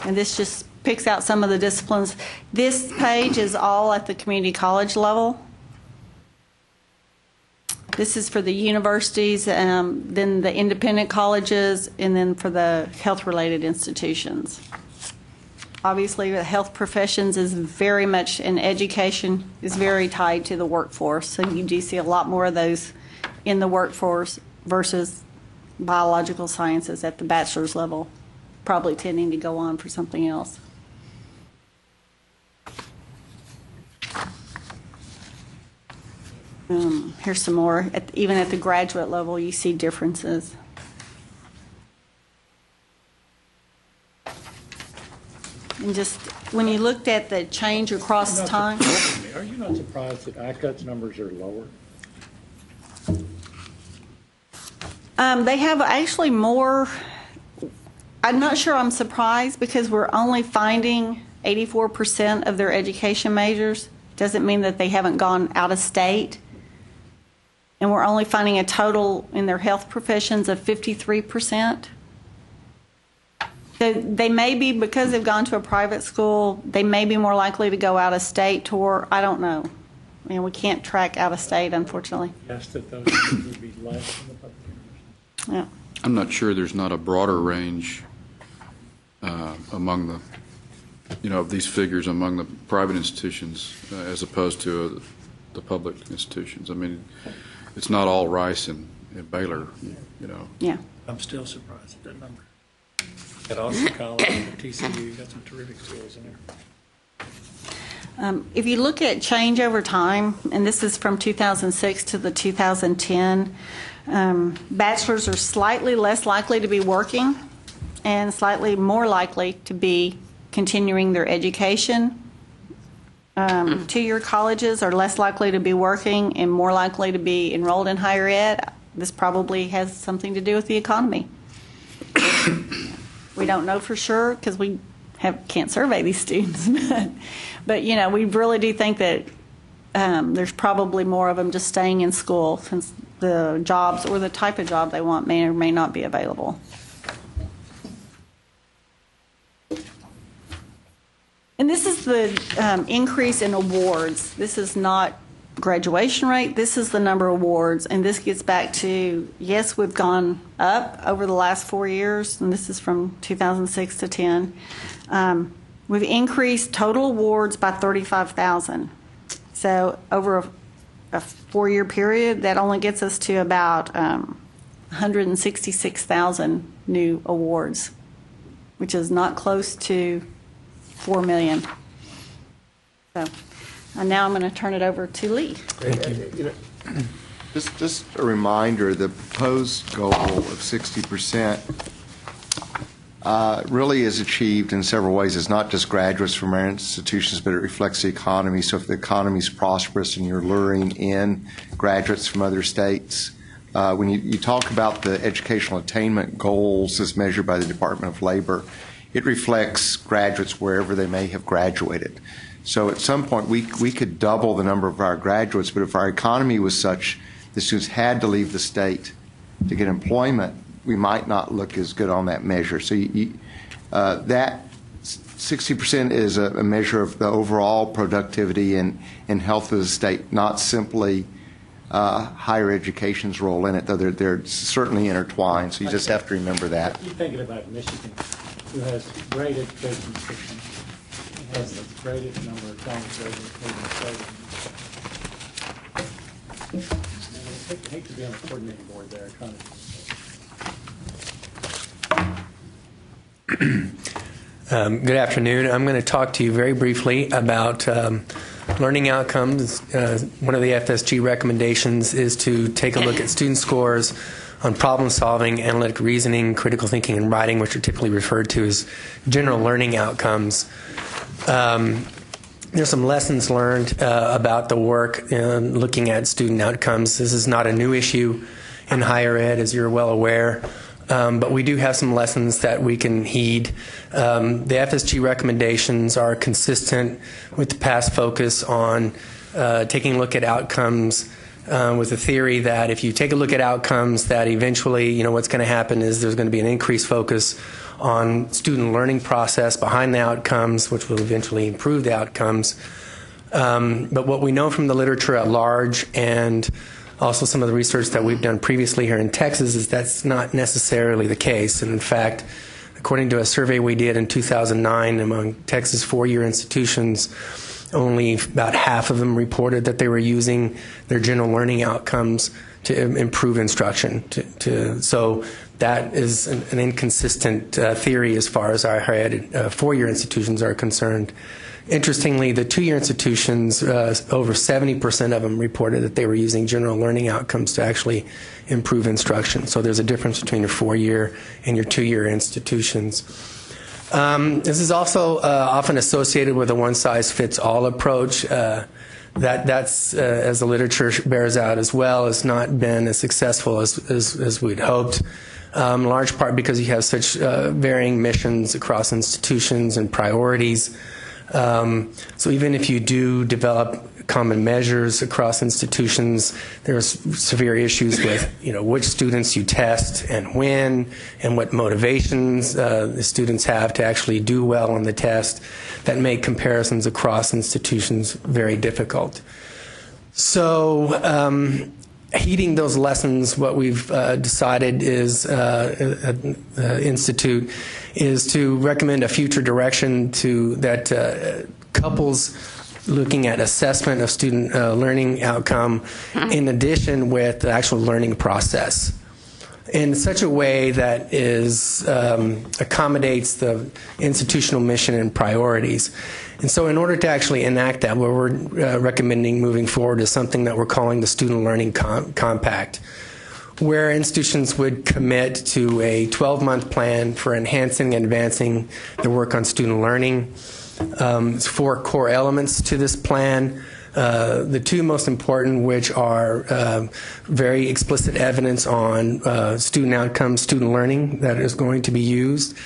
And this just picks out some of the disciplines. This page is all at the community college level. This is for the universities, then the independent colleges, and then for the health-related institutions. Obviously, the health professions is very much, and education is very tied to the workforce. So you do see a lot more of those in the workforce versus biological sciences at the bachelor's level, probably tending to go on for something else. Here's some more. Even at the graduate level, you see differences. And just when you looked at the change across time. Are you not surprised that ICUT's numbers are lower? They have actually more. I'm not sure I'm surprised because we're only finding 84% of their education majors. Doesn't mean that they haven't gone out of state and we're only finding a total in their health professions of 53%. So they may be, because they've gone to a private school, they may be more likely to go out of state tour. I don't know. I mean, we can't track out of state, unfortunately. Yes, that those would be less in the public university. Yeah. I'm not sure there's not a broader range among the, of these figures among the private institutions as opposed to the public institutions. I mean, it's not all Rice and Baylor, Yeah. I'm still surprised at that number. At Austin College and TCU, you got some terrific schools in there. If you look at change over time, and this is from 2006 to the 2010, bachelors are slightly less likely to be working and slightly more likely to be continuing their education. Two-year colleges are less likely to be working and more likely to be enrolled in higher ed. This probably has something to do with the economy. We don't know for sure because we can't survey these students. But we really do think that there's probably more of them just staying in school since the jobs or the type of job they want may or may not be available. And this is the increase in awards. This is not graduation rate. This is the number of awards. And this gets back to, yes, we've gone up over the last 4 years, and this is from 2006 to 10. We've increased total awards by 35,000. So over a 4-year period, that only gets us to about 166,000 new awards, which is not close to 4 million. So now I'm going to turn it over to Lee. Thank you. Just a reminder, the proposed goal of 60% really is achieved in several ways. It's not just graduates from our institutions, but it reflects the economy. So if the economy is prosperous and you're luring in graduates from other states, when you talk about the educational attainment goals as measured by the Department of Labor, it reflects graduates wherever they may have graduated. So at some point, we could double the number of our graduates, but if our economy was such that students had to leave the state to get employment, we might not look as good on that measure. So that 60% is a measure of the overall productivity and health of the state, not simply higher education's role in it, though they're certainly intertwined. So you just have to remember that. You're thinking about Michigan, who has great education system, has the greatest number of college graduates in the state. I hate to be on the coordinating board there. Good afternoon. I'm going to talk to you very briefly about learning outcomes. One of the FSG recommendations is to take a look at student scores on problem solving, analytic reasoning, critical thinking, and writing, which are typically referred to as general learning outcomes. There's some lessons learned about the work in looking at student outcomes. This is not a new issue in higher ed, as you're well aware. But we do have some lessons that we can heed. The FSG recommendations are consistent with the past focus on taking a look at outcomes with the theory that if you take a look at outcomes, that eventually, what's going to happen is there's going to be an increased focus on student learning process behind the outcomes, which will eventually improve the outcomes. But what we know from the literature at large and also some of the research that we've done previously here in Texas is that's not necessarily the case. And in fact, according to a survey we did in 2009 among Texas 4-year institutions, only about half of them reported that they were using their general learning outcomes to improve instruction. So that is an inconsistent theory as far as our higher ed 4-year institutions are concerned. Interestingly, the 2-year institutions, over 70% of them reported that they were using general learning outcomes to actually improve instruction. So there's a difference between your 4-year and your 2-year institutions. This is also often associated with a one-size-fits-all approach. That's as the literature bears out as well, has not been as successful as we'd hoped. In large part because you have such varying missions across institutions and priorities. So even if you do develop common measures across institutions, there's severe issues with which students you test and when, and what motivations the students have to actually do well on the test, that make comparisons across institutions very difficult. So heeding those lessons, what we've decided is Institute is to recommend a future direction that couples looking at assessment of student learning outcome in addition with the actual learning process in such a way that accommodates the institutional mission and priorities. And so in order to actually enact that, what we're recommending moving forward is something that we're calling the Student Learning Compact, where institutions would commit to a 12-month plan for enhancing and advancing the work on student learning. There's 4 core elements to this plan. The 2 most important, which are very explicit evidence on student outcomes, student learning that is going to be used,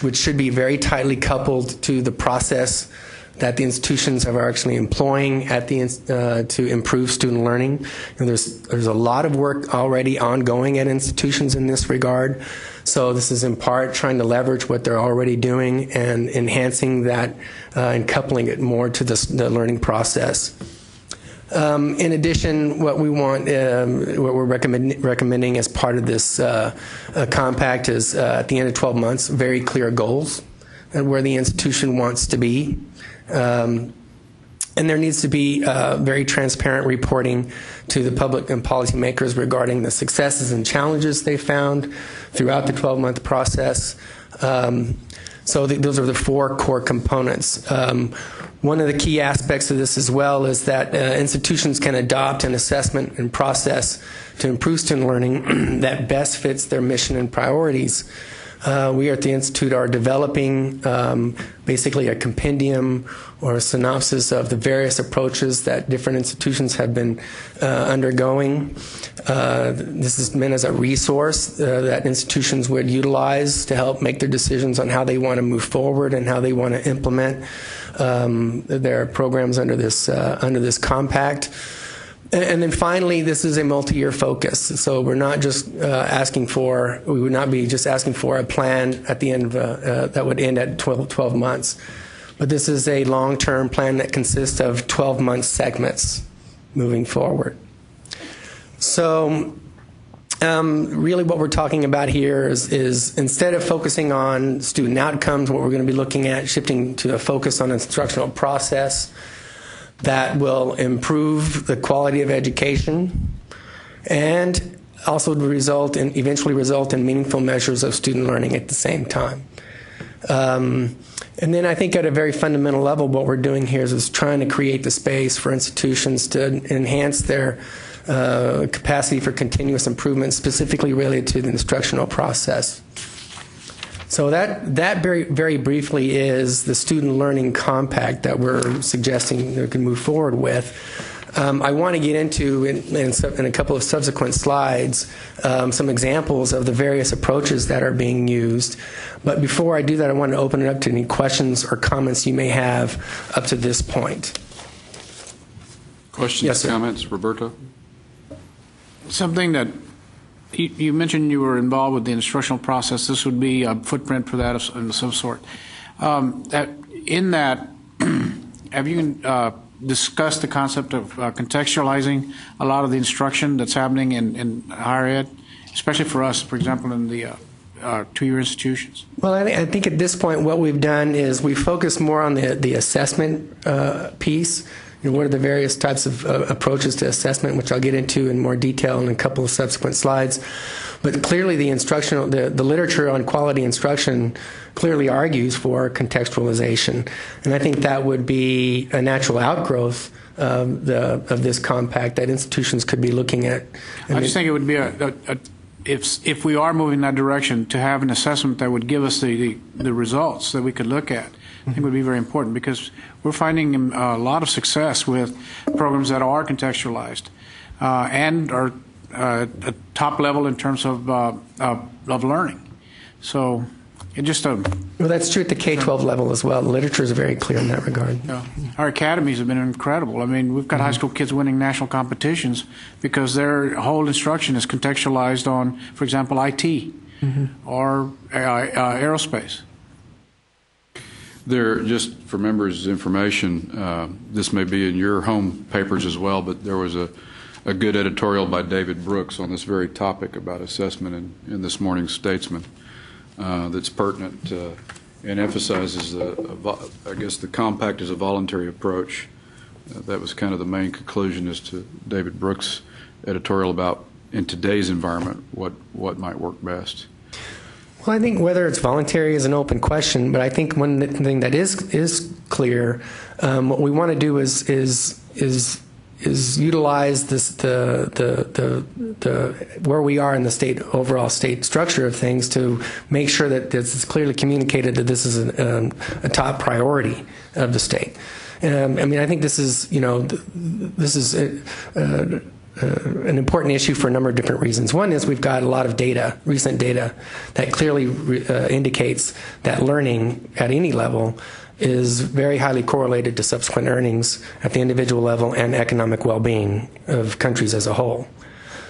which should be very tightly coupled to the process that the institutions are actually employing at to improve student learning. And there's a lot of work already ongoing at institutions in this regard. So this is in part trying to leverage what they're already doing and enhancing that and coupling it more to the learning process. In addition, what we want, what we're recommending as part of this compact is at the end of 12 months, very clear goals and where the institution wants to be. And there needs to be very transparent reporting to the public and policymakers regarding the successes and challenges they found throughout the 12-month process. So those are the 4 core components. One of the key aspects of this as well is that institutions can adopt an assessment and process to improve student learning that best fits their mission and priorities. We at the Institute are developing basically a compendium or a synopsis of the various approaches that different institutions have been undergoing. This is meant as a resource that institutions would utilize to help make their decisions on how they want to move forward and how they want to implement their programs under this compact. And then finally, this is a multi-year focus. So we're not just we would not be just asking for a plan at the end of, that would end at 12 months. But this is a long-term plan that consists of 12-month segments moving forward. So really what we're talking about here is instead of focusing on student outcomes, what we're going to be looking at, shifting to a focus on instructional process that will improve the quality of education and also eventually result in meaningful measures of student learning at the same time. And then I think at a very fundamental level, what we're doing here is trying to create the space for institutions to enhance their capacity for continuous improvement, specifically related to the instructional process. So that very, very briefly is the Student Learning Compact that we're suggesting we can move forward with. I want to get into, in a couple of subsequent slides, some examples of the various approaches that are being used. But before I do that, I want to open it up to any questions or comments you may have up to this point. Questions, yes, sir. Comments, Roberto? Something that you mentioned you were involved with the instructional process. This would be a footprint for that of some sort. In that, have you discussed the concept of contextualizing a lot of the instruction that's happening in higher ed, especially for us, for example, in the two-year institutions? Well, I think at this point what we've done is we focus more on the assessment piece. What are the various types of approaches to assessment, which I'll get into in more detail in a couple of subsequent slides. But clearly the literature on quality instruction clearly argues for contextualization. And I think that would be a natural outgrowth of this compact that institutions could be looking at. I just think it would be if we are moving in that direction, to have an assessment that would give us the results that we could look at. I think would be very important, because we're finding a lot of success with programs that are contextualized and are at top level in terms of learning. So Well, that's true at the K-12 level as well. The literature is very clear in that regard. Our academies have been incredible. I mean, we've got high school kids winning national competitions because their whole instruction is contextualized on, for example, IT or aerospace. There, just for members' information, this may be in your home papers as well, but there was a good editorial by David Brooks on this very topic about assessment in this morning's Statesman that's pertinent and emphasizes, I guess, the compact is a voluntary approach. That was kind of the main conclusion as to David Brooks' editorial about, in today's environment, what might work best. Well, I think whether it's voluntary is an open question, but I think one thing that is clear, what we want to do is utilize this the where we are in the overall state structure of things to make sure that it's clearly communicated that this is a top priority of the state. I mean, I think this is an important issue for a number of different reasons. One is we've got a lot of data, recent data, that clearly indicates that learning at any level is very highly correlated to subsequent earnings at the individual level and economic well-being of countries as a whole.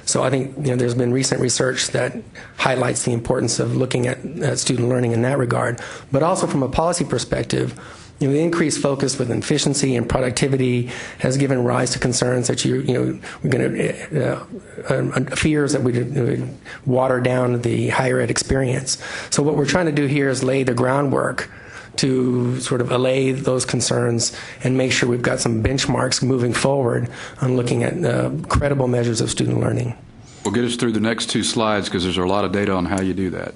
So I think there's been recent research that highlights the importance of looking at student learning in that regard. But also from a policy perspective, the increased focus with efficiency and productivity has given rise to concerns that we're going to fears that we would water down the higher ed experience. So what we're trying to do here is lay the groundwork to sort of allay those concerns and make sure we've got some benchmarks moving forward on looking at credible measures of student learning. We'll get us through the next two slides because there's a lot of data on how you do that.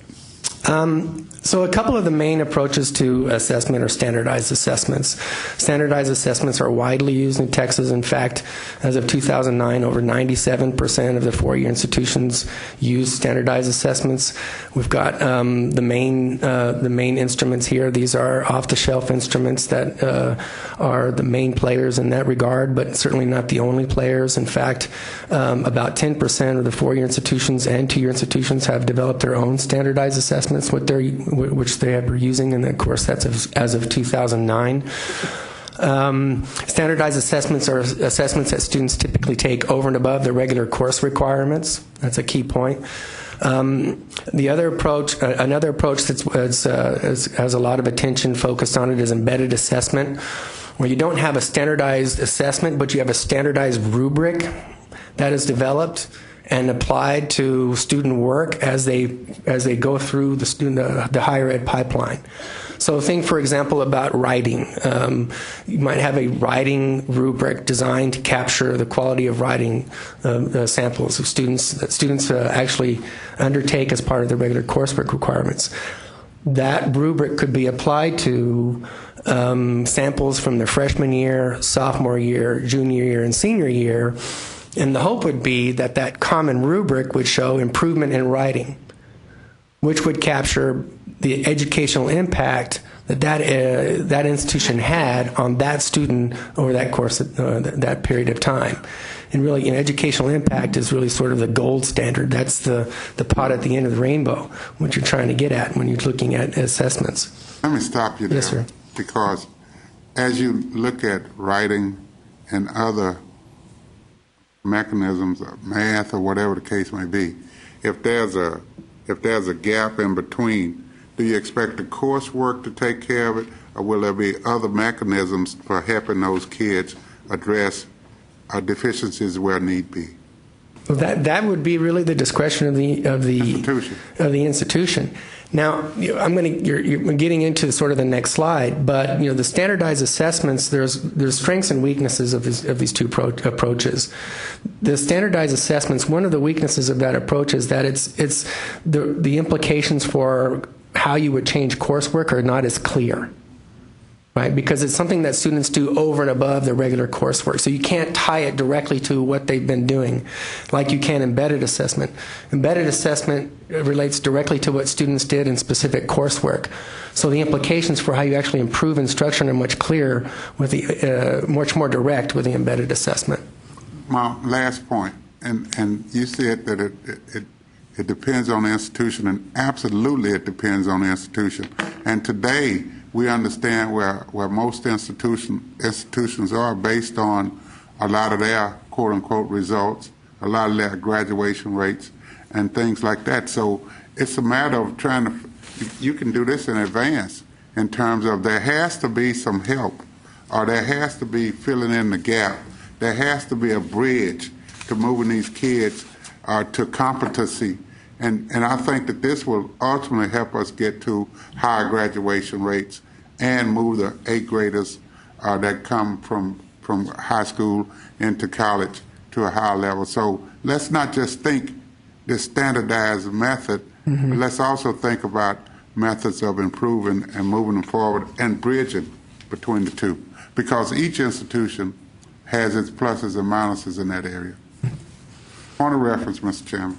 So a couple of the main approaches to assessment are standardized assessments. Standardized assessments are widely used in Texas. In fact, as of 2009, over 97% of the four-year institutions use standardized assessments. We've got the main instruments here. These are off-the-shelf instruments that are the main players in that regard, but certainly not the only players. In fact, about 10% of the four-year institutions and two-year institutions have developed their own standardized assessments, which they are using, and of course that's as of 2009. Standardized assessments are assessments that students typically take over and above the regular course requirements. That's a key point. The other approach, another approach that has a lot of attention focused on it is embedded assessment, where you don't have a standardized assessment, but you have a standardized rubric that is developed and applied to student work as they go through the higher ed pipeline. So think, for example, about writing. You might have a writing rubric designed to capture the quality of writing samples of students that students actually undertake as part of their regular coursework requirements. That rubric could be applied to samples from their freshman year, sophomore year, junior year, and senior year. And the hope would be that that common rubric would show improvement in writing, which would capture the educational impact that institution had on that student over that course, that period of time. And really, educational impact is really sort of the gold standard. That's the pot at the end of the rainbow, what you're trying to get at when you're looking at assessments. Let me stop you there. Yes, sir. Because as you look at writing and other mechanisms of math or whatever the case may be, if there's a gap in between, do you expect the coursework to take care of it, or will there be other mechanisms for helping those kids address deficiencies where need be? Well, that would be really the discretion of the institution. Now, you're getting into sort of the next slide, but the standardized assessments, there's strengths and weaknesses of these two approaches. The standardized assessments, one of the weaknesses of that approach is that it's the implications for how you would change coursework are not as clear. Right? Because it's something that students do over and above their regular coursework. So you can't tie it directly to what they've been doing like you can embedded assessment. Embedded assessment relates directly to what students did in specific coursework. So the implications for how you actually improve instruction are much clearer with much more direct with the embedded assessment. My last point, and you said that It depends on the institution, and absolutely it depends on the institution. And today, we understand where most institutions are based on a lot of their quote-unquote results, a lot of their graduation rates, and things like that. So it's a matter of trying to, you can do this in advance in terms of there has to be some help, or there has to be filling in the gap. There has to be a bridge to moving these kids to competency. And I think that this will ultimately help us get to higher graduation rates and move the 8th graders that come from high school into college to a higher level. So let's not just think this standardized method, but let's also think about methods of improving and moving them forward and bridging between the two, because each institution has its pluses and minuses in that area. On a reference, Mr. Chairman.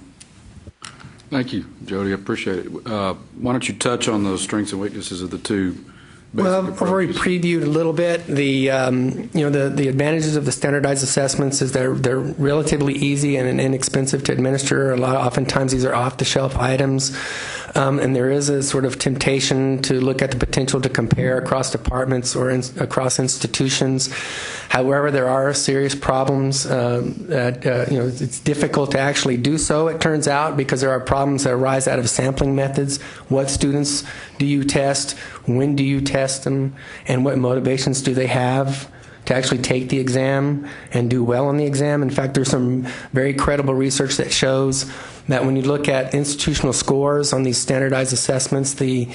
Thank you, Jody. I appreciate it. Why don't you touch on those strengths and weaknesses of the two basic Well, I've already previewed a little bit. The the advantages of the standardized assessments is they're relatively easy and inexpensive to administer. Oftentimes these are off-the-shelf items, and there is a sort of temptation to look at the potential to compare across departments or across institutions. However, there are serious problems. It's difficult to actually do so, it turns out, because there are problems that arise out of sampling methods. What students do you test? When do you test them? And what motivations do they have to actually take the exam and do well on the exam? In fact, there's some very credible research that shows that when you look at institutional scores on these standardized assessments, the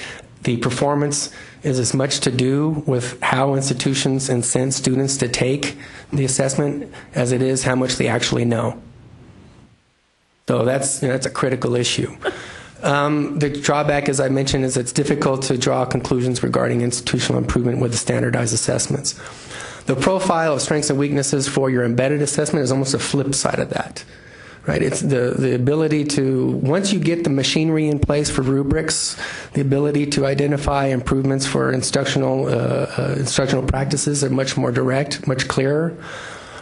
performance is as much to do with how institutions incent students to take the assessment as it is how much they actually know. So that's a critical issue. The drawback, as I mentioned, is it's difficult to draw conclusions regarding institutional improvement with the standardized assessments. The profile of strengths and weaknesses for your embedded assessment is almost a flip side of that. Right? It's the ability to, once you get the machinery in place for rubrics, the ability to identify improvements for instructional practices are much more direct, much clearer.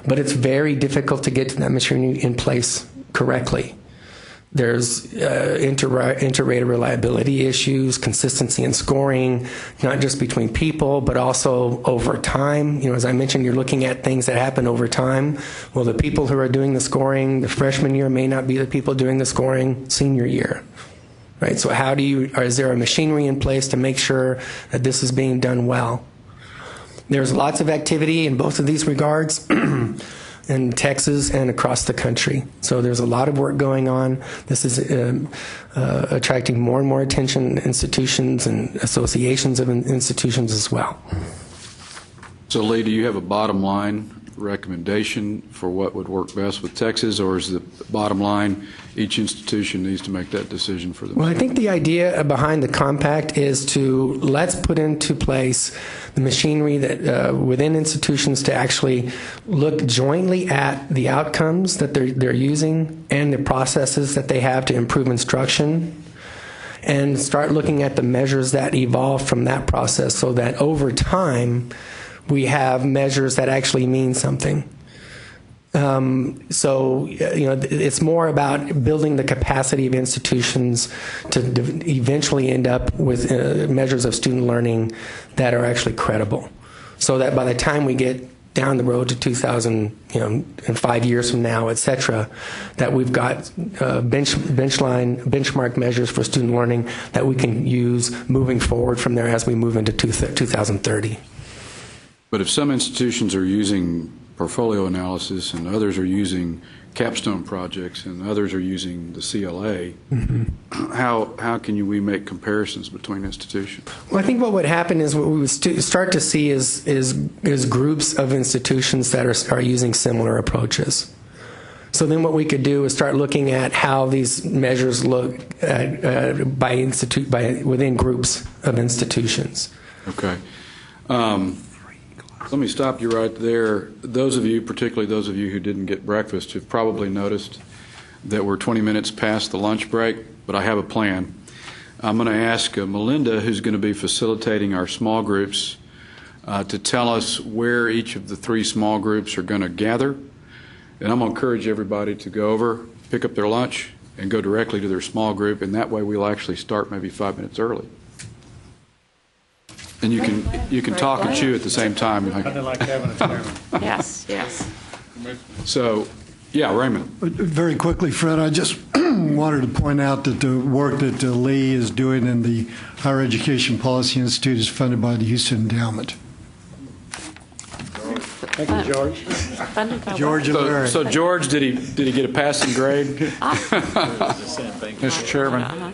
But it's very difficult to get to that machinery in place correctly. There's inter-rater reliability issues, consistency in scoring, not just between people, but also over time. As I mentioned, you're looking at things that happen over time. Well, the people who are doing the scoring the freshman year may not be the people doing the scoring senior year. Right? So is there a machinery in place to make sure that this is being done well? There's lots of activity in both of these regards. In Texas and across the country. So there's a lot of work going on. This is attracting more and more attention in institutions and associations of institutions as well. So, Lee, do you have a bottom line recommendation for what would work best with Texas, or is the bottom line each institution needs to make that decision for themselves? Well, I think the idea behind the compact is to let's put into place the machinery that within institutions to actually look jointly at the outcomes that they're using and the processes that they have to improve instruction, and start looking at the measures that evolve from that process, so that over time we have measures that actually mean something. It's more about building the capacity of institutions to eventually end up with measures of student learning that are actually credible, so that by the time we get down the road to 2000, and 5 years from now, et cetera, that we've got benchmark measures for student learning that we can use moving forward from there as we move into 2030. But if some institutions are using portfolio analysis and others are using capstone projects and others are using the CLA, how can we make comparisons between institutions? Well, I think what would happen is what we would start to see is groups of institutions that are using similar approaches. So then what we could do is start looking at how these measures look within groups of institutions. Okay. Let me stop you right there. Those of you, particularly those of you who didn't get breakfast, have probably noticed that we're 20 minutes past the lunch break, but I have a plan. I'm going to ask Melinda, who's going to be facilitating our small groups, to tell us where each of the 3 small groups are going to gather. And I'm going to encourage everybody to go over, pick up their lunch, and go directly to their small group, and that way we'll actually start maybe 5 minutes early. And you can talk and chew at the same time. Like having a chairman. Yes, yes. So, yeah, Raymond. Very quickly, Fred, I just wanted to point out that the work that Lee is doing in the Higher Education Policy Institute is funded by the Houston Endowment. Thank you, George. George and Larry. So George, did he get a passing grade? Mr. Chairman,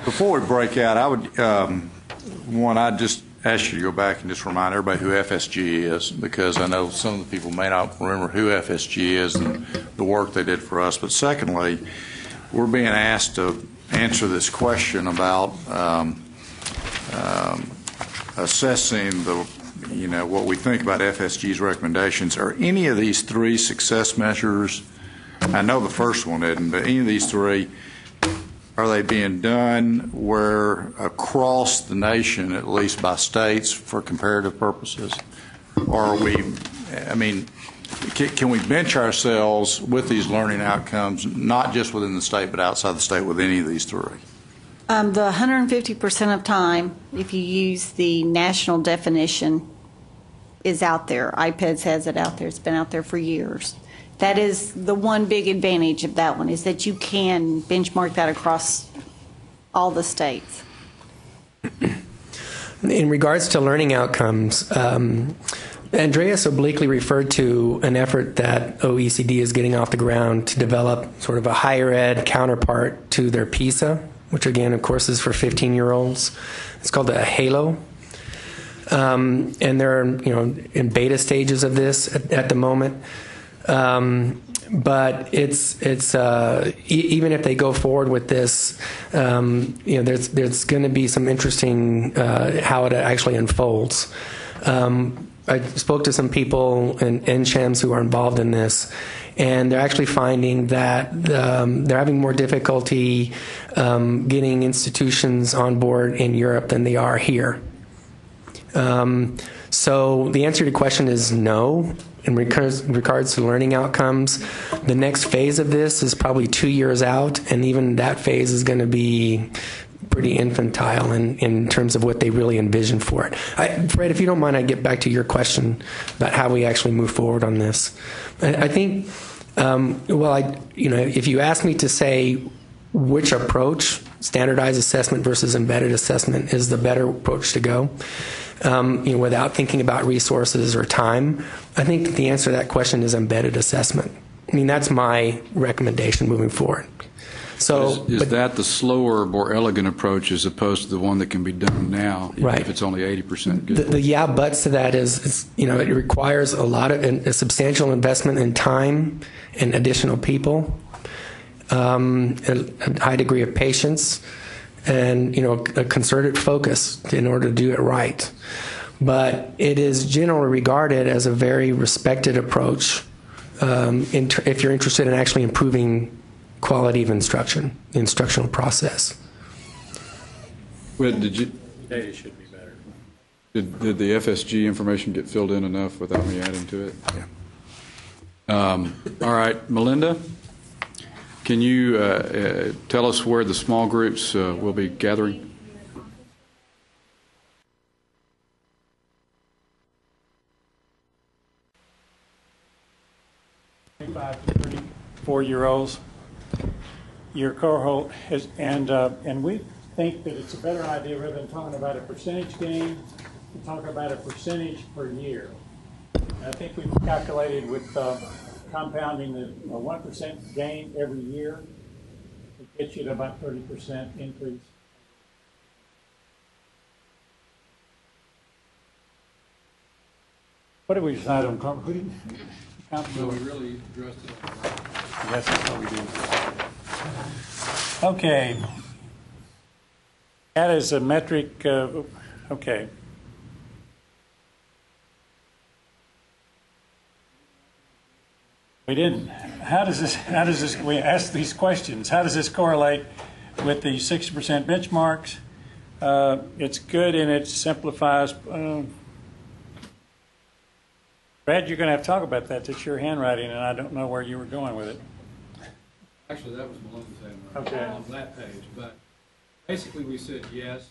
before we break out, I would I'd just ask you to go back and just remind everybody who FSG is, because I know some of the people may not remember who FSG is and the work they did for us. But secondly, we're being asked to answer this question about assessing what we think about FSG's recommendations. Are any of these three success measures, I know the first one isn't, but any of these three, are they being done where across the nation, at least by states, for comparative purposes? Or are we, can we bench ourselves with these learning outcomes, not just within the state, but outside the state with any of these three? The 150% of time, if you use the national definition, is out there. IPEDS has it out there. It's been out there for years. That is the one big advantage of that one, is that you can benchmark that across all the states. In regards to learning outcomes, Andreas obliquely referred to an effort that OECD is getting off the ground to develop sort of a higher ed counterpart to their PISA, which again, of course, is for 15-year-olds. It's called the HALO. And they're in beta stages of this at the moment. But it's even if they go forward with this, there's going to be some interesting how it actually unfolds. I spoke to some people in NCHEMS who are involved in this, and they're actually finding that they're having more difficulty getting institutions on board in Europe than they are here. So the answer to the question is no. In regards to learning outcomes, the next phase of this is probably 2 years out, and even that phase is going to be pretty infantile in terms of what they really envision for it. Fred, if you don't mind, I'd get back to your question about how we actually move forward on this. I think, if you ask me to say which approach, standardized assessment versus embedded assessment, is the better approach to go, without thinking about resources or time, I think the answer to that question is embedded assessment. I mean, that's my recommendation moving forward. So, is that the slower, more elegant approach as opposed to the one that can be done now, even if it's only 80% good? The buts to that is it requires a substantial investment in time and additional people, a high degree of patience, and a concerted focus in order to do it right. But it is generally regarded as a very respected approach if you're interested in actually improving quality of instruction, the instructional process. Well, Data should be better. Did the FSG information get filled in enough without me adding to it? Yeah. All right, Melinda, can you tell us where the small groups will be gathering? To 34-year-olds. Your cohort has, and we think that it's a better idea, rather than talking about a percentage gain, to talk about a percentage per year. And I think we've calculated with compounding the 1% gain every year, it gets you to about 30% increase. What did we decide on? Who did No, we really addressed it. Yes, that's what we did. Okay. That is a metric. Okay. We didn't. How does this, we asked these questions. How does this correlate with the 60% benchmarks? It's good and it simplifies. Brad, you're going to have to talk about that. That's your handwriting, and I don't know where you were going with it. Actually, that was Malone's thing Okay. on that page. But basically, we said yes.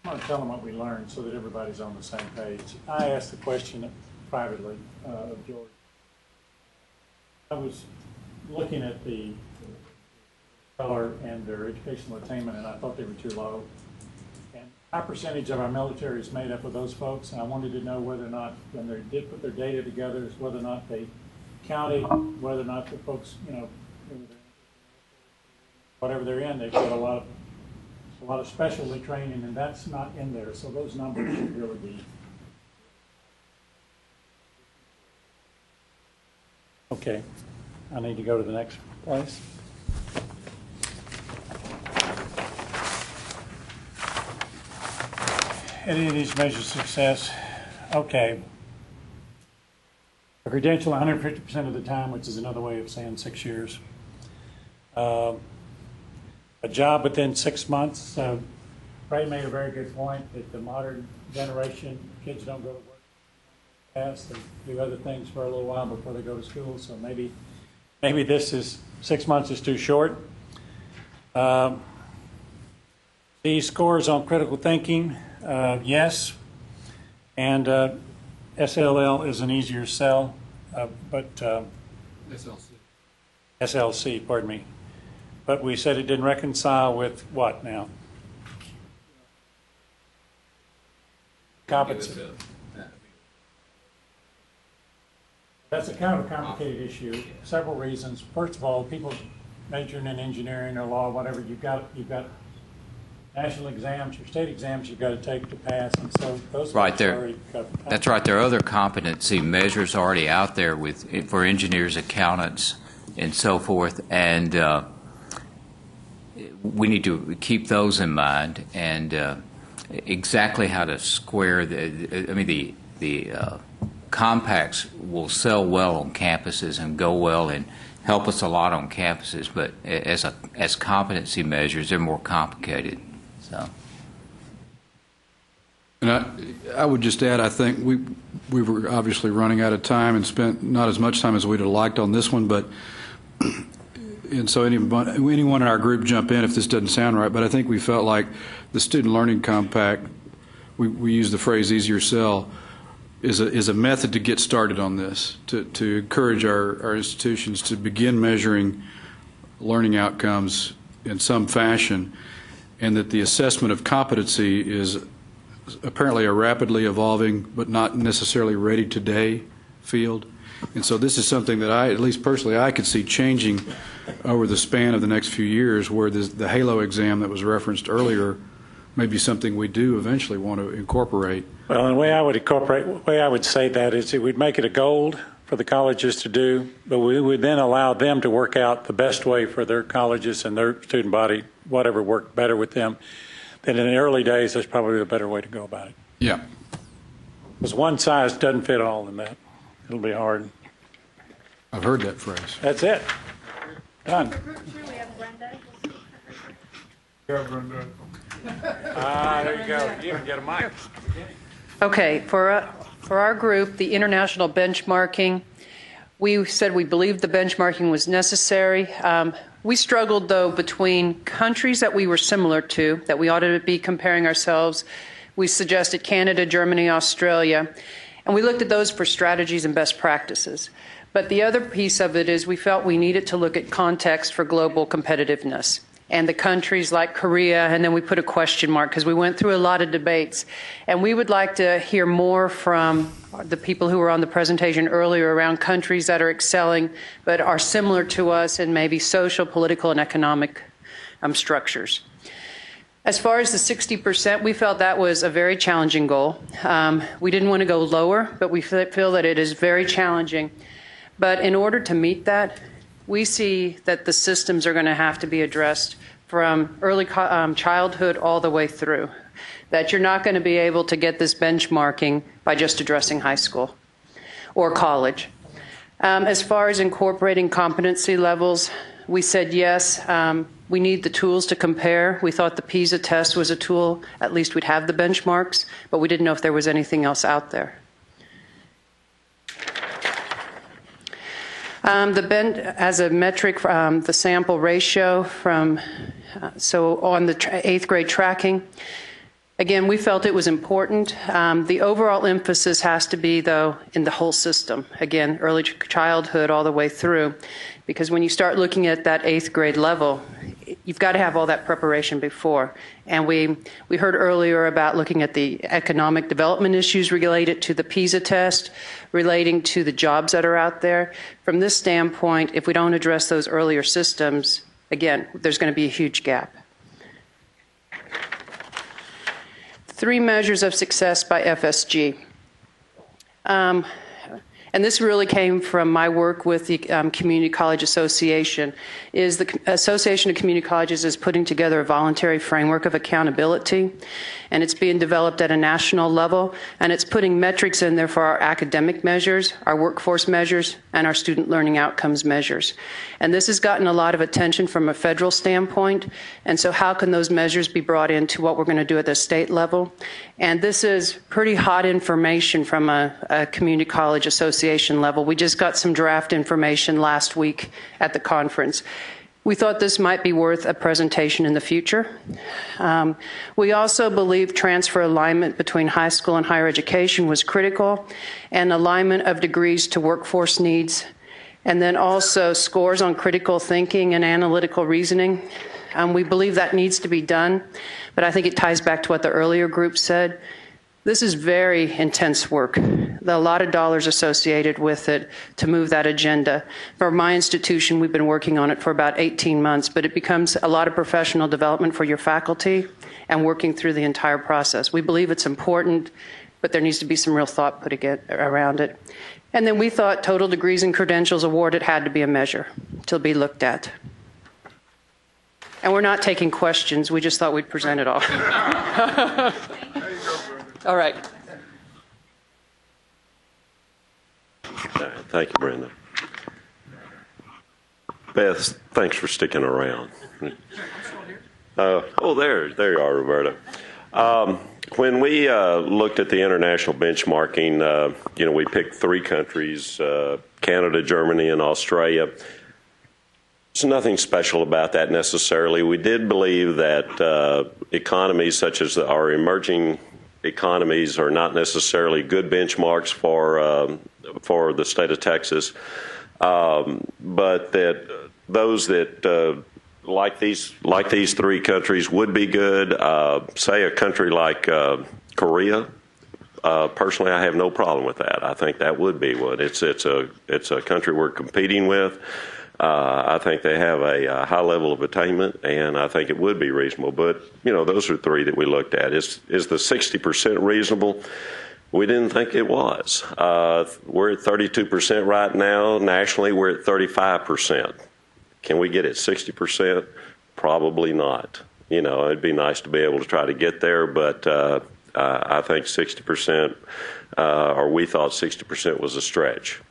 I'm going to tell them what we learned so that everybody's on the same page. I asked the question privately of George. I was looking at the color and their educational attainment, and I thought they were too low. And our percentage of our military is made up of those folks, and I wanted to know whether or not, when they did put their data together, is whether or not they counted, whether or not the folks, whatever they're in, they've got a lot of specialty training, and that's not in there. So those numbers should really be. Okay, I need to go to the next place. Any of these measures of success, okay. A credential 150% of the time, which is another way of saying 6 years. A job within 6 months. Ray made a very good point that the modern generation, kids don't go to work fast. They do other things for a little while before they go to school. So maybe this is 6 months is too short. The scores on critical thinking, yes. And SLL is an easier sell, but SLC, pardon me. But we said it didn't reconcile with what now? Competency. That's a kind of a complicated issue. Several reasons. First of all, people majoring in engineering or law, whatever, you've got national exams, your state exams you've got to take to pass, and so those right there. That's right. There are other competency measures already out there for engineers, accountants, and so forth, and we need to keep those in mind, and exactly how to square the compacts will sell well on campuses and go well and help us a lot on campuses, but as competency measures, they're more complicated. So. And I would just add, I think we were obviously running out of time and spent not as much time as we'd have liked on this one, but and so anyone in our group jump in if this doesn't sound right, but I think we felt like the Student Learning Compact, we use the phrase easier sell, is a method to get started on this, to encourage our institutions to begin measuring learning outcomes in some fashion, and that the assessment of competency is apparently a rapidly evolving but not necessarily ready today field. And so this is something that at least personally, I could see changing over the span of the next few years, where the HALO exam that was referenced earlier may be something we do eventually want to incorporate. Well, the way I would say that is that we'd make it a goal for the colleges to do, but we would then allow them to work out the best way for their colleges and their student body, whatever worked better with them. Then in the early days, there's probably a better way to go about it. Yeah. Because one size doesn't fit all in that. It'll be hard. I've heard that phrase. That's it. Done. There you go. You even get a mic. Okay, for our group, the international benchmarking, we said we believed the benchmarking was necessary. We struggled, though, between countries that we were similar to, that we ought to be comparing ourselves. We suggested Canada, Germany, Australia, and we looked at those for strategies and best practices. But the other piece of it is we felt we needed to look at context for global competitiveness. And the countries like Korea, and then we put a question mark because we went through a lot of debates. And we would like to hear more from the people who were on the presentation earlier around countries that are excelling but are similar to us in maybe social, political, and economic structures. As far as the 60%, we felt that was a very challenging goal. We didn't want to go lower, but we feel that it is very challenging. But in order to meet that, we see that the systems are going to have to be addressed from early childhood all the way through, that you're not going to be able to get this benchmarking by just addressing high school or college. As far as incorporating competency levels, we said yes. We need the tools to compare. We thought the PISA test was a tool. At least we'd have the benchmarks, but we didn't know if there was anything else out there. As a metric, the sample ratio so on the 8th grade tracking, again, we felt it was important. The overall emphasis has to be, though, in the whole system. Again, early childhood all the way through. Because when you start looking at that 8th grade level, you've got to have all that preparation before. And we heard earlier about looking at the economic development issues related to the PISA test, relating to the jobs that are out there. From this standpoint, if we don't address those earlier systems, again, there's going to be a huge gap. 3 measures of success by FSG. And this really came from my work with the Community College Association. The Association of Community Colleges is putting together a voluntary framework of accountability, and it's being developed at a national level, and it's putting metrics in there for our academic measures, our workforce measures, and our student learning outcomes measures. And this has gotten a lot of attention from a federal standpoint, and so how can those measures be brought into what we're going to do at the state level? And this is pretty hot information from a community college association level. We just got some draft information last week at the conference. We thought this might be worth a presentation in the future. We also believe transfer alignment between high school and higher education was critical, and alignment of degrees to workforce needs, and then also scores on critical thinking and analytical reasoning. We believe that needs to be done, but I think it ties back to what the earlier group said. This is very intense work. There are a lot of dollars associated with it to move that agenda. For my institution, we've been working on it for about 18 months, but it becomes a lot of professional development for your faculty and working through the entire process. We believe it's important, but there needs to be some real thought put around it. And then we thought total degrees and credentials awarded had to be a measure to be looked at. And we're not taking questions. We just thought we'd present it all. All right. Thank you, Brenda. Beth, thanks for sticking around. Oh, there you are, Roberta. When we looked at the international benchmarking, we picked 3 countries, Canada, Germany, and Australia. There's nothing special about that necessarily. We did believe that economies such as our emerging economies are not necessarily good benchmarks for the state of Texas, but that those that like these 3 countries would be good. Say a country like Korea. Personally, I have no problem with that. I think that would be one. It's a country we're competing with. I think they have a high level of attainment, and I think it would be reasonable. But, those are 3 that we looked at. Is the 60% reasonable? We didn't think it was. We're at 32% right now. Nationally, we're at 35%. Can we get it 60%? Probably not. It'd be nice to be able to try to get there, but I think 60%, or we thought 60% was a stretch.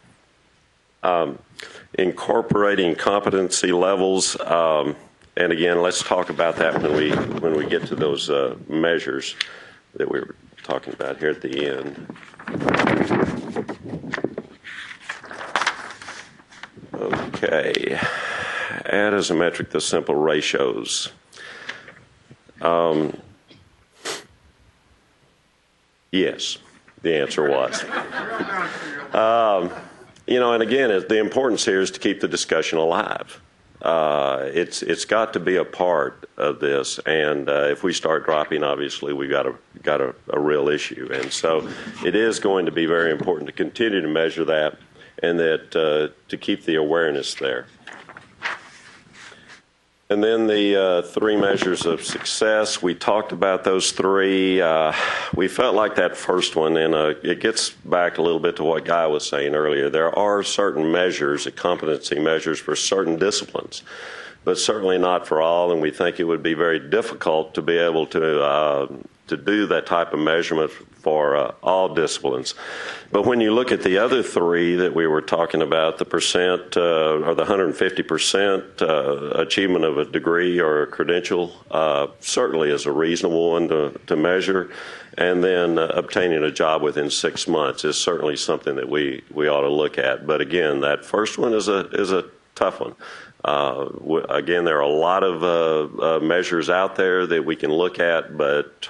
Incorporating competency levels, and again, let's talk about that when we get to those measures that we were talking about here at the end. Okay, add as a metric the simple ratios. Yes, the answer was. And again, the importance here is to keep the discussion alive. It's got to be a part of this, and if we start dropping, obviously we've got a real issue. And so it is going to be very important to continue to measure that, and that to keep the awareness there. And then the 3 measures of success, we talked about those 3. We felt like that first one, and it gets back a little bit to what Guy was saying earlier. There are certain measures, competency measures for certain disciplines but certainly not for all, and we think it would be very difficult to be able to do that type of measurement for all disciplines. But when you look at the other three that we were talking about, the percent or the 150% achievement of a degree or a credential certainly is a reasonable one to measure. And then obtaining a job within 6 months is certainly something that we ought to look at. But again, that first one is a tough one. Again, there are a lot of measures out there that we can look at, but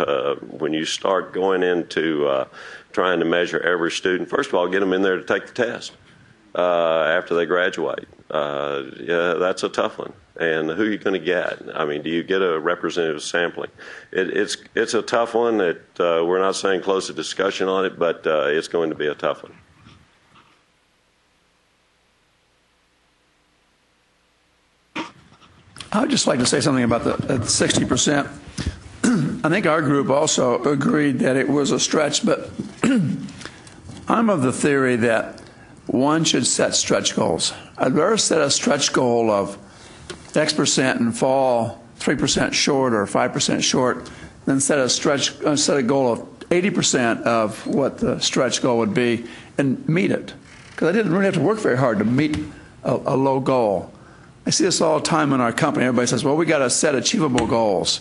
when you start going into trying to measure every student, first of all, get them in there to take the test after they graduate. Yeah, that's a tough one. And who are you going to get? I mean, do you get a representative sampling? It's a tough one that we're not saying close a discussion on it, but it's going to be a tough one. I would just like to say something about the 60%. I think our group also agreed that it was a stretch, but I'm of the theory that one should set stretch goals. I'd rather set a stretch goal of X% and fall 3% short or 5% short than set a goal of 80% of what the stretch goal would be and meet it. Because I didn't really have to work very hard to meet a low goal. I see this all the time in our company. Everybody says, well, we got to set achievable goals.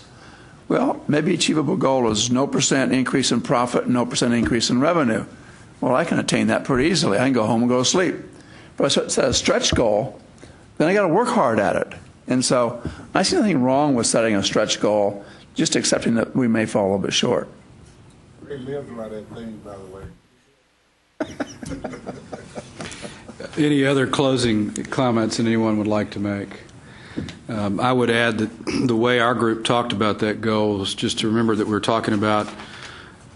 Well, maybe achievable goal is no % increase in profit, no % increase in revenue. Well, I can attain that pretty easily. I can go home and go to sleep. But if I set a stretch goal, then I got to work hard at it. And so I see nothing wrong with setting a stretch goal, just accepting that we may fall a little bit short. Ray lives by that thing, by the way. Any other closing comments that anyone would like to make? I would add that the way our group talked about that goal was just to remember that we're talking about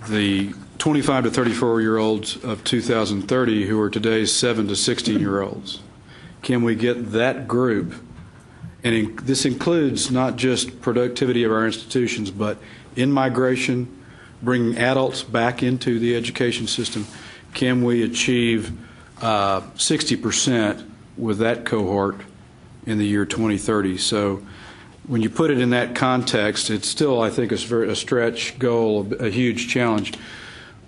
the 25 to 34-year-olds of 2030 who are today's 7 to 16-year-olds. Can we get that group, and this includes not just productivity of our institutions, but in migration, bringing adults back into the education system, can we achieve 60% with that cohort in the year 2030? So when you put it in that context, it's still, I think, a stretch goal, a huge challenge.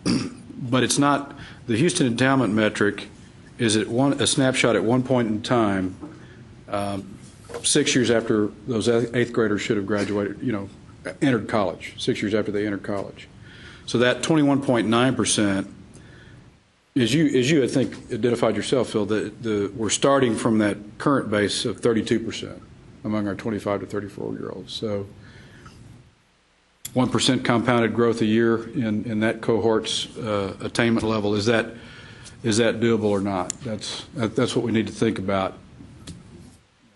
But it's not, the Houston endowment metric is a snapshot at one point in time, 6 years after those 8th graders should have graduated, entered college, 6 years after they entered college. So that 21.9%, as you I think identified yourself, Phil, we're starting from that current base of 32% among our 25 to 34-year-olds. So 1% compounded growth a year in that cohort's attainment level. Is that doable or not? That's what we need to think about,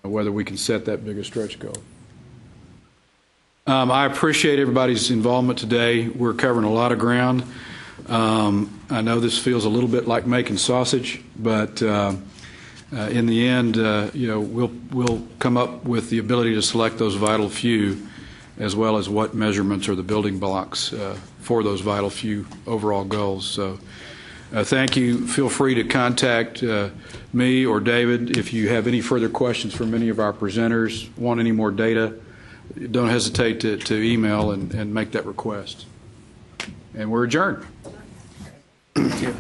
whether we can set that big a stretch goal. I appreciate everybody's involvement today. We're covering a lot of ground. I know this feels a little bit like making sausage, but in the end, we'll come up with the ability to select those vital few, as well as what measurements are the building blocks for those vital few overall goals. So thank you. Feel free to contact me or David if you have any further questions from any of our presenters, want any more data. Don't hesitate to email and make that request. And we're adjourned. Thank you.